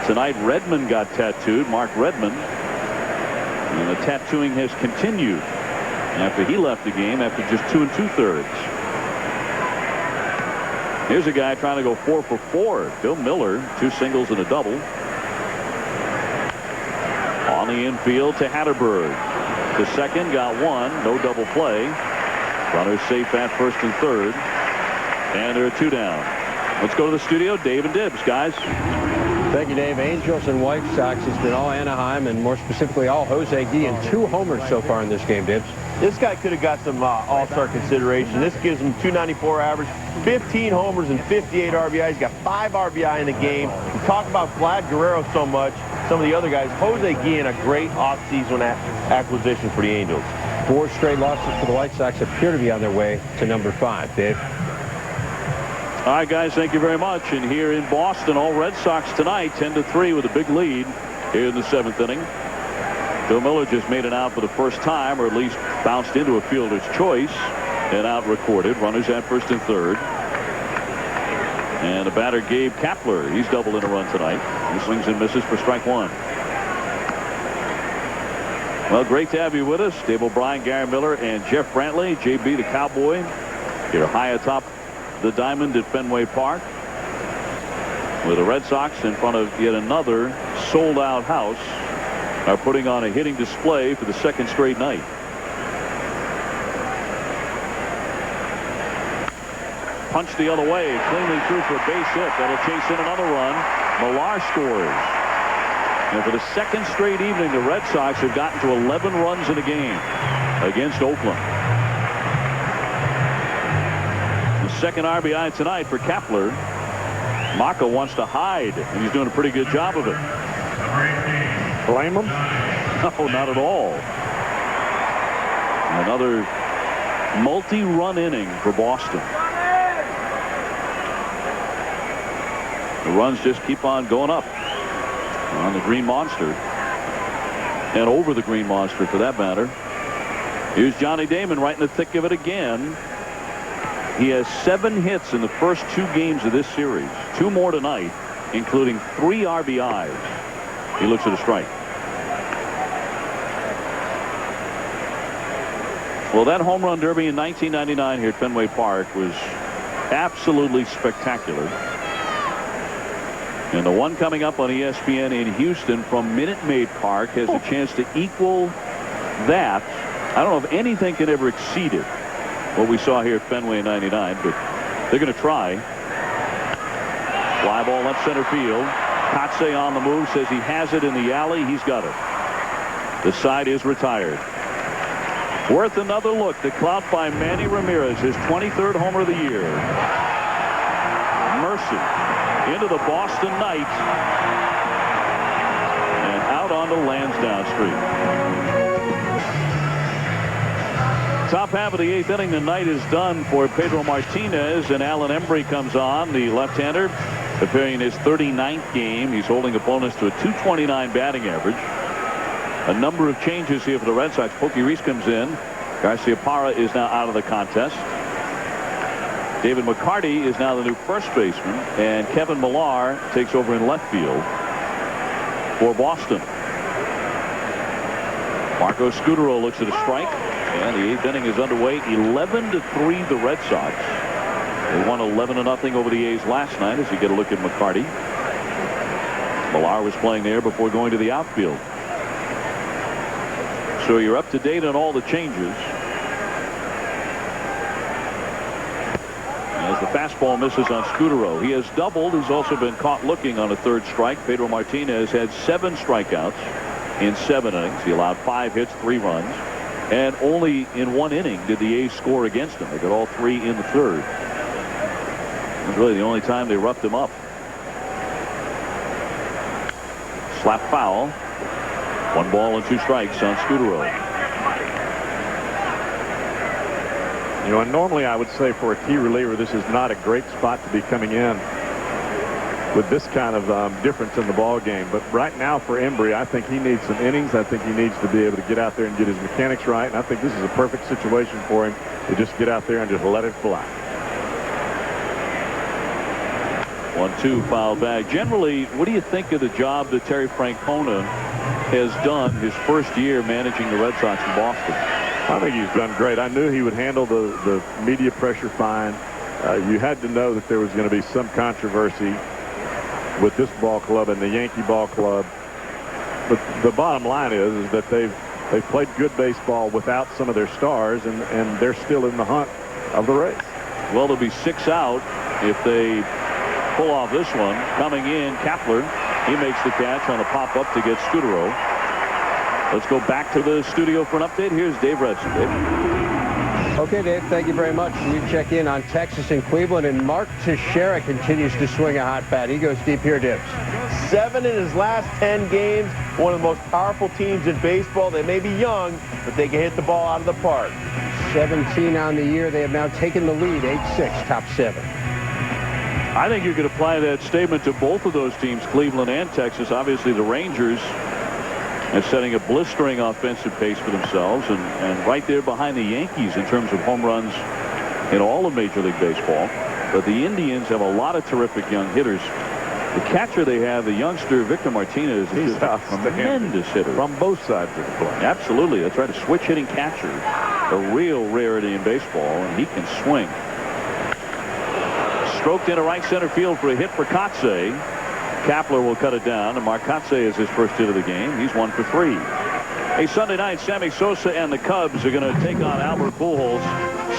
Tonight Redmond got tattooed, Mark Redmond. And the tattooing has continued after he left the game after just 2 2/3. Here's a guy trying to go 4 for 4. Bill Miller, 2 singles and a double. On the infield to Hatterberg. The second got 1. No double play. Runners safe at first and third. And there are 2 down. Let's go to the studio. Dave and Dibbs, guys. Thank you, Dave. Angels and White Sox. It's been all Anaheim and more specifically all Jose Guillen. 2 homers so far in this game, Dibbs. This guy could have got some all-star consideration. This gives him 294 average, 15 homers and 58 RBI. He's got 5 RBI in the game. We talk about Vlad Guerrero so much. Some of the other guys. Jose Guillen, a great offseason acquisition for the Angels. 4 straight losses for the White Sox appear to be on their way to number 5. Dave. All right, guys, thank you very much. And here in Boston, all Red Sox tonight, 10-3 with a big lead here in the 7th inning. Bill Miller just made an out for the first time, or at least bounced into a fielder's choice. An out recorded. Runners at first and third. And the batter, Gabe Kapler, he's doubled in a run tonight. He swings and misses for strike 1. Well, great to have you with us. Dave O'Brien, Gary Miller, and Jeff Brantley. JB, the Cowboy, here high atop the diamond at Fenway Park, with the Red Sox in front of yet another sold-out house, are putting on a hitting display for the 2nd straight night. Punch the other way, cleanly through for a base hit. That'll chase in another run. Millar scores. And for the 2nd straight evening, the Red Sox have gotten to 11 runs in a game against Oakland. The 2nd RBI tonight for Kapler. Maka wants to hide, and he's doing a pretty good job of it. Blame him? No, not at all. Another multi-run inning for Boston. The runs just keep on going up on the Green Monster, and over the Green Monster for that matter. Here's Johnny Damon right in the thick of it again. He has 7 hits in the first 2 games of this series. 2 more tonight, including 3 RBIs. He looks at a strike. Well, that home run derby in 1999 here at Fenway Park was absolutely spectacular. And the one coming up on ESPN in Houston from Minute Maid Park has a chance to equal that. I don't know if anything can ever exceed it, what we saw here at Fenway in 99, but they're going to try. Fly ball left center field. Kotze on the move, says he has it in the alley. He's got it. The side is retired. Worth another look. The clout by Manny Ramirez, his 23rd homer of the year. Mercy into the Boston Knights and out onto Lansdowne Street. Top half of the 8th inning. The night is done for Pedro Martinez, and Alan Embry comes on, the left-hander, appearing in his 39th game. He's holding opponents to a .229 batting average. A number of changes here for the Red Sox. Pokey Reese comes in. Garciaparra is now out of the contest. David McCarty is now the new first baseman, and Kevin Millar takes over in left field for Boston. Marco Scutaro looks at a strike, and the 8th inning is underway. 11-3 the Red Sox. They won 11-0 over the A's last night, as you get a look at McCarty. Millar was playing there before going to the outfield. So you're up to date on all the changes. As the fastball misses on Scutaro. He has doubled. He's also been caught looking on a 3rd strike. Pedro Martinez had 7 strikeouts in 7 innings. He allowed 5 hits, 3 runs. And only in one inning did the A's score against them. They got all 3 in the 3rd. It was really the only time they roughed him up. Slap foul. 1 ball and 2 strikes on Scudero. You know, and normally I would say for a key reliever, this is not a great spot to be coming in with this kind of difference in the ball game. But right now for Embry, I think he needs some innings. I think he needs to be able to get out there and get his mechanics right. And I think this is a perfect situation for him to just get out there and just let it fly. 1-2 foul back. Generally, what do you think of the job that Terry Francona has done his first year managing the Red Sox in Boston? I think he's done great. I knew he would handle the media pressure fine. You had to know that there was going to be some controversy with this ball club and the Yankee ball club. But the bottom line is that they've played good baseball without some of their stars, and they're still in the hunt of the race. Well, there'll be 6 out if they pull off this one. Coming in, Kapler. He makes the catch on a pop-up to get Scudero. Let's go back to the studio for an update. Here's Dave Redson. Dave. Okay, Dave, thank you very much. We check in on Texas and Cleveland, and Mark Teixeira continues to swing a hot bat. He goes deep here, Dips. 7 in his last 10 games. One of the most powerful teams in baseball. They may be young, but they can hit the ball out of the park. 17 on the year. They have now taken the lead, 8-6, top 7. I think you could apply that statement to both of those teams, Cleveland and Texas. Obviously, the Rangers are setting a blistering offensive pace for themselves, and right there behind the Yankees in terms of home runs in all of Major League Baseball. But the Indians have a lot of terrific young hitters. The catcher they have, the youngster Victor Martinez, is a tremendous hitter. From both sides of the play. Absolutely. That's right. A switch hitting catcher. A real rarity in baseball, and he can swing. Stroked into right center field for a hit for Kotsay. Kapler will cut it down, and Mark Kotsay is his first hit of the game. He's 1 for 3. A Sunday night, Sammy Sosa and the Cubs are going to take on Albert Pujols,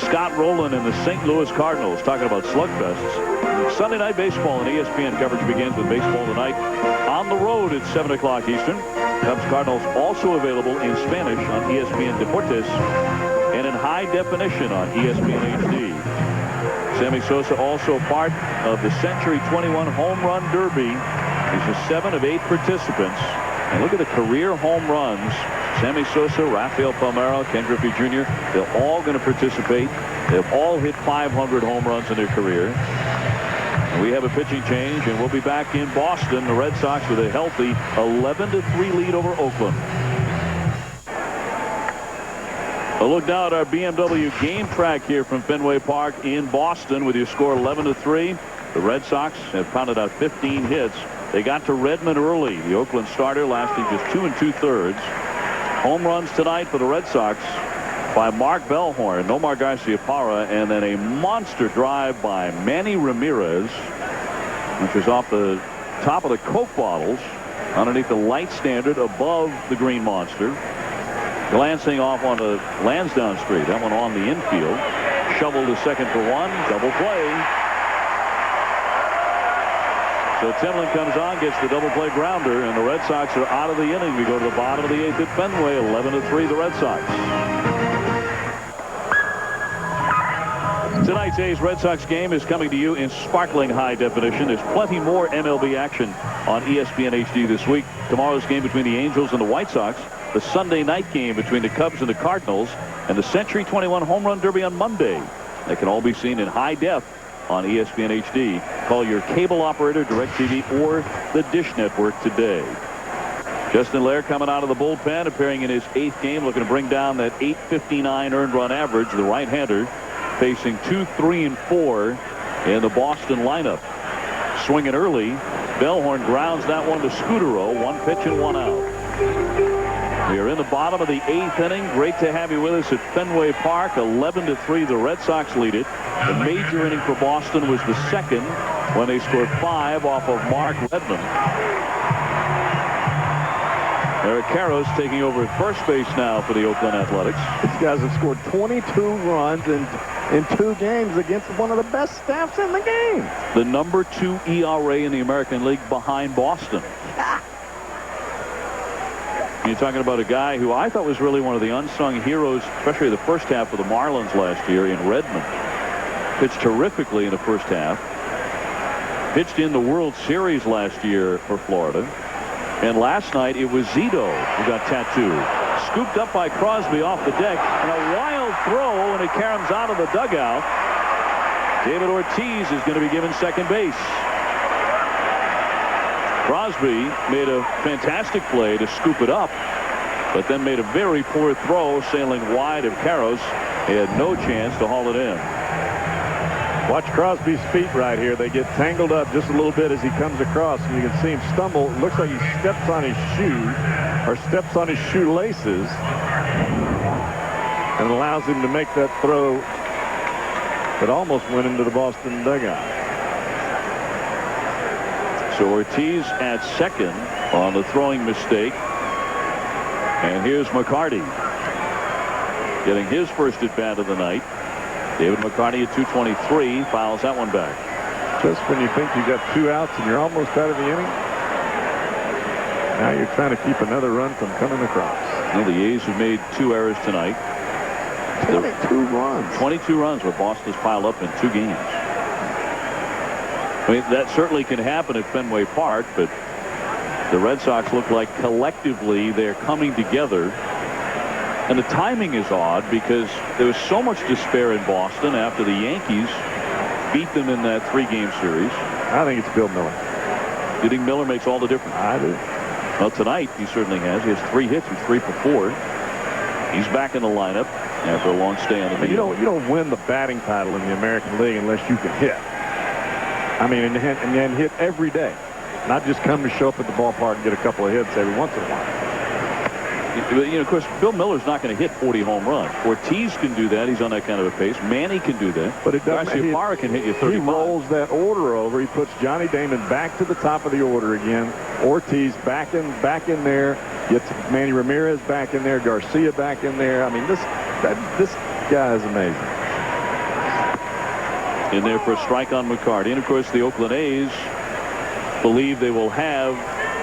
Scott Rowland, and the St. Louis Cardinals. Talking about slugfests. Sunday night baseball and ESPN coverage begins with baseball tonight on the road at 7 o'clock Eastern. Cubs Cardinals also available in Spanish on ESPN Deportes and in high definition on ESPN HD. Sammy Sosa also part of the Century 21 Home Run Derby. He's a 7 of 8 participants. And look at the career home runs. Sammy Sosa, Rafael Palmeiro, Ken Griffey Jr., they're all going to participate. They've all hit 500 home runs in their career. And we have a pitching change, and we'll be back in Boston. The Red Sox with a healthy 11-3 lead over Oakland. A look now at our BMW game track here from Fenway Park in Boston with your score 11-3. The Red Sox have pounded out 15 hits. They got to Redmond early. The Oakland starter lasting just 2 2/3. Home runs tonight for the Red Sox by Mark Bellhorn, Nomar Garciaparra, and then a monster drive by Manny Ramirez, which is off the top of the Coke bottles underneath the light standard above the Green Monster. Glancing off onto Lansdowne Street. That one on the infield. Shovel to second for 1. Double play. So Timlin comes on, gets the double play grounder, and the Red Sox are out of the inning. We go to the bottom of the 8th at Fenway. 11-3 the Red Sox. Tonight's A's Red Sox game is coming to you in sparkling high definition. There's plenty more MLB action on ESPN HD this week. Tomorrow's game between the Angels and the White Sox. The Sunday night game between the Cubs and the Cardinals, and the Century 21 Home Run Derby on Monday. They can all be seen in high def on ESPN HD. Call your cable operator, DirecTV, or the Dish Network today. Justin Lair coming out of the bullpen, appearing in his 8th game, looking to bring down that .859 earned run average. The right-hander facing 2, 3, and 4 in the Boston lineup. Swinging early, Bellhorn grounds that one to Scudero. 1 pitch and 1 out. We are in the bottom of the 8th inning. Great to have you with us at Fenway Park. 11-3, the Red Sox lead it. The major inning for Boston was the second when they scored 5 off of Mark Redmond. Eric Karros taking over at first base now for the Oakland Athletics. These guys have scored 22 runs in 2 games against one of the best staffs in the game. The number 2 ERA in the American League behind Boston. You're talking about a guy who I thought was really one of the unsung heroes, especially the first half of the Marlins last year in Redmond. Pitched terrifically in the first half. Pitched in the World Series last year for Florida. And last night it was Zito who got tattooed. Scooped up by Crosby off the deck. And a wild throw, and it caroms out of the dugout. David Ortiz is going to be given second base. Crosby made a fantastic play to scoop it up, but then made a very poor throw sailing wide of Karros. He had no chance to haul it in. Watch Crosby's feet right here. They get tangled up just a little bit as he comes across, and you can see him stumble. It looks like he steps on his shoe or steps on his shoelaces, and allows him to make that throw that almost went into the Boston dugout. So Ortiz at second on the throwing mistake. And here's McCarty getting his first at bat of the night. David McCarty at 223 fouls that one back. Just when you think you got 2 outs and you're almost out of the inning, now you're trying to keep another run from coming across. Well, the A's have made 2 errors tonight. 22 runs. 22 runs what Boston's piled up in 2 games. I mean, that certainly can happen at Fenway Park, but the Red Sox look like collectively they're coming together. And the timing is odd because there was so much despair in Boston after the Yankees beat them in that 3-game series. I think it's Bill Miller. You think Miller makes all the difference? I do. Well, tonight he certainly has. He has 3 hits. He's 3 for 4. He's back in the lineup after a long stay on the field. You don't win the batting title in the American League unless you can hit. I mean, and hit every day, not just come to show up at the ballpark and get a couple of hits every once in a while. You know, of course, Bill Miller's not going to hit 40 home runs. Ortiz can do that. He's on that kind of a pace. Manny can do that. But it doesn't. Garcia can hit you 35. He rolls that order over. He puts Johnny Damon back to the top of the order again. Ortiz back in there. Gets Manny Ramirez back in there. Garcia back in there. I mean, this guy is amazing. In there for a strike on McCarty. And, of course, the Oakland A's believe they will have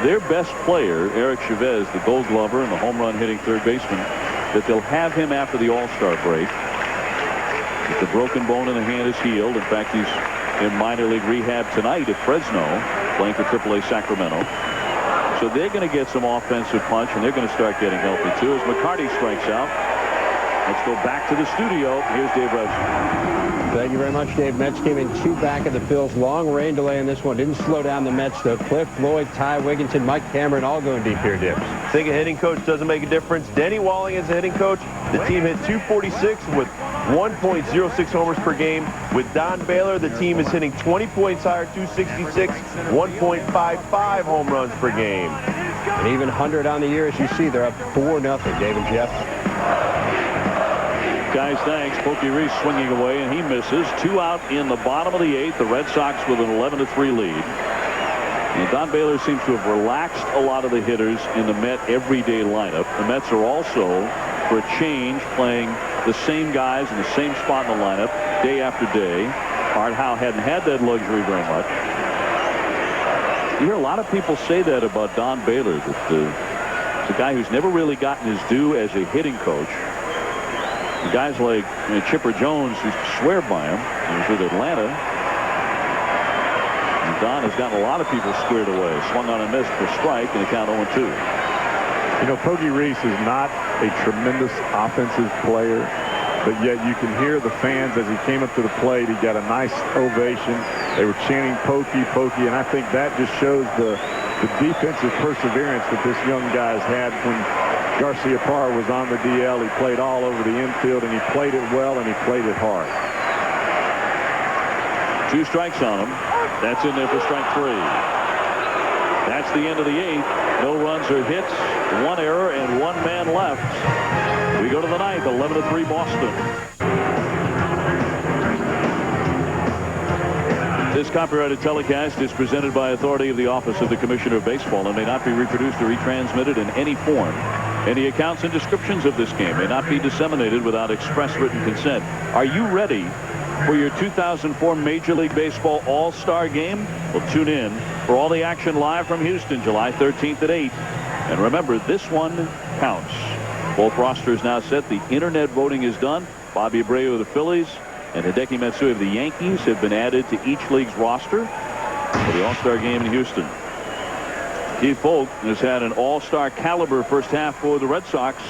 their best player, Eric Chavez, the Gold Glover and the home run hitting third baseman, that they'll have him after the All-Star break. The broken bone in the hand is healed. In fact, he's in minor league rehab tonight at Fresno, playing for AAA Sacramento. So they're going to get some offensive punch, and they're going to start getting healthy, too, as McCarty strikes out. Let's go back to the studio. Here's Dave Rush. Thank you very much, Dave. Mets came in 2 back of the Phils. Long rain delay in this one. Didn't slow down the Mets, though. Cliff, Floyd, Ty Wigginton, Mike Cameron all going deep here, Dips. Think a hitting coach doesn't make a difference. Denny Walling is a hitting coach. The team hit 246 with 1.06 homers per game. With Don Baylor, the team is hitting 20 points higher, 266, 1.55 home runs per game. An even 100 on the year, as you see. They're up 4-0, Dave and Jeff. Guys, thanks. Pokey Reese swinging away, and he misses. 2 out in the bottom of the 8th. The Red Sox with an 11-3 lead. And Don Baylor seems to have relaxed a lot of the hitters in the Met everyday lineup. The Mets are also, for a change, playing the same guys in the same spot in the lineup day after day. Art Howe hadn't had that luxury very much. You hear a lot of people say that about Don Baylor, that it's a guy who's never really gotten his due as a hitting coach. Guys like Chipper Jones used to swear by him. He was with Atlanta. And Don has gotten a lot of people squared away. Swung on a miss for strike and a count 0-2. You know, Pokey Reese is not a tremendous offensive player, but yet you can hear the fans as he came up to the plate. He got a nice ovation. They were chanting Pokey, Pokey, and I think that just shows the defensive perseverance that this young guy's had. When Garcia Parra was on the DL, he played all over the infield, and he played it well, and he played it hard. 2 strikes on him. That's in there for strike 3. That's the end of the 8th. No runs or hits, 1 error, and 1 man left. We go to the 9th, 11-3 Boston. This copyrighted telecast is presented by authority of the Office of the Commissioner of Baseball and may not be reproduced or retransmitted in any form. Any accounts and descriptions of this game may not be disseminated without express written consent. Are you ready for your 2004 Major League Baseball All-Star Game? Well, tune in For all the action live from Houston, July 13th at 8. And remember, this one counts. Both rosters now set. The internet voting is done. Bobby Abreu of the Phillies and Hideki Matsui of the Yankees have been added to each league's roster for the All-Star game in Houston. Keith Foulke has had an all-star caliber first half for the Red Sox.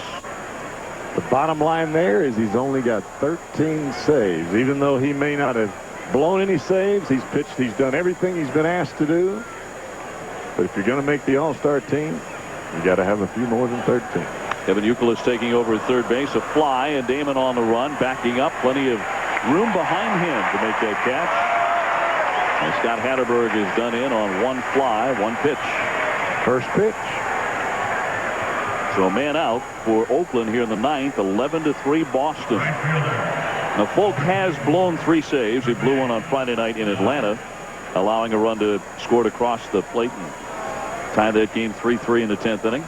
The bottom line there is he's only got 13 saves. Even though he may not have blown any saves, he's pitched, he's done everything he's been asked to do. But if you're going to make the All-Star team, you got to have a few more than 13. Kevin Youkilis taking over at third base. A fly, and Damon on the run, backing up. Plenty of room behind him to make that catch. And Scott Hatterberg is done in on one fly, one pitch. First pitch. So a man out for Oakland here in the ninth. 11-3 Boston. Now Foulke has blown 3 saves. He blew one on Friday night in Atlanta, allowing a run to score across the plate and tie that game 3-3 in the 10th inning.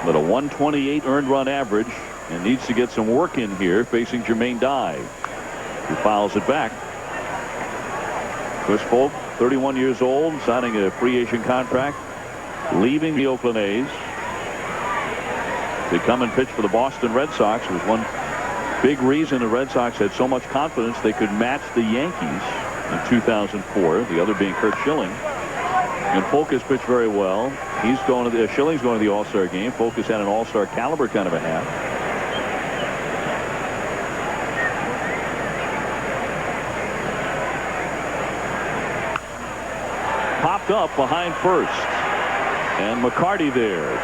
But a 128 earned run average, and needs to get some work in here facing Jermaine Dye, who fouls it back. Chris Foulke, 31 years old, signing a free agent contract, leaving the Oakland A's to come and pitch for the Boston Red Sox. It was one big reason the Red Sox had so much confidence they could match the Yankees in 2004, the other being Curt Schilling. And Foulke has pitched very well. He's going to Schilling's going to the All-Star game. Foulke has had an All-Star caliber kind of a half. Popped up behind first, and McCarty there,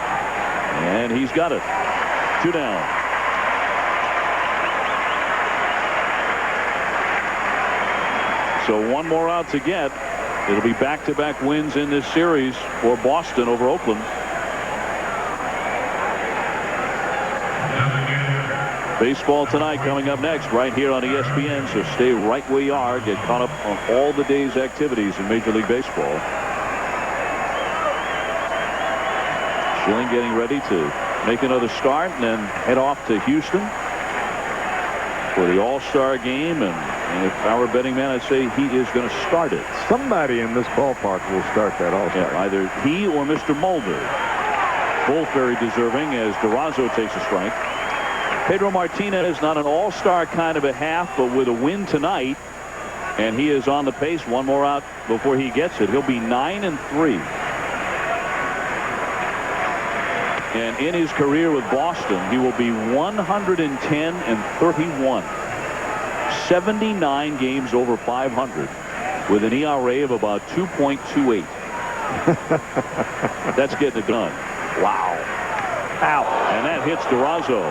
and he's got it. 2 down. So one more out to get. It'll be back-to-back wins in this series for Boston over Oakland. Baseball tonight coming up next right here on ESPN, so stay right where you are. Get caught up on all the day's activities in Major League Baseball. Schilling getting ready to make another start and then head off to Houston for the All-Star game. And if I were a betting man, I'd say he is going to start it. Somebody in this ballpark will start that All-Star. Yeah, either he or Mr. Mulder. Both very deserving as Durazo takes a strike. Pedro Martinez, not an all-star kind of a half, but with a win tonight, and he is on the pace. One more out before he gets it. He'll be 9-3. And in his career with Boston, he will be 110-31. 79 games over 500 with an ERA of about 2.28. That's getting it done. Wow. Ow. And that hits Durazo.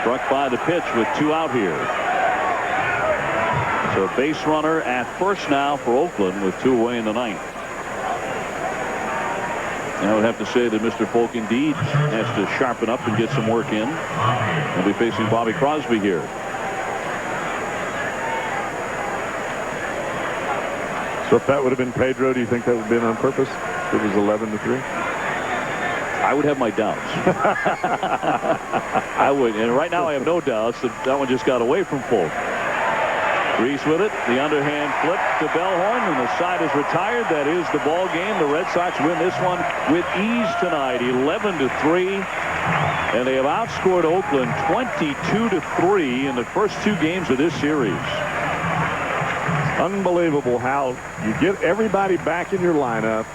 Struck by the pitch with 2 out here. So base runner at first now for Oakland with 2 away in the 9th. And I would have to say that Mr. Foulke indeed has to sharpen up and get some work in. He'll be facing Bobby Crosby here. So if that would have been Pedro, do you think that would have been on purpose? It was 11-3. I would have my doubts. I would. And right now I have no doubts that one just got away from Foulke. Reese with it. The underhand flip to Bellhorn, and the side is retired. That is the ball game. The Red Sox win this one with ease tonight, 11-3. And they have outscored Oakland 22-3 in the first 2 games of this series. Unbelievable how you get everybody back in your lineup,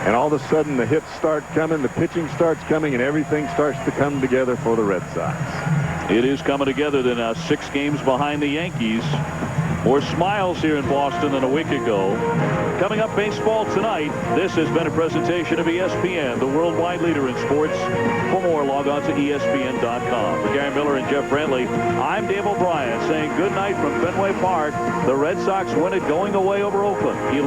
and all of a sudden the hits start coming, the pitching starts coming, and everything starts to come together for the Red Sox. It is coming together. They're now 6 games behind the Yankees. More smiles here in Boston than a week ago. Coming up, baseball tonight. This has been a presentation of ESPN, the worldwide leader in sports. For more, log on to ESPN.com. For Gary Miller and Jeff Brantley, I'm Dave O'Brien saying good night from Fenway Park. The Red Sox win it going away over Oakland.